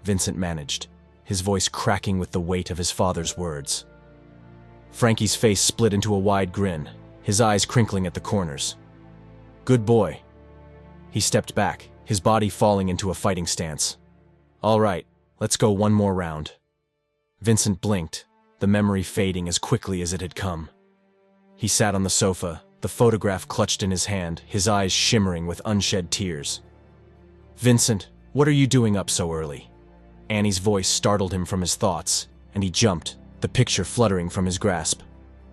Vincent managed, his voice cracking with the weight of his father's words. Frankie's face split into a wide grin, his eyes crinkling at the corners. "Good boy." He stepped back, his body falling into a fighting stance. "All right, let's go one more round." Vincent blinked, the memory fading as quickly as it had come. He sat on the sofa, the photograph clutched in his hand, his eyes shimmering with unshed tears. "Vincent, what are you doing up so early?" Annie's voice startled him from his thoughts, and he jumped, the picture fluttering from his grasp.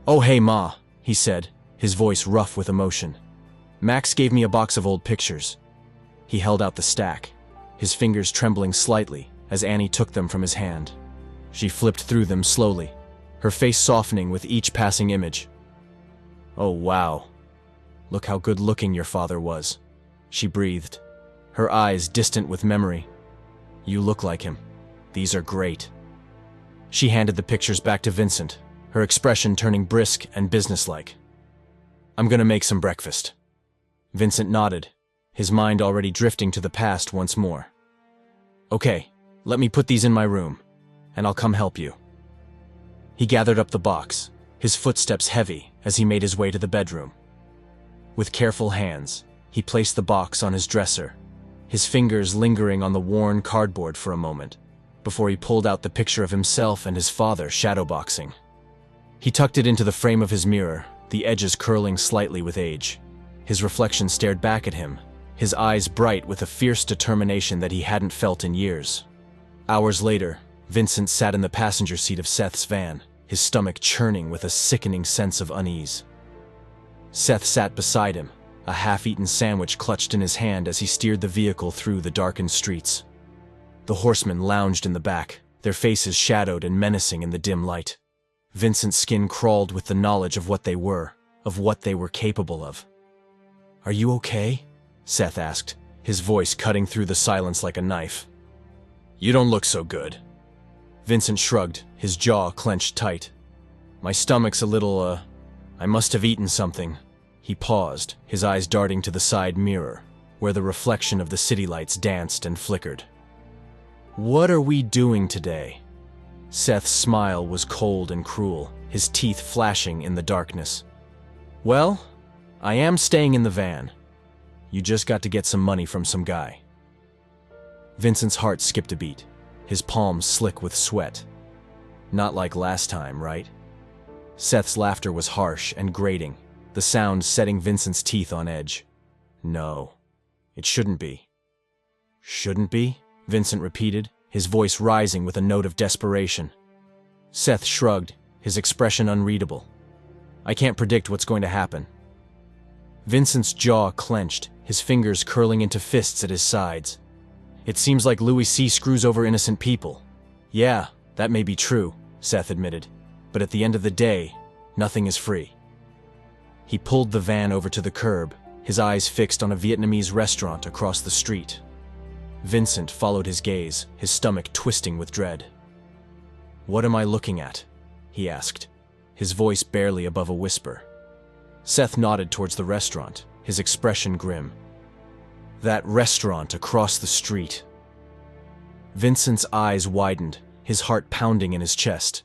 "Oh hey Ma," he said, his voice rough with emotion. "Max gave me a box of old pictures." He held out the stack, his fingers trembling slightly as Annie took them from his hand. She flipped through them slowly, her face softening with each passing image. "Oh wow. Look how good-looking your father was," she breathed, her eyes distant with memory. "You look like him. These are great." She handed the pictures back to Vincent, her expression turning brisk and businesslike. "I'm gonna make some breakfast." Vincent nodded, his mind already drifting to the past once more. "Okay, let me put these in my room, and I'll come help you." He gathered up the box, his footsteps heavy as he made his way to the bedroom. With careful hands, he placed the box on his dresser, his fingers lingering on the worn cardboard for a moment, before he pulled out the picture of himself and his father shadowboxing. He tucked it into the frame of his mirror, the edges curling slightly with age. His reflection stared back at him, his eyes bright with a fierce determination that he hadn't felt in years. Hours later, Vincent sat in the passenger seat of Seth's van, his stomach churning with a sickening sense of unease. Seth sat beside him, a half-eaten sandwich clutched in his hand as he steered the vehicle through the darkened streets. The horsemen lounged in the back, their faces shadowed and menacing in the dim light. Vincent's skin crawled with the knowledge of what they were capable of. "Are you okay?" Seth asked, his voice cutting through the silence like a knife. "You don't look so good." Vincent shrugged, his jaw clenched tight. "My stomach's a little, I must have eaten something." He paused, his eyes darting to the side mirror, where the reflection of the city lights danced and flickered. "What are we doing today?" Seth's smile was cold and cruel, his teeth flashing in the darkness. "Well, I am staying in the van. You just got to get some money from some guy." Vincent's heart skipped a beat, his palms slick with sweat. Not like last time, right? Seth's laughter was harsh and grating, the sound setting Vincent's teeth on edge. No, it shouldn't be. Shouldn't be? Vincent repeated, his voice rising with a note of desperation. Seth shrugged, his expression unreadable. I can't predict what's going to happen. Vincent's jaw clenched, his fingers curling into fists at his sides. It seems like Louis C. screws over innocent people. Yeah, that may be true, Seth admitted, but at the end of the day, nothing is free. He pulled the van over to the curb, his eyes fixed on a Vietnamese restaurant across the street. Vincent followed his gaze, his stomach twisting with dread. What am I looking at? He asked, his voice barely above a whisper. Seth nodded towards the restaurant, his expression grim. That restaurant across the street. Vincent's eyes widened, his heart pounding in his chest.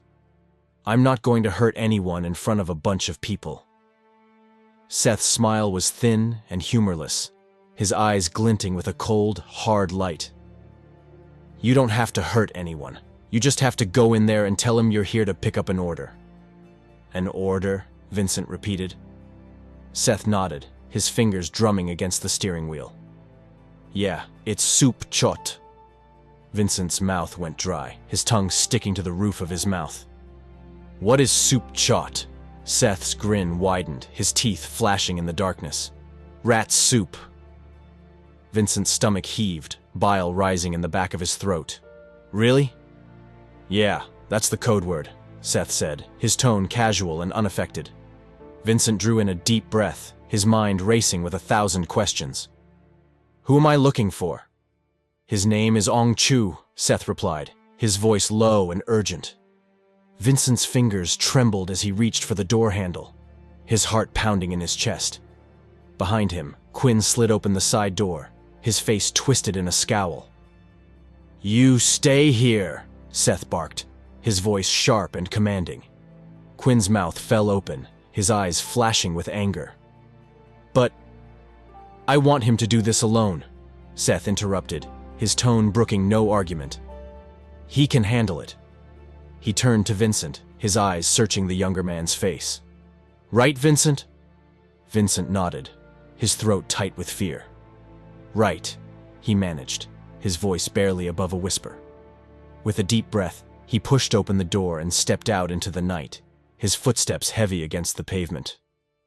I'm not going to hurt anyone in front of a bunch of people. Seth's smile was thin and humorless, his eyes glinting with a cold, hard light. You don't have to hurt anyone. You just have to go in there and tell him you're here to pick up an order. An order? Vincent repeated. Seth nodded, his fingers drumming against the steering wheel. Yeah, it's soup chot. Vincent's mouth went dry, his tongue sticking to the roof of his mouth. What is soup chot? Seth's grin widened, his teeth flashing in the darkness. Rat soup. Vincent's stomach heaved, bile rising in the back of his throat. Really? Yeah, that's the code word, Seth said, his tone casual and unaffected. Vincent drew in a deep breath, his mind racing with 1,000 questions. Who am I looking for? His name is Ong Chu, Seth replied, his voice low and urgent. Vincent's fingers trembled as he reached for the door handle, his heart pounding in his chest. Behind him, Quinn slid open the side door, his face twisted in a scowl. You stay here, Seth barked, his voice sharp and commanding. Quinn's mouth fell open, his eyes flashing with anger. But I want him to do this alone, Seth interrupted, his tone brooking no argument. He can handle it. He turned to Vincent, his eyes searching the younger man's face. Right, Vincent? Vincent nodded, his throat tight with fear. Right, he managed, his voice barely above a whisper. With a deep breath, he pushed open the door and stepped out into the night, his footsteps heavy against the pavement.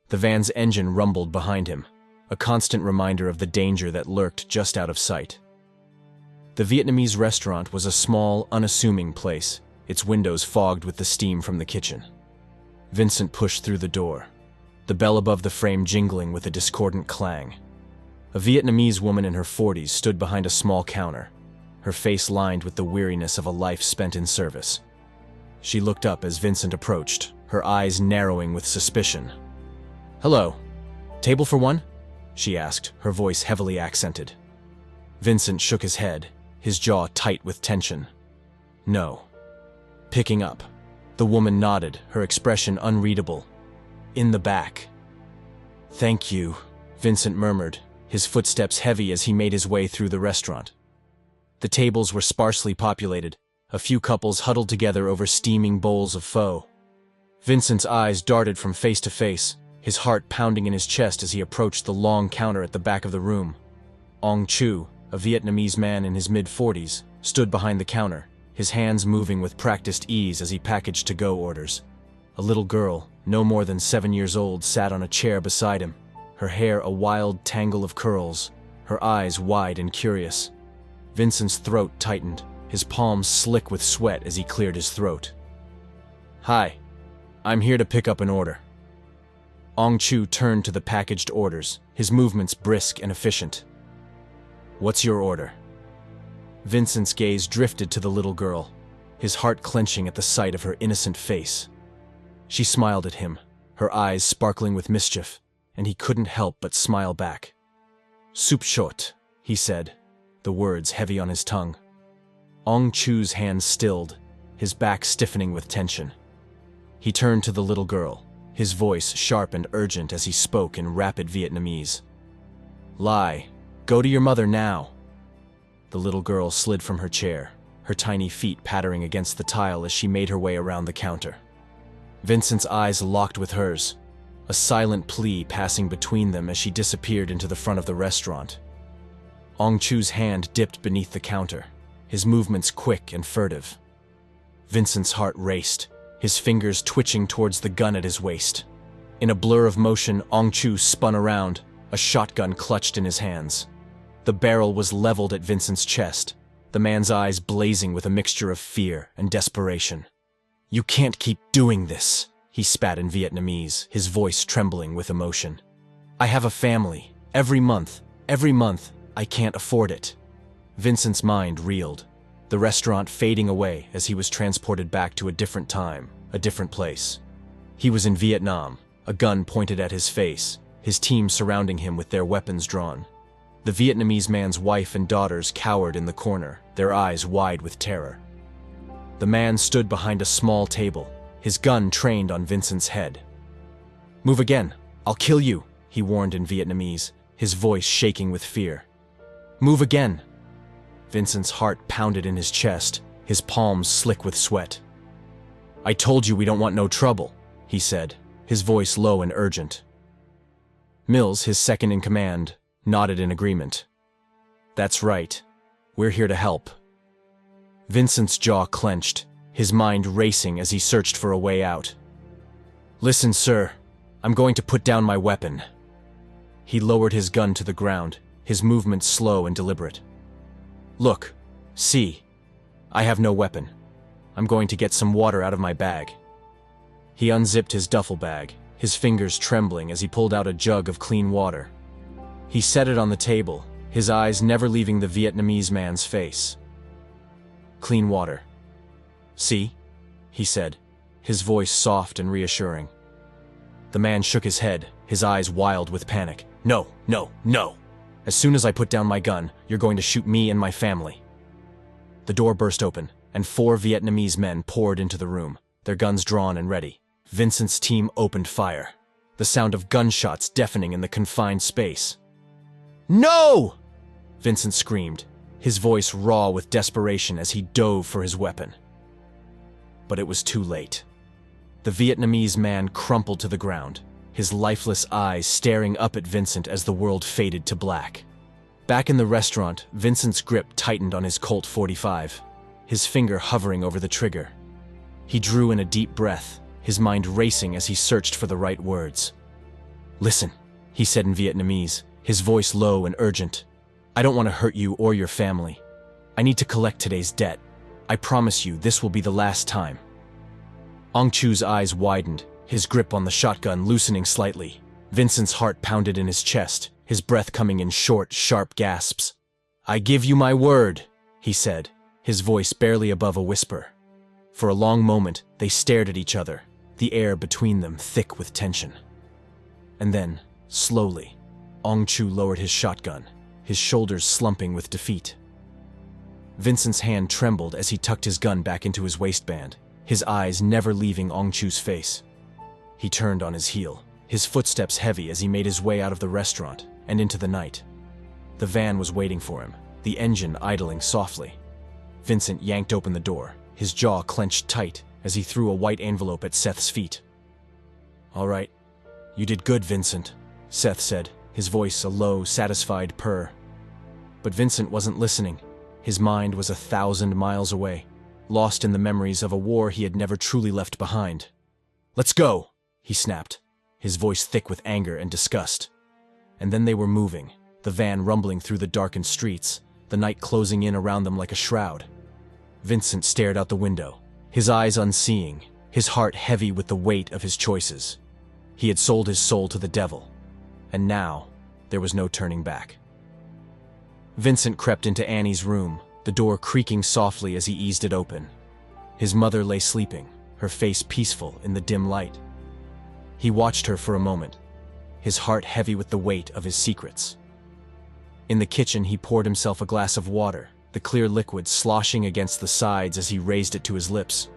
The van's engine rumbled behind him, a constant reminder of the danger that lurked just out of sight. The Vietnamese restaurant was a small, unassuming place, its windows fogged with the steam from the kitchen. Vincent pushed through the door, the bell above the frame jingling with a discordant clang. A Vietnamese woman in her 40s stood behind a small counter, her face lined with the weariness of a life spent in service. She looked up as Vincent approached, her eyes narrowing with suspicion. Hello, table for one? She asked, her voice heavily accented. Vincent shook his head, his jaw tight with tension. No. Picking up. The woman nodded, her expression unreadable. In the back. Thank you, Vincent murmured, his footsteps heavy as he made his way through the restaurant. The tables were sparsely populated, a few couples huddled together over steaming bowls of pho. Vincent's eyes darted from face to face, his heart pounding in his chest as he approached the long counter at the back of the room. Ong Chu, a Vietnamese man in his mid-40s, stood behind the counter, his hands moving with practiced ease as he packaged to-go orders. A little girl, no more than 7 years old, sat on a chair beside him, her hair a wild tangle of curls, her eyes wide and curious. Vincent's throat tightened, his palms slick with sweat as he cleared his throat. Hi, I'm here to pick up an order. Ong Chu turned to the packaged orders, his movements brisk and efficient. What's your order? Vincent's gaze drifted to the little girl, his heart clenching at the sight of her innocent face. She smiled at him, her eyes sparkling with mischief, and he couldn't help but smile back. Soup short, he said, the words heavy on his tongue. Ong Chu's hands stilled, his back stiffening with tension. He turned to the little girl, his voice sharp and urgent as he spoke in rapid Vietnamese. Lai, go to your mother now. The little girl slid from her chair, her tiny feet pattering against the tile as she made her way around the counter. Vincent's eyes locked with hers, a silent plea passing between them as she disappeared into the front of the restaurant. Ong Chu's hand dipped beneath the counter, his movements quick and furtive. Vincent's heart raced, his fingers twitching towards the gun at his waist. In a blur of motion, Ong Chu spun around, a shotgun clutched in his hands. The barrel was leveled at Vincent's chest, the man's eyes blazing with a mixture of fear and desperation. "You can't keep doing this," he spat in Vietnamese, his voice trembling with emotion. "I have a family. Every month, I can't afford it." Vincent's mind reeled, the restaurant fading away as he was transported back to a different time, a different place. He was in Vietnam, a gun pointed at his face, his team surrounding him with their weapons drawn. The Vietnamese man's wife and daughters cowered in the corner, their eyes wide with terror. The man stood behind a small table, his gun trained on Vincent's head. "Move again, I'll kill you," he warned in Vietnamese, his voice shaking with fear. "Move again." Vincent's heart pounded in his chest, his palms slick with sweat. "I told you we don't want no trouble," he said, his voice low and urgent. Mills, his second in command, nodded in agreement. "That's right. We're here to help." Vincent's jaw clenched, his mind racing as he searched for a way out. "Listen, sir, I'm going to put down my weapon." He lowered his gun to the ground, his movements slow and deliberate. "Look, see, I have no weapon. I'm going to get some water out of my bag." He unzipped his duffel bag, his fingers trembling as he pulled out a jug of clean water. He set it on the table, his eyes never leaving the Vietnamese man's face. "Clean water. See?" he said, his voice soft and reassuring. The man shook his head, his eyes wild with panic. "No, no, no! As soon as I put down my gun, you're going to shoot me and my family." The door burst open, and 4 Vietnamese men poured into the room, their guns drawn and ready. Vincent's team opened fire, the sound of gunshots deafening in the confined space. "No!" Vincent screamed, his voice raw with desperation as he dove for his weapon. But it was too late. The Vietnamese man crumpled to the ground, his lifeless eyes staring up at Vincent as the world faded to black. Back in the restaurant, Vincent's grip tightened on his Colt .45, his finger hovering over the trigger. He drew in a deep breath, his mind racing as he searched for the right words. "Listen," he said in Vietnamese, his voice low and urgent. "I don't want to hurt you or your family. I need to collect today's debt. I promise you this will be the last time." Ong Chu's eyes widened, his grip on the shotgun loosening slightly. Vincent's heart pounded in his chest, his breath coming in short, sharp gasps. "I give you my word," he said, his voice barely above a whisper. For a long moment, they stared at each other, the air between them thick with tension. And then, slowly, Ong Chu lowered his shotgun, his shoulders slumping with defeat. Vincent's hand trembled as he tucked his gun back into his waistband, his eyes never leaving Ong Chu's face. He turned on his heel, his footsteps heavy as he made his way out of the restaurant and into the night. The van was waiting for him, the engine idling softly. Vincent yanked open the door, his jaw clenched tight as he threw a white envelope at Seth's feet. "All right, you did good, Vincent," Seth said, his voice a low, satisfied purr. But Vincent wasn't listening. His mind was 1,000 miles away, lost in the memories of a war he had never truly left behind. "Let's go," he snapped, his voice thick with anger and disgust. And then they were moving, the van rumbling through the darkened streets, the night closing in around them like a shroud. Vincent stared out the window, his eyes unseeing, his heart heavy with the weight of his choices. He had sold his soul to the devil, and now there was no turning back. Vincent crept into Annie's room, the door creaking softly as he eased it open. His mother lay sleeping, her face peaceful in the dim light. He watched her for a moment, his heart heavy with the weight of his secrets. In the kitchen, he poured himself a glass of water, the clear liquid sloshing against the sides as he raised it to his lips.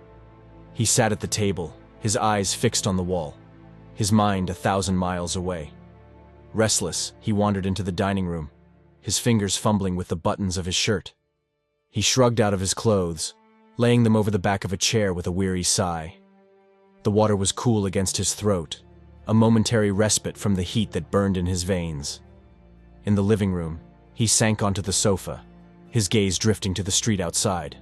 He sat at the table, his eyes fixed on the wall, his mind 1,000 miles away. Restless, he wandered into the dining room, his fingers fumbling with the buttons of his shirt, He shrugged out of his clothes, laying them over the back of a chair with a weary sigh. The water was cool against his throat, a momentary respite from the heat that burned in his veins. In the living room, he sank onto the sofa, his gaze drifting to the street outside.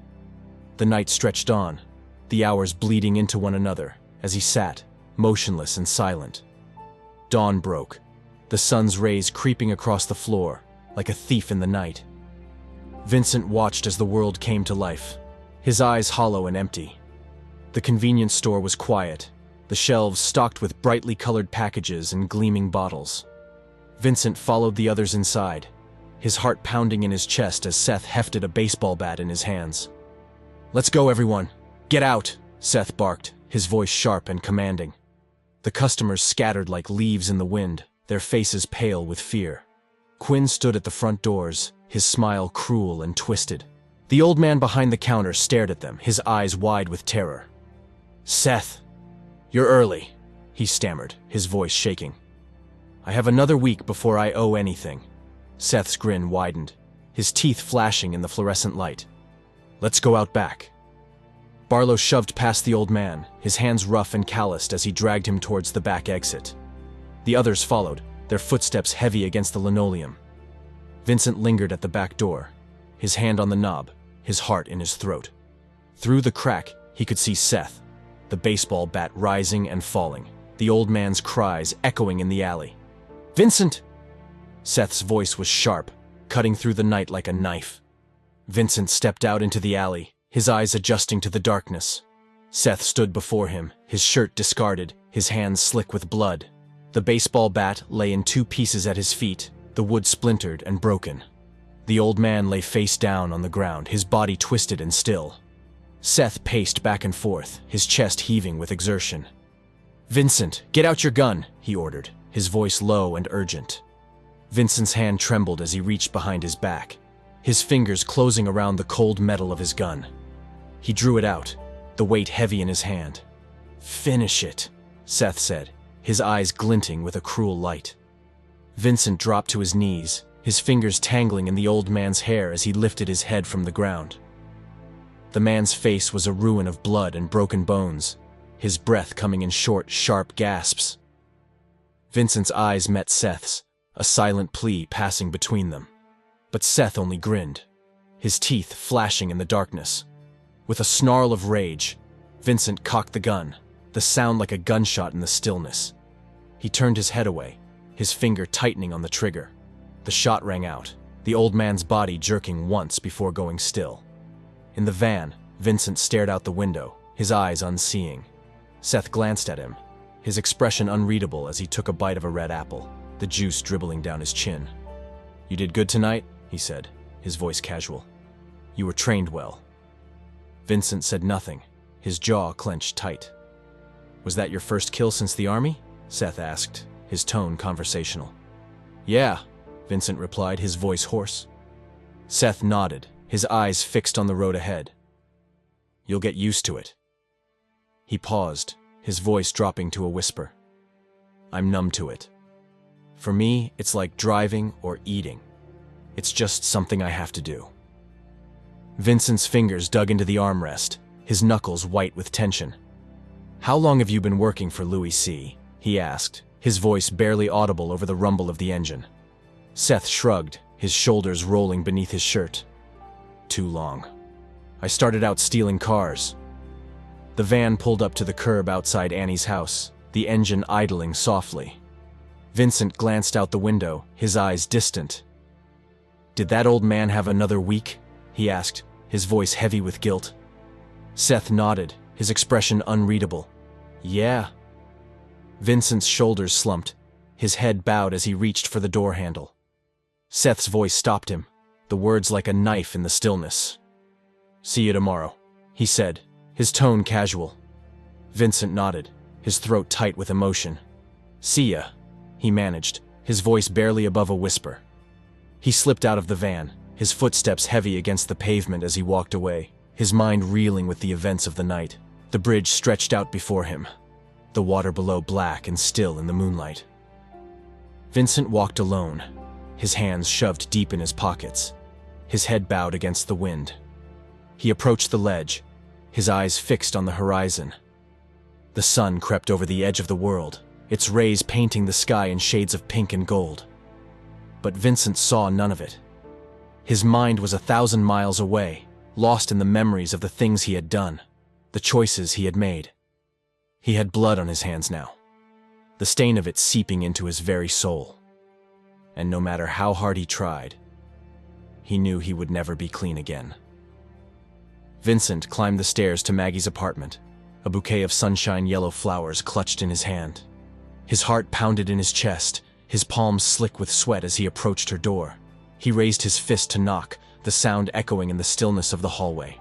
The night stretched on, the hours bleeding into one another, as he sat, motionless and silent. Dawn broke, the sun's rays creeping across the floor, like a thief in the night. Vincent watched as the world came to life, his eyes hollow and empty. The convenience store was quiet, the shelves stocked with brightly colored packages and gleaming bottles. Vincent followed the others inside, his heart pounding in his chest as Seth hefted a baseball bat in his hands. "Let's go, everyone! Get out!" Seth barked, his voice sharp and commanding. The customers scattered like leaves in the wind, their faces pale with fear. Quinn stood at the front doors, his smile cruel and twisted. The old man behind the counter stared at them, his eyes wide with terror. "Seth, you're early," he stammered, his voice shaking. "I have another week before I owe anything." Seth's grin widened, his teeth flashing in the fluorescent light. "Let's go out back." Barlow shoved past the old man, his hands rough and calloused as he dragged him towards the back exit. The others followed, their footsteps heavy against the linoleum. Vincent lingered at the back door, his hand on the knob, his heart in his throat. Through the crack, he could see Seth, the baseball bat rising and falling, the old man's cries echoing in the alley. "Vincent!" Seth's voice was sharp, cutting through the night like a knife. Vincent stepped out into the alley, his eyes adjusting to the darkness. Seth stood before him, his shirt discarded, his hands slick with blood. The baseball bat lay in two pieces at his feet, the wood splintered and broken. The old man lay face down on the ground, his body twisted and still. Seth paced back and forth, his chest heaving with exertion. "Vincent, get out your gun," he ordered, his voice low and urgent. Vincent's hand trembled as he reached behind his back, his fingers closing around the cold metal of his gun. He drew it out, the weight heavy in his hand. "Finish it," Seth said, his eyes glinting with a cruel light. Vincent dropped to his knees, his fingers tangling in the old man's hair as he lifted his head from the ground. The man's face was a ruin of blood and broken bones, his breath coming in short, sharp gasps. Vincent's eyes met Seth's, a silent plea passing between them. But Seth only grinned, his teeth flashing in the darkness. With a snarl of rage, Vincent cocked the gun, the sound like a gunshot in the stillness. He turned his head away, his finger tightening on the trigger. The shot rang out, the old man's body jerking once before going still. In the van, Vincent stared out the window, his eyes unseeing. Seth glanced at him, his expression unreadable as he took a bite of a red apple, the juice dribbling down his chin. "You did good tonight," he said, his voice casual. "You were trained well." Vincent said nothing, his jaw clenched tight. "Was that your first kill since the army?" Seth asked, his tone conversational. "Yeah," Vincent replied, his voice hoarse. Seth nodded, his eyes fixed on the road ahead. "You'll get used to it." He paused, his voice dropping to a whisper. "I'm numb to it. For me, it's like driving or eating. It's just something I have to do." Vincent's fingers dug into the armrest, his knuckles white with tension. "How long have you been working for Louis C?" he asked, his voice barely audible over the rumble of the engine. Seth shrugged, his shoulders rolling beneath his shirt. "Too long. I started out stealing cars." The van pulled up to the curb outside Annie's house, the engine idling softly. Vincent glanced out the window, his eyes distant. "Did that old man have another week?" he asked, his voice heavy with guilt. Seth nodded, his expression unreadable. "Yeah." Vincent's shoulders slumped, his head bowed as he reached for the door handle. Seth's voice stopped him, the words like a knife in the stillness. "See you tomorrow," he said, his tone casual. Vincent nodded, his throat tight with emotion. "See ya," he managed, his voice barely above a whisper. He slipped out of the van, his footsteps heavy against the pavement as he walked away, his mind reeling with the events of the night. The bridge stretched out before him, the water below black and still in the moonlight. Vincent walked alone, his hands shoved deep in his pockets, his head bowed against the wind. He approached the ledge, his eyes fixed on the horizon. The sun crept over the edge of the world, its rays painting the sky in shades of pink and gold. But Vincent saw none of it. His mind was 1,000 miles away, lost in the memories of the things he had done, the choices he had made. He had blood on his hands now, the stain of it seeping into his very soul. And no matter how hard he tried, he knew he would never be clean again. Vincent climbed the stairs to Maggie's apartment, a bouquet of sunshine yellow flowers clutched in his hand. His heart pounded in his chest, his palms slick with sweat as he approached her door. He raised his fist to knock, the sound echoing in the stillness of the hallway.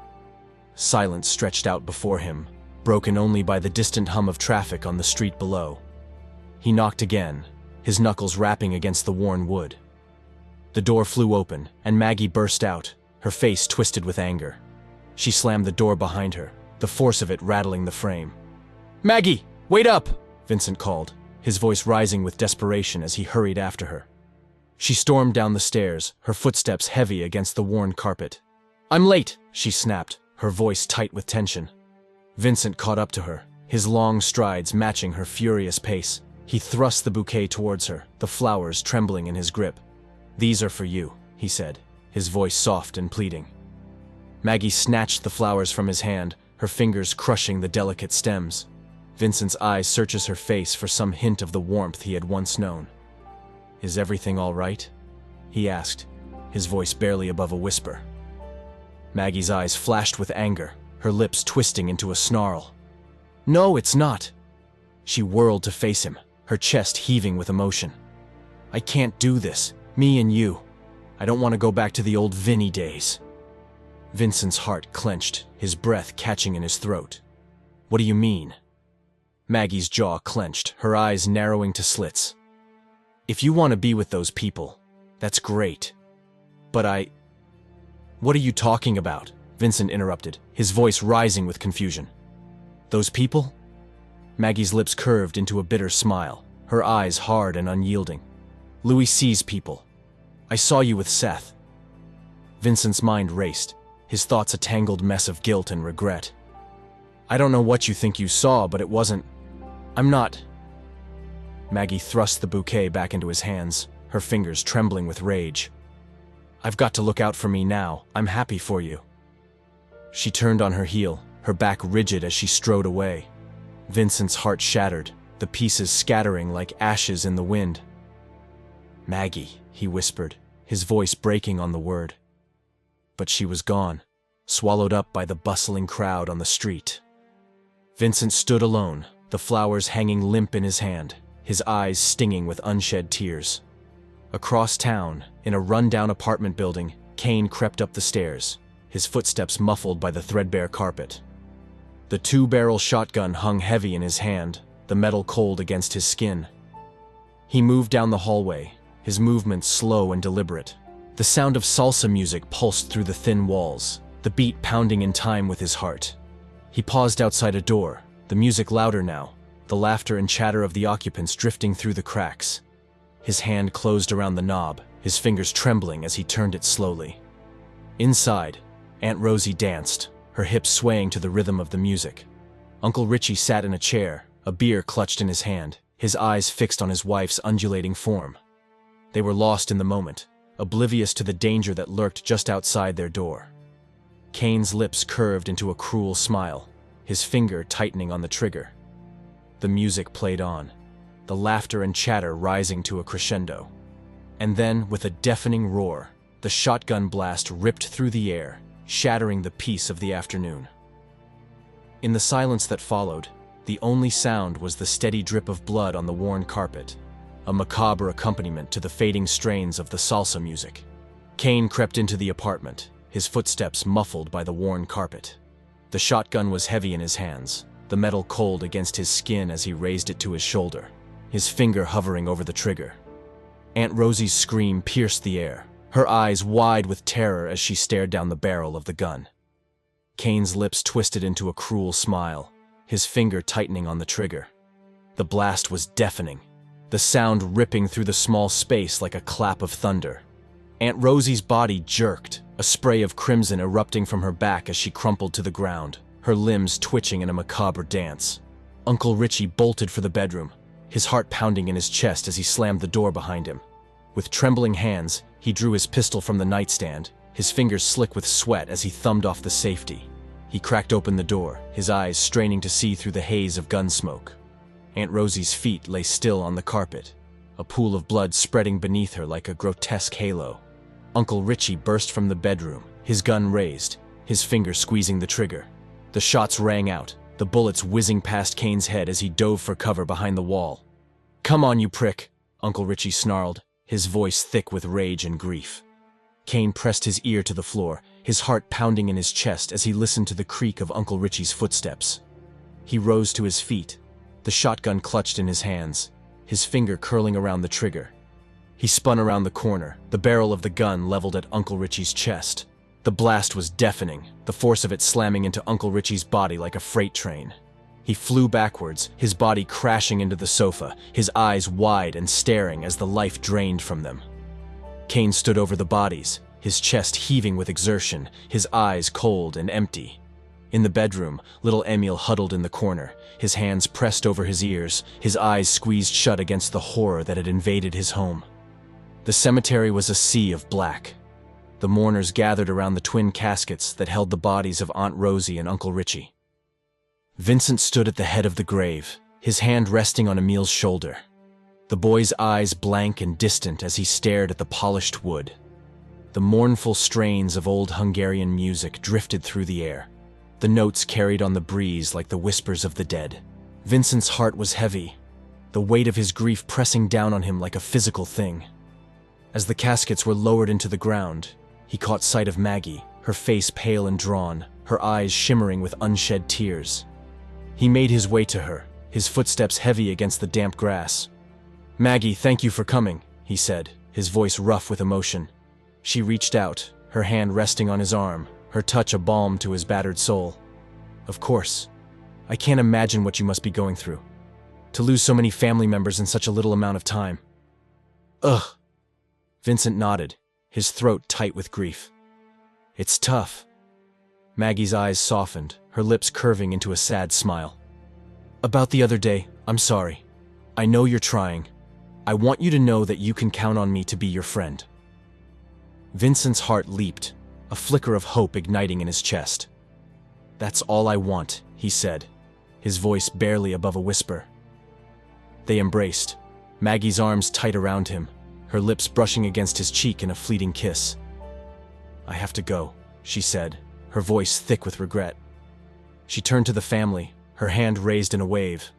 Silence stretched out before him, broken only by the distant hum of traffic on the street below. He knocked again, his knuckles rapping against the worn wood. The door flew open, and Maggie burst out, her face twisted with anger. She slammed the door behind her, the force of it rattling the frame. "Maggie, wait up!" Vincent called, his voice rising with desperation as he hurried after her. She stormed down the stairs, her footsteps heavy against the worn carpet. "I'm late," she snapped, her voice tight with tension. Vincent caught up to her, his long strides matching her furious pace. He thrust the bouquet towards her, the flowers trembling in his grip. "These are for you," he said, his voice soft and pleading. Maggie snatched the flowers from his hand, her fingers crushing the delicate stems. Vincent's eyes searches her face for some hint of the warmth he had once known. "Is everything all right?" he asked, his voice barely above a whisper. Maggie's eyes flashed with anger, her lips twisting into a snarl. "No, it's not." She whirled to face him, her chest heaving with emotion. "I can't do this, me and you. I don't want to go back to the old Vinny days." Vincent's heart clenched, his breath catching in his throat. "What do you mean?" Maggie's jaw clenched, her eyes narrowing to slits. "If you want to be with those people, that's great. But What are you talking about?" Vincent interrupted, his voice rising with confusion. "Those people?" Maggie's lips curved into a bitter smile, her eyes hard and unyielding. "Louis C.'s people. I saw you with Seth." Vincent's mind raced, his thoughts a tangled mess of guilt and regret. "I don't know what you think you saw, but it wasn't. I'm not." Maggie thrust the bouquet back into his hands, her fingers trembling with rage. "I've got to look out for me now. I'm happy for you." She turned on her heel, her back rigid as she strode away. Vincent's heart shattered, the pieces scattering like ashes in the wind. "Maggie," he whispered, his voice breaking on the word. But she was gone, swallowed up by the bustling crowd on the street. Vincent stood alone, the flowers hanging limp in his hand, his eyes stinging with unshed tears. Across town, in a run-down apartment building, Kane crept up the stairs, his footsteps muffled by the threadbare carpet. The two-barrel shotgun hung heavy in his hand, the metal cold against his skin. He moved down the hallway, his movements slow and deliberate. The sound of salsa music pulsed through the thin walls, the beat pounding in time with his heart. He paused outside a door, the music louder now, the laughter and chatter of the occupants drifting through the cracks. His hand closed around the knob, his fingers trembling as he turned it slowly. Inside, Aunt Rosie danced, her hips swaying to the rhythm of the music. Uncle Richie sat in a chair, a beer clutched in his hand, his eyes fixed on his wife's undulating form. They were lost in the moment, oblivious to the danger that lurked just outside their door. Kane's lips curved into a cruel smile, his finger tightening on the trigger. The music played on, the laughter and chatter rising to a crescendo. And then, with a deafening roar, the shotgun blast ripped through the air, shattering the peace of the afternoon. In the silence that followed, the only sound was the steady drip of blood on the worn carpet, a macabre accompaniment to the fading strains of the salsa music. Kane crept into the apartment, his footsteps muffled by the worn carpet. The shotgun was heavy in his hands, the metal cold against his skin as he raised it to his shoulder, his finger hovering over the trigger. Aunt Rosie's scream pierced the air, her eyes wide with terror as she stared down the barrel of the gun. Kane's lips twisted into a cruel smile, his finger tightening on the trigger. The blast was deafening, the sound ripping through the small space like a clap of thunder. Aunt Rosie's body jerked, a spray of crimson erupting from her back as she crumpled to the ground, her limbs twitching in a macabre dance. Uncle Richie bolted for the bedroom, his heart pounding in his chest as he slammed the door behind him. With trembling hands, he drew his pistol from the nightstand, his fingers slick with sweat as he thumbed off the safety. He cracked open the door, his eyes straining to see through the haze of gun smoke. Aunt Rosie's feet lay still on the carpet, a pool of blood spreading beneath her like a grotesque halo. Uncle Richie burst from the bedroom, his gun raised, his finger squeezing the trigger. The shots rang out, the bullets whizzing past Kane's head as he dove for cover behind the wall. "Come on, you prick," Uncle Richie snarled, his voice thick with rage and grief. Kane pressed his ear to the floor, his heart pounding in his chest as he listened to the creak of Uncle Richie's footsteps. He rose to his feet, the shotgun clutched in his hands, his finger curling around the trigger. He spun around the corner, the barrel of the gun leveled at Uncle Richie's chest. The blast was deafening, the force of it slamming into Uncle Richie's body like a freight train. He flew backwards, his body crashing into the sofa, his eyes wide and staring as the life drained from them. Kane stood over the bodies, his chest heaving with exertion, his eyes cold and empty. In the bedroom, little Emil huddled in the corner, his hands pressed over his ears, his eyes squeezed shut against the horror that had invaded his home. The cemetery was a sea of black. The mourners gathered around the twin caskets that held the bodies of Aunt Rosie and Uncle Richie. Vincent stood at the head of the grave, his hand resting on Emil's shoulder. The boy's eyes blank and distant as he stared at the polished wood. The mournful strains of old Hungarian music drifted through the air. The notes carried on the breeze like the whispers of the dead. Vincent's heart was heavy, the weight of his grief pressing down on him like a physical thing. As the caskets were lowered into the ground, he caught sight of Maggie, her face pale and drawn, her eyes shimmering with unshed tears. He made his way to her, his footsteps heavy against the damp grass. "Maggie, thank you for coming," he said, his voice rough with emotion. She reached out, her hand resting on his arm, her touch a balm to his battered soul. "Of course. I can't imagine what you must be going through. To lose so many family members in such a little amount of time." "Ugh." Vincent nodded, his throat tight with grief. "It's tough." Maggie's eyes softened, her lips curving into a sad smile. "About the other day, I'm sorry. I know you're trying. I want you to know that you can count on me to be your friend." Vincent's heart leaped, a flicker of hope igniting in his chest. "That's all I want," he said, his voice barely above a whisper. They embraced, Maggie's arms tight around him, her lips brushing against his cheek in a fleeting kiss. "I have to go," she said, her voice thick with regret. She turned to the family, her hand raised in a wave.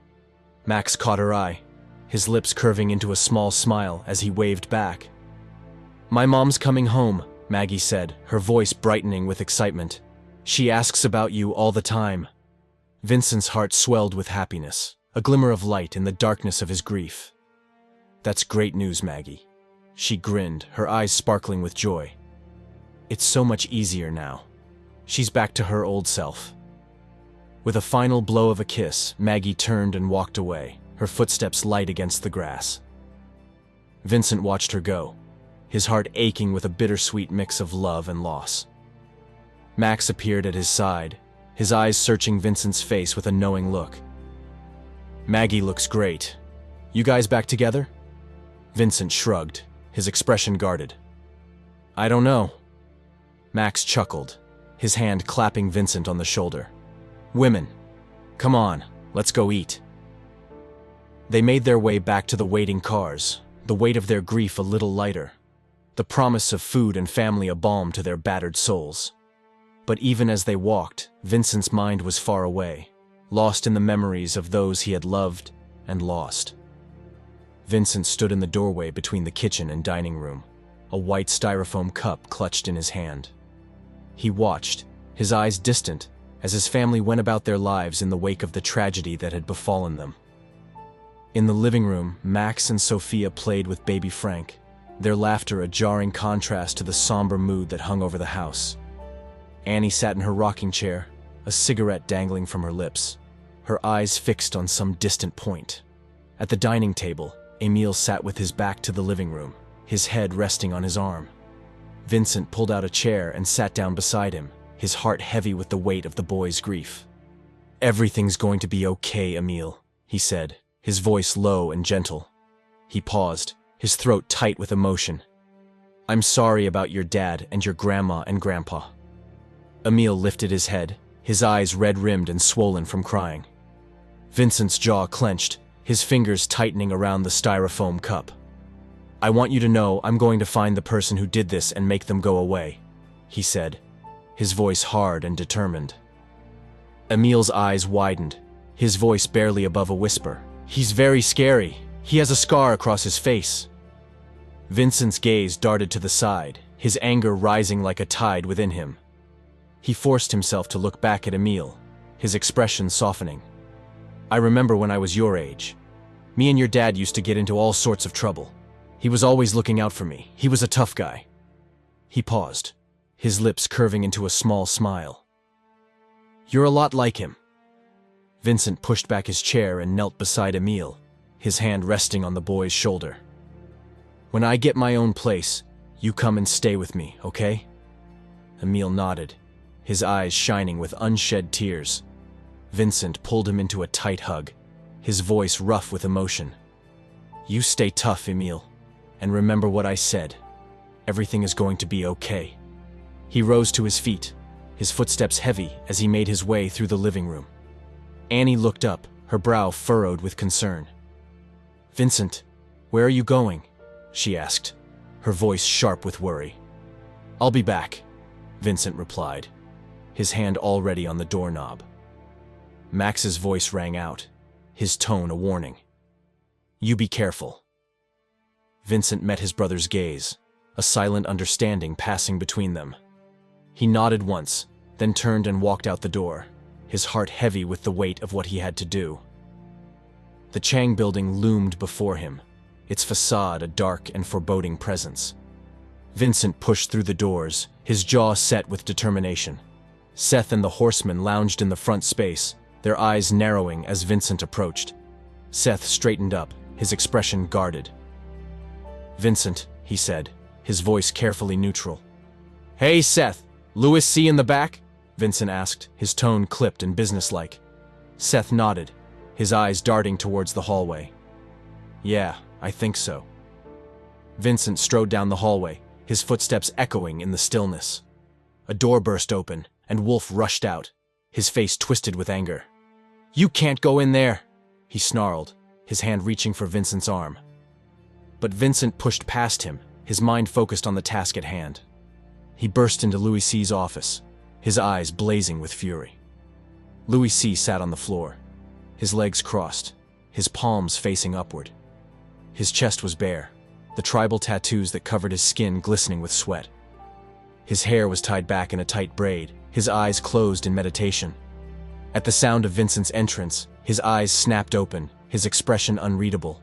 Max caught her eye, his lips curving into a small smile as he waved back. "My mom's coming home," Maggie said, her voice brightening with excitement. "She asks about you all the time." Vincent's heart swelled with happiness, a glimmer of light in the darkness of his grief. "That's great news, Maggie." She grinned, her eyes sparkling with joy. "It's so much easier now. She's back to her old self." With a final blow of a kiss, Maggie turned and walked away, her footsteps light against the grass. Vincent watched her go, his heart aching with a bittersweet mix of love and loss. Max appeared at his side, his eyes searching Vincent's face with a knowing look. "Maggie looks great. You guys back together?" Vincent shrugged, his expression guarded. "I don't know." Max chuckled, his hand clapping Vincent on the shoulder. "Women, come on, let's go eat." They made their way back to the waiting cars, the weight of their grief a little lighter, the promise of food and family a balm to their battered souls. But even as they walked, Vincent's mind was far away, lost in the memories of those he had loved and lost. Vincent stood in the doorway between the kitchen and dining room, a white styrofoam cup clutched in his hand. He watched, his eyes distant, as his family went about their lives in the wake of the tragedy that had befallen them. In the living room, Max and Sophia played with baby Frank, their laughter a jarring contrast to the somber mood that hung over the house. Annie sat in her rocking chair, a cigarette dangling from her lips, her eyes fixed on some distant point. At the dining table, Emil sat with his back to the living room, his head resting on his arm. Vincent pulled out a chair and sat down beside him, his heart heavy with the weight of the boy's grief. "Everything's going to be okay, Emil," he said, his voice low and gentle. He paused, his throat tight with emotion. "I'm sorry about your dad and your grandma and grandpa." Emil lifted his head, his eyes red-rimmed and swollen from crying. Vincent's jaw clenched, his fingers tightening around the styrofoam cup. "I want you to know I'm going to find the person who did this and make them go away," he said, his voice hard and determined. Emil's eyes widened, his voice barely above a whisper. "He's very scary. He has a scar across his face." Vincent's gaze darted to the side, his anger rising like a tide within him. He forced himself to look back at Emil, his expression softening. "I remember when I was your age. Me and your dad used to get into all sorts of trouble. He was always looking out for me. He was a tough guy." He paused, his lips curving into a small smile. "You're a lot like him." Vincent pushed back his chair and knelt beside Emil, his hand resting on the boy's shoulder. "When I get my own place, you come and stay with me, okay?" Emil nodded, his eyes shining with unshed tears. Vincent pulled him into a tight hug, his voice rough with emotion. "You stay tough, Emil, and remember what I said. Everything is going to be okay." He rose to his feet, his footsteps heavy as he made his way through the living room. Annie looked up, her brow furrowed with concern. "Vincent, where are you going?" she asked, her voice sharp with worry. "I'll be back," Vincent replied, his hand already on the doorknob. Max's voice rang out, his tone a warning. "You be careful." Vincent met his brother's gaze, a silent understanding passing between them. He nodded once, then turned and walked out the door, his heart heavy with the weight of what he had to do. The Chang building loomed before him, its facade a dark and foreboding presence. Vincent pushed through the doors, his jaw set with determination. Seth and the horsemen lounged in the front space, their eyes narrowing as Vincent approached. Seth straightened up, his expression guarded. "Vincent," he said, his voice carefully neutral. "Hey, Seth, Louis C. in the back?" Vincent asked, his tone clipped and businesslike. Seth nodded, his eyes darting towards the hallway. "Yeah, I think so." Vincent strode down the hallway, his footsteps echoing in the stillness. A door burst open, and Wolf rushed out, his face twisted with anger. "You can't go in there," he snarled, his hand reaching for Vincent's arm. But Vincent pushed past him, his mind focused on the task at hand. He burst into Louis C.'s office, his eyes blazing with fury. Louis C. sat on the floor, his legs crossed, his palms facing upward. His chest was bare, the tribal tattoos that covered his skin glistening with sweat. His hair was tied back in a tight braid, his eyes closed in meditation. At the sound of Vincent's entrance, his eyes snapped open, his expression unreadable.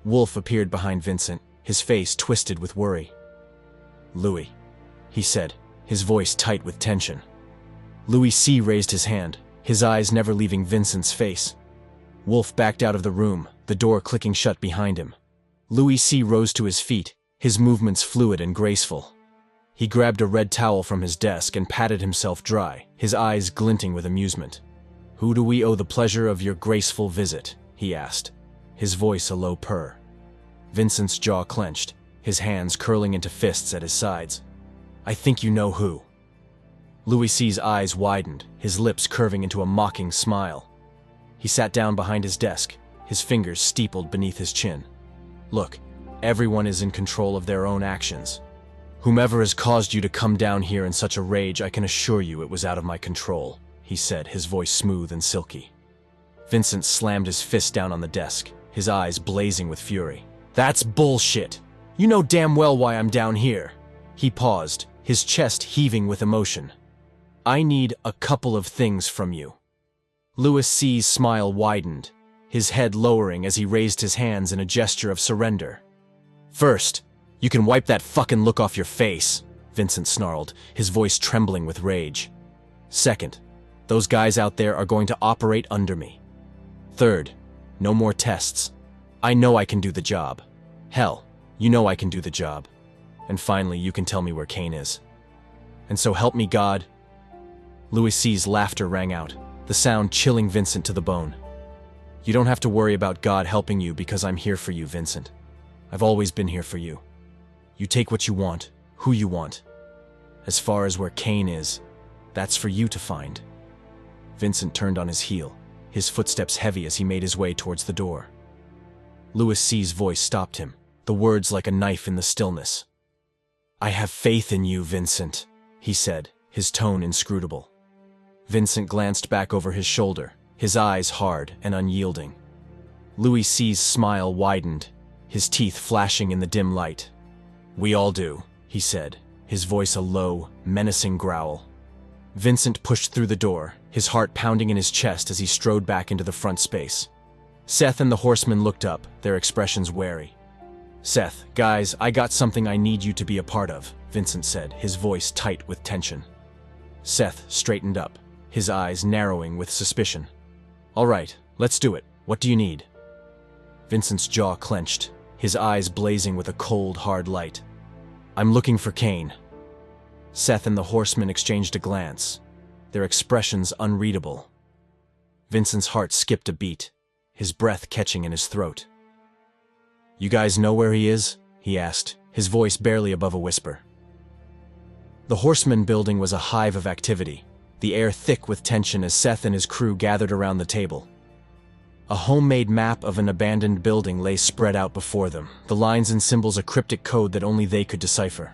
Wolf appeared behind Vincent, his face twisted with worry. "Louis," he said, his voice tight with tension. Louis C. raised his hand, his eyes never leaving Vincent's face. Wolf backed out of the room, the door clicking shut behind him. Louis C. rose to his feet, his movements fluid and graceful. He grabbed a red towel from his desk and patted himself dry, his eyes glinting with amusement. "Who do we owe the pleasure of your graceful visit?" he asked, his voice a low purr. Vincent's jaw clenched, his hands curling into fists at his sides. "I think you know who." Louis C.'s eyes widened, his lips curving into a mocking smile. He sat down behind his desk, his fingers steepled beneath his chin. "Look, everyone is in control of their own actions. Whomever has caused you to come down here in such a rage, I can assure you it was out of my control," he said, his voice smooth and silky. Vincent slammed his fist down on the desk, his eyes blazing with fury. "That's bullshit! You know damn well why I'm down here." He paused, his chest heaving with emotion. "I need a couple of things from you." Louis C.'s smile widened, his head lowering as he raised his hands in a gesture of surrender. "First, you can wipe that fucking look off your face," Vincent snarled, his voice trembling with rage. "Second, those guys out there are going to operate under me. Third, no more tests. I know I can do the job. Hell, you know I can do the job." and finally you can tell me where Kane is. And so help me God." Louis C's laughter rang out, the sound chilling Vincent to the bone. "You don't have to worry about God helping you because I'm here for you, Vincent. I've always been here for you. You take what you want, who you want. As far as where Kane is, that's for you to find." Vincent turned on his heel, his footsteps heavy as he made his way towards the door. Louis C's voice stopped him, the words like a knife in the stillness. "I have faith in you, Vincent," he said, his tone inscrutable. Vincent glanced back over his shoulder, his eyes hard and unyielding. Louis C's smile widened, his teeth flashing in the dim light. "We all do," he said, his voice a low, menacing growl. Vincent pushed through the door, his heart pounding in his chest as he strode back into the front space. Seth and the horsemen looked up, their expressions wary. "Seth, guys, I got something I need you to be a part of," Vincent said, his voice tight with tension. Seth straightened up, his eyes narrowing with suspicion. "All right, let's do it. What do you need?" Vincent's jaw clenched, his eyes blazing with a cold, hard light. "I'm looking for Kane." Seth and the horsemen exchanged a glance, their expressions unreadable. Vincent's heart skipped a beat, his breath catching in his throat. "You guys know where he is?" he asked, his voice barely above a whisper. The horseman building was a hive of activity, the air thick with tension as Seth and his crew gathered around the table. A homemade map of an abandoned building lay spread out before them, the lines and symbols a cryptic code that only they could decipher.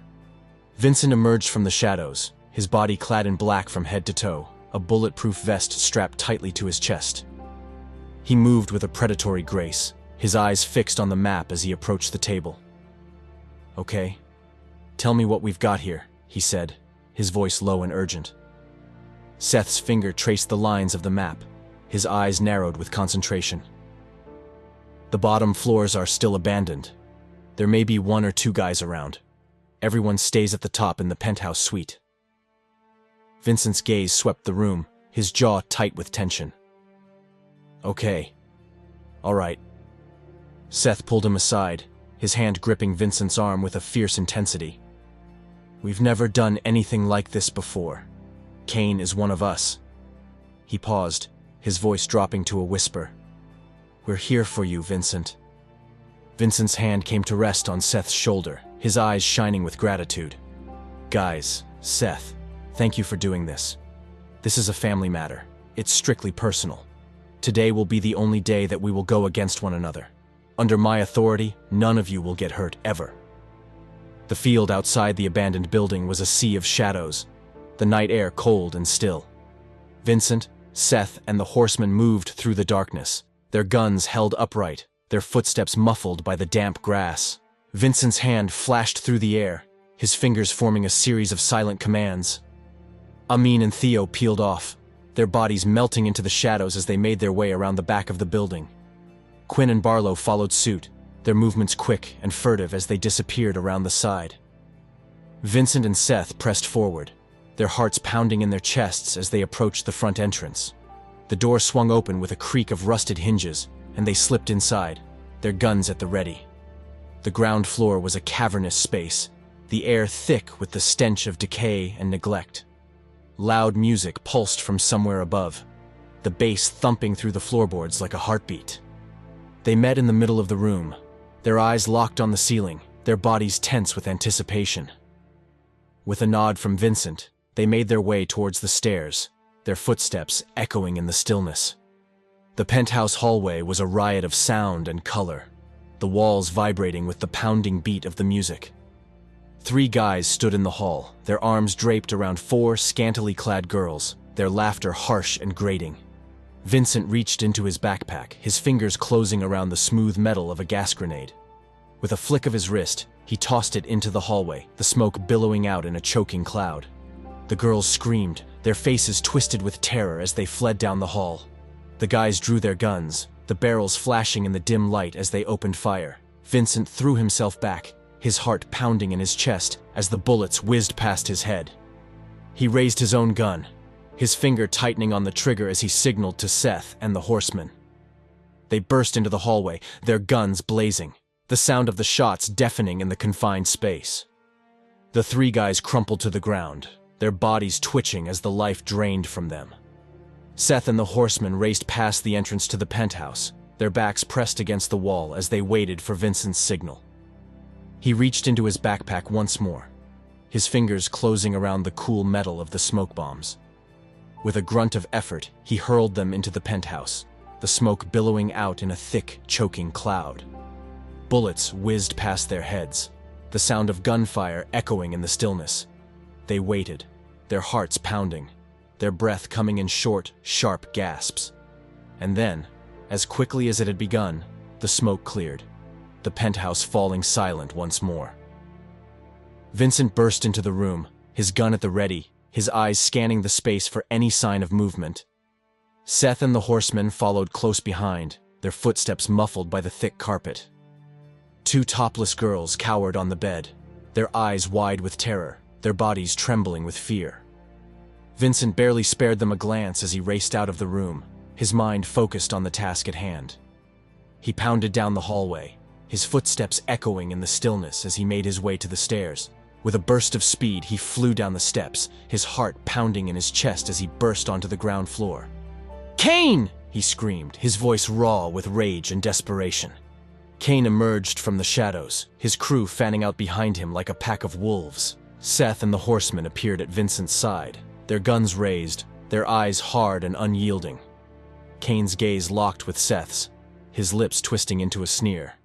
Vincent emerged from the shadows, his body clad in black from head to toe, a bulletproof vest strapped tightly to his chest. He moved with a predatory grace, his eyes fixed on the map as he approached the table. "Okay, tell me what we've got here," he said, his voice low and urgent. Seth's finger traced the lines of the map, his eyes narrowed with concentration. "The bottom floors are still abandoned. There may be one or two guys around. Everyone stays at the top in the penthouse suite." Vincent's gaze swept the room, his jaw tight with tension. "Okay. All right." Seth pulled him aside, his hand gripping Vincent's arm with a fierce intensity. "We've never done anything like this before. Kane is one of us." He paused, his voice dropping to a whisper. "We're here for you, Vincent." Vincent's hand came to rest on Seth's shoulder, his eyes shining with gratitude. "Guys, Seth, thank you for doing this. This is a family matter. It's strictly personal. Today will be the only day that we will go against one another. Under my authority, none of you will get hurt, ever." The field outside the abandoned building was a sea of shadows, the night air cold and still. Vincent, Seth, and the horsemen moved through the darkness, their guns held upright, their footsteps muffled by the damp grass. Vincent's hand flashed through the air, his fingers forming a series of silent commands. Amin and Theo peeled off, their bodies melting into the shadows as they made their way around the back of the building. Quinn and Barlow followed suit, their movements quick and furtive as they disappeared around the side. Vincent and Seth pressed forward, their hearts pounding in their chests as they approached the front entrance. The door swung open with a creak of rusted hinges, and they slipped inside, their guns at the ready. The ground floor was a cavernous space, the air thick with the stench of decay and neglect. Loud music pulsed from somewhere above, the bass thumping through the floorboards like a heartbeat. They met in the middle of the room, their eyes locked on the ceiling, their bodies tense with anticipation. With a nod from Vincent, they made their way towards the stairs, their footsteps echoing in the stillness. The penthouse hallway was a riot of sound and color, the walls vibrating with the pounding beat of the music. 3 guys stood in the hall, their arms draped around 4 scantily clad girls, their laughter harsh and grating. Vincent reached into his backpack, his fingers closing around the smooth metal of a gas grenade. With a flick of his wrist, he tossed it into the hallway, the smoke billowing out in a choking cloud. The girls screamed, their faces twisted with terror as they fled down the hall. The guys drew their guns, the barrels flashing in the dim light as they opened fire. Vincent threw himself back, his heart pounding in his chest as the bullets whizzed past his head. He raised his own gun, his finger tightening on the trigger as he signaled to Seth and the horsemen. They burst into the hallway, their guns blazing, the sound of the shots deafening in the confined space. The three guys crumpled to the ground, their bodies twitching as the life drained from them. Seth and the horsemen raced past the entrance to the penthouse, their backs pressed against the wall as they waited for Vincent's signal. He reached into his backpack once more, his fingers closing around the cool metal of the smoke bombs. With a grunt of effort, he hurled them into the penthouse, the smoke billowing out in a thick, choking cloud. Bullets whizzed past their heads, the sound of gunfire echoing in the stillness. They waited, their hearts pounding, their breath coming in short, sharp gasps. And then, as quickly as it had begun, the smoke cleared, the penthouse falling silent once more. Vincent burst into the room, his gun at the ready, his eyes scanning the space for any sign of movement. Seth and the horsemen followed close behind, their footsteps muffled by the thick carpet. Two topless girls cowered on the bed, their eyes wide with terror, their bodies trembling with fear. Vincent barely spared them a glance as he raced out of the room, his mind focused on the task at hand. He pounded down the hallway, his footsteps echoing in the stillness as he made his way to the stairs. With a burst of speed, he flew down the steps, his heart pounding in his chest as he burst onto the ground floor. "Kane!" he screamed, his voice raw with rage and desperation. Kane emerged from the shadows, his crew fanning out behind him like a pack of wolves. Seth and the horsemen appeared at Vincent's side, their guns raised, their eyes hard and unyielding. Kane's gaze locked with Seth's, his lips twisting into a sneer.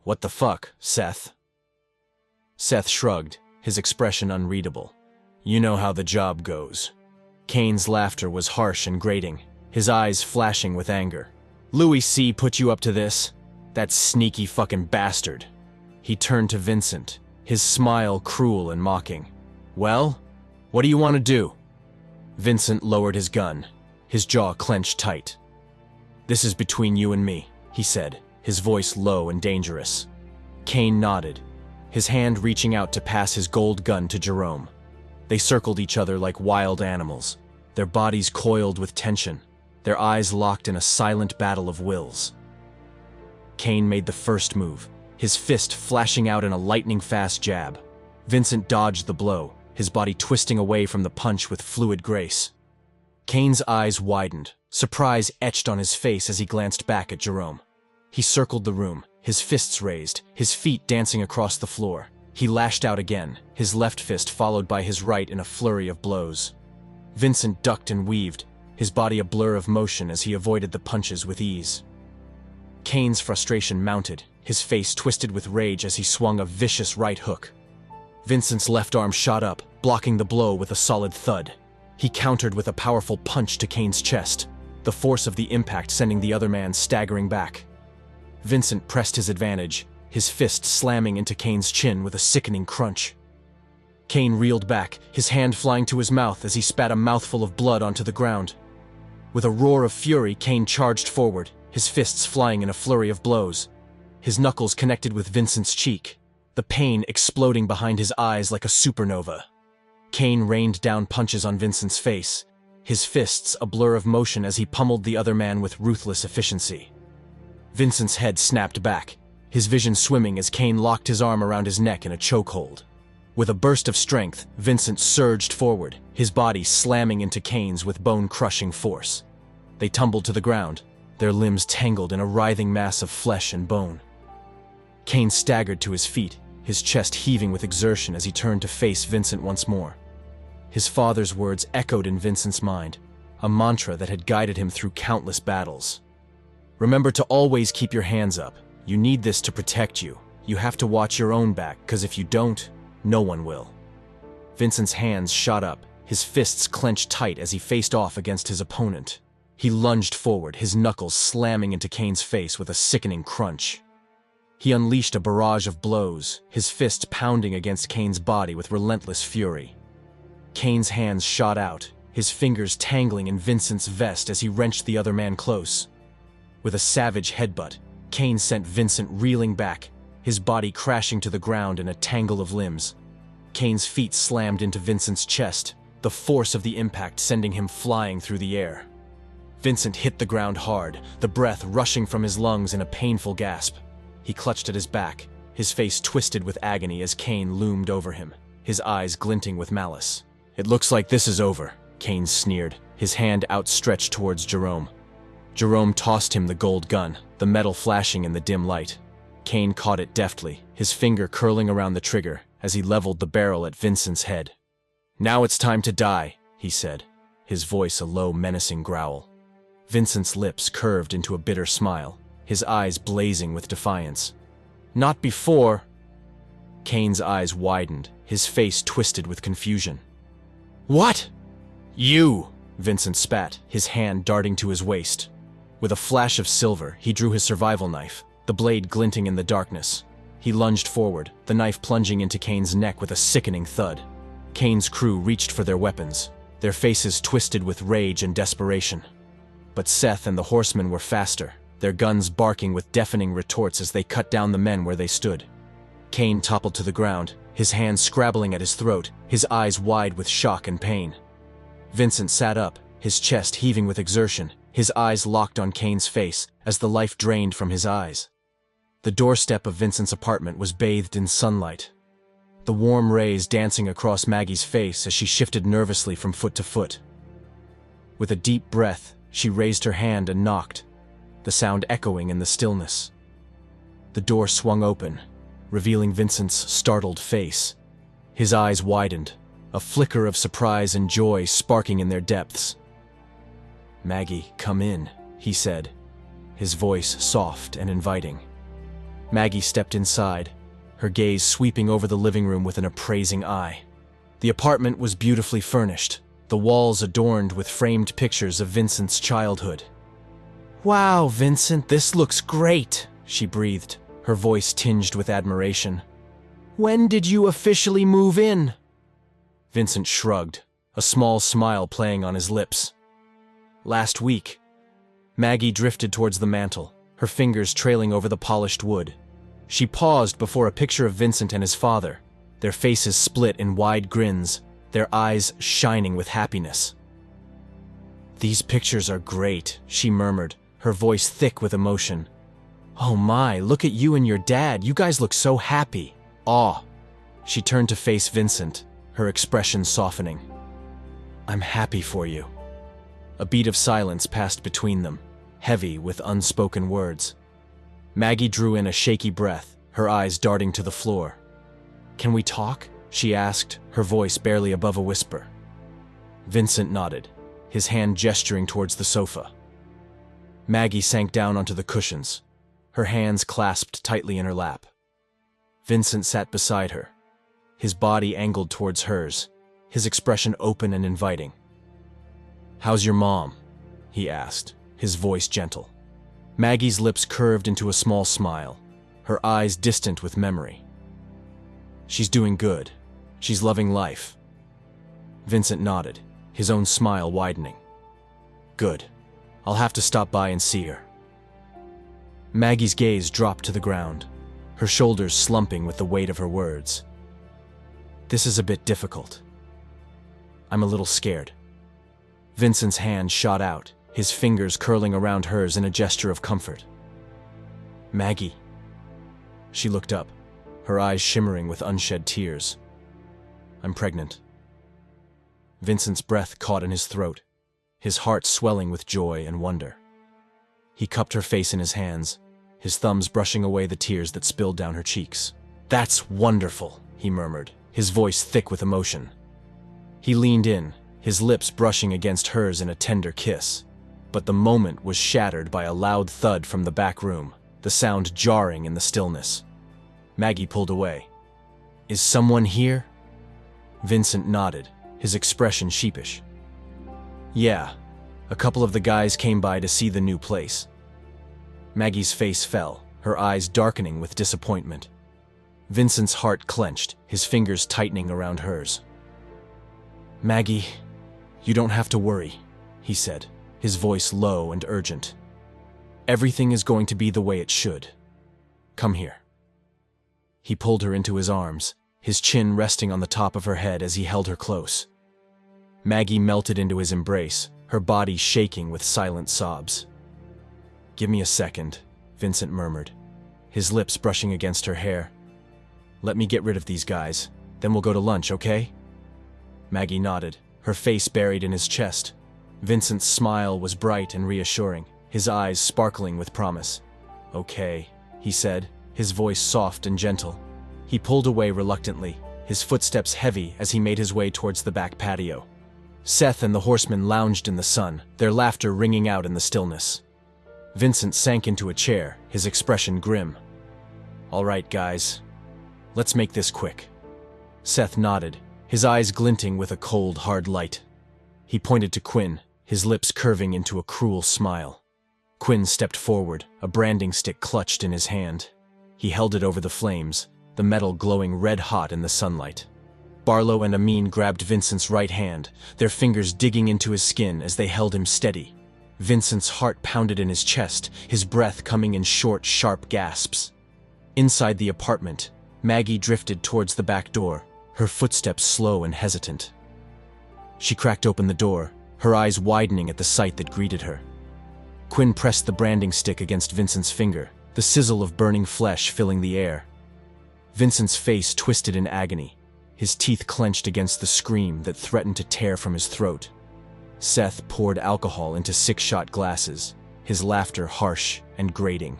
"What the fuck, Seth?" Seth shrugged, his expression unreadable. "You know how the job goes." Kane's laughter was harsh and grating, his eyes flashing with anger. "Louis C. put you up to this? That sneaky fucking bastard." He turned to Vincent, his smile cruel and mocking. "Well, what do you want to do?" Vincent lowered his gun, his jaw clenched tight. "This is between you and me," he said, his voice low and dangerous. Kane nodded, his hand reaching out to pass his gold gun to Jerome. They circled each other like wild animals, their bodies coiled with tension, their eyes locked in a silent battle of wills. Kane made the first move, his fist flashing out in a lightning-fast jab. Vincent dodged the blow, his body twisting away from the punch with fluid grace. Kane's eyes widened, surprise etched on his face as he glanced back at Jerome. He circled the room, his fists raised, his feet dancing across the floor. He lashed out again, his left fist followed by his right in a flurry of blows. Vincent ducked and weaved, his body a blur of motion as he avoided the punches with ease. Kane's frustration mounted, his face twisted with rage as he swung a vicious right hook. Vincent's left arm shot up, blocking the blow with a solid thud. He countered with a powerful punch to Kane's chest, the force of the impact sending the other man staggering back. Vincent pressed his advantage, his fist slamming into Kane's chin with a sickening crunch. Kane reeled back, his hand flying to his mouth as he spat a mouthful of blood onto the ground. With a roar of fury, Kane charged forward, his fists flying in a flurry of blows. His knuckles connected with Vincent's cheek, the pain exploding behind his eyes like a supernova. Kane rained down punches on Vincent's face, his fists a blur of motion as he pummeled the other man with ruthless efficiency. Vincent's head snapped back, his vision swimming as Kane locked his arm around his neck in a chokehold. With a burst of strength, Vincent surged forward, his body slamming into Kane's with bone-crushing force. They tumbled to the ground, their limbs tangled in a writhing mass of flesh and bone. Kane staggered to his feet, his chest heaving with exertion as he turned to face Vincent once more. His father's words echoed in Vincent's mind, a mantra that had guided him through countless battles. "Remember to always keep your hands up. You need this to protect you. You have to watch your own back, because if you don't, no one will." Vincent's hands shot up, his fists clenched tight as he faced off against his opponent. He lunged forward, his knuckles slamming into Kane's face with a sickening crunch. He unleashed a barrage of blows, his fists pounding against Kane's body with relentless fury. Kane's hands shot out, his fingers tangling in Vincent's vest as he wrenched the other man close. With a savage headbutt, Kane sent Vincent reeling back, his body crashing to the ground in a tangle of limbs. Kane's feet slammed into Vincent's chest, the force of the impact sending him flying through the air. Vincent hit the ground hard, the breath rushing from his lungs in a painful gasp. He clutched at his back, his face twisted with agony as Kane loomed over him, his eyes glinting with malice. "It looks like this is over," Kane sneered, his hand outstretched towards Jerome. Jerome tossed him the gold gun, the metal flashing in the dim light. Kane caught it deftly, his finger curling around the trigger as he leveled the barrel at Vincent's head. "Now it's time to die," he said, his voice a low, menacing growl. Vincent's lips curved into a bitter smile, his eyes blazing with defiance. "Not before." Kane's eyes widened, his face twisted with confusion. "What?" "You!" Vincent spat, his hand darting to his waist. With a flash of silver, he drew his survival knife, the blade glinting in the darkness. He lunged forward, the knife plunging into Kane's neck with a sickening thud. Kane's crew reached for their weapons, their faces twisted with rage and desperation. But Seth and the horsemen were faster, their guns barking with deafening retorts as they cut down the men where they stood. Kane toppled to the ground, his hands scrabbling at his throat, his eyes wide with shock and pain. Vincent sat up, his chest heaving with exertion, his eyes locked on Kane's face as the life drained from his eyes. The doorstep of Vincent's apartment was bathed in sunlight, the warm rays dancing across Maggie's face as she shifted nervously from foot to foot. With a deep breath, she raised her hand and knocked, the sound echoing in the stillness. The door swung open, revealing Vincent's startled face. His eyes widened, a flicker of surprise and joy sparking in their depths. "Maggie, come in," he said, his voice soft and inviting. Maggie stepped inside, her gaze sweeping over the living room with an appraising eye. The apartment was beautifully furnished, the walls adorned with framed pictures of Vincent's childhood. "Wow, Vincent, this looks great," she breathed, her voice tinged with admiration. "When did you officially move in?" Vincent shrugged, a small smile playing on his lips. "Last week." Maggie drifted towards the mantel, her fingers trailing over the polished wood. She paused before a picture of Vincent and his father, their faces split in wide grins, their eyes shining with happiness. "These pictures are great," she murmured, her voice thick with emotion. "Oh my, look at you and your dad, you guys look so happy." "Aw." She turned to face Vincent, her expression softening. "I'm happy for you." A beat of silence passed between them, heavy with unspoken words. Maggie drew in a shaky breath, her eyes darting to the floor. "Can we talk?" she asked, her voice barely above a whisper. Vincent nodded, his hand gesturing towards the sofa. Maggie sank down onto the cushions, her hands clasped tightly in her lap. Vincent sat beside her, his body angled towards hers, his expression open and inviting. "How's your mom?" he asked, his voice gentle. Maggie's lips curved into a small smile, her eyes distant with memory. "She's doing good. She's loving life." Vincent nodded, his own smile widening. "Good. I'll have to stop by and see her." Maggie's gaze dropped to the ground, her shoulders slumping with the weight of her words. "This is a bit difficult. I'm a little scared." Vincent's hand shot out, his fingers curling around hers in a gesture of comfort. "Maggie." She looked up, her eyes shimmering with unshed tears. "I'm pregnant." Vincent's breath caught in his throat, his heart swelling with joy and wonder. He cupped her face in his hands, his thumbs brushing away the tears that spilled down her cheeks. "That's wonderful," he murmured, his voice thick with emotion. He leaned in, his lips brushing against hers in a tender kiss. But the moment was shattered by a loud thud from the back room, the sound jarring in the stillness. Maggie pulled away. "Is someone here?" Vincent nodded, his expression sheepish. "Yeah, a couple of the guys came by to see the new place." Maggie's face fell, her eyes darkening with disappointment. Vincent's heart clenched, his fingers tightening around hers. "Maggie, you don't have to worry," he said, his voice low and urgent. "Everything is going to be the way it should. Come here." He pulled her into his arms, his chin resting on the top of her head as he held her close. Maggie melted into his embrace, her body shaking with silent sobs. "Give me a second," Vincent murmured, his lips brushing against her hair. "Let me get rid of these guys, Then we'll go to lunch, okay? Maggie nodded, her face buried in his chest. Vincent's smile was bright and reassuring, his eyes sparkling with promise. Okay, he said, his voice soft and gentle. He pulled away reluctantly, his footsteps heavy as he made his way towards the back patio. Seth and the horsemen lounged in the sun, their laughter ringing out in the stillness. Vincent sank into a chair, his expression grim. All right, guys. Let's make this quick. Seth nodded, his eyes glinting with a cold, hard light. He pointed to Quinn, his lips curving into a cruel smile. Quinn stepped forward, a branding stick clutched in his hand. He held it over the flames, the metal glowing red-hot in the sunlight. Barlow and Amin grabbed Vincent's right hand, their fingers digging into his skin as they held him steady. Vincent's heart pounded in his chest, his breath coming in short, sharp gasps. Inside the apartment, Maggie drifted towards the back door, her footsteps slow and hesitant. She cracked open the door, her eyes widening at the sight that greeted her. Quinn pressed the branding stick against Vincent's finger, the sizzle of burning flesh filling the air. Vincent's face twisted in agony, his teeth clenched against the scream that threatened to tear from his throat. Seth poured alcohol into 6-shot glasses, his laughter harsh and grating.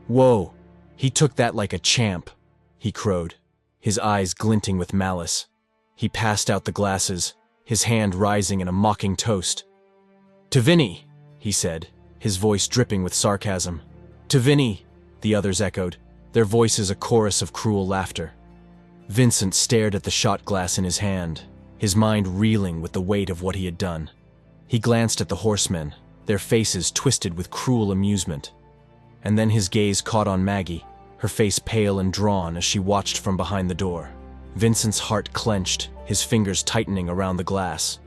"Whoa, he took that like a champ," he crowed, his eyes glinting with malice. He passed out the glasses, his hand rising in a mocking toast. "To Vinny," he said, his voice dripping with sarcasm. "To Vinny," the others echoed, their voices a chorus of cruel laughter. Vincent stared at the shot glass in his hand, his mind reeling with the weight of what he had done. He glanced at the horsemen, their faces twisted with cruel amusement. And then his gaze caught on Maggie, her face pale and drawn as she watched from behind the door. Vincent's heart clenched, his fingers tightening around the glass.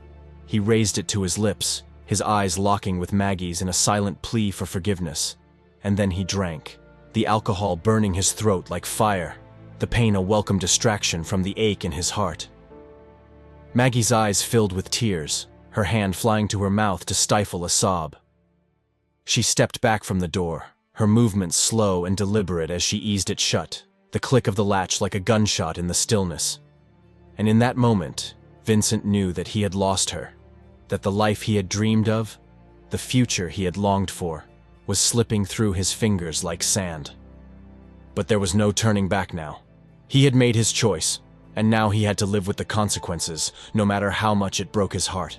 He raised it to his lips, his eyes locking with Maggie's in a silent plea for forgiveness. And then he drank, the alcohol burning his throat like fire, the pain a welcome distraction from the ache in his heart. Maggie's eyes filled with tears, her hand flying to her mouth to stifle a sob. She stepped back from the door, her movements slow and deliberate as she eased it shut, the click of the latch like a gunshot in the stillness. And in that moment, Vincent knew that he had lost her, that the life he had dreamed of, the future he had longed for, was slipping through his fingers like sand. But there was no turning back now. He had made his choice, and now he had to live with the consequences, no matter how much it broke his heart.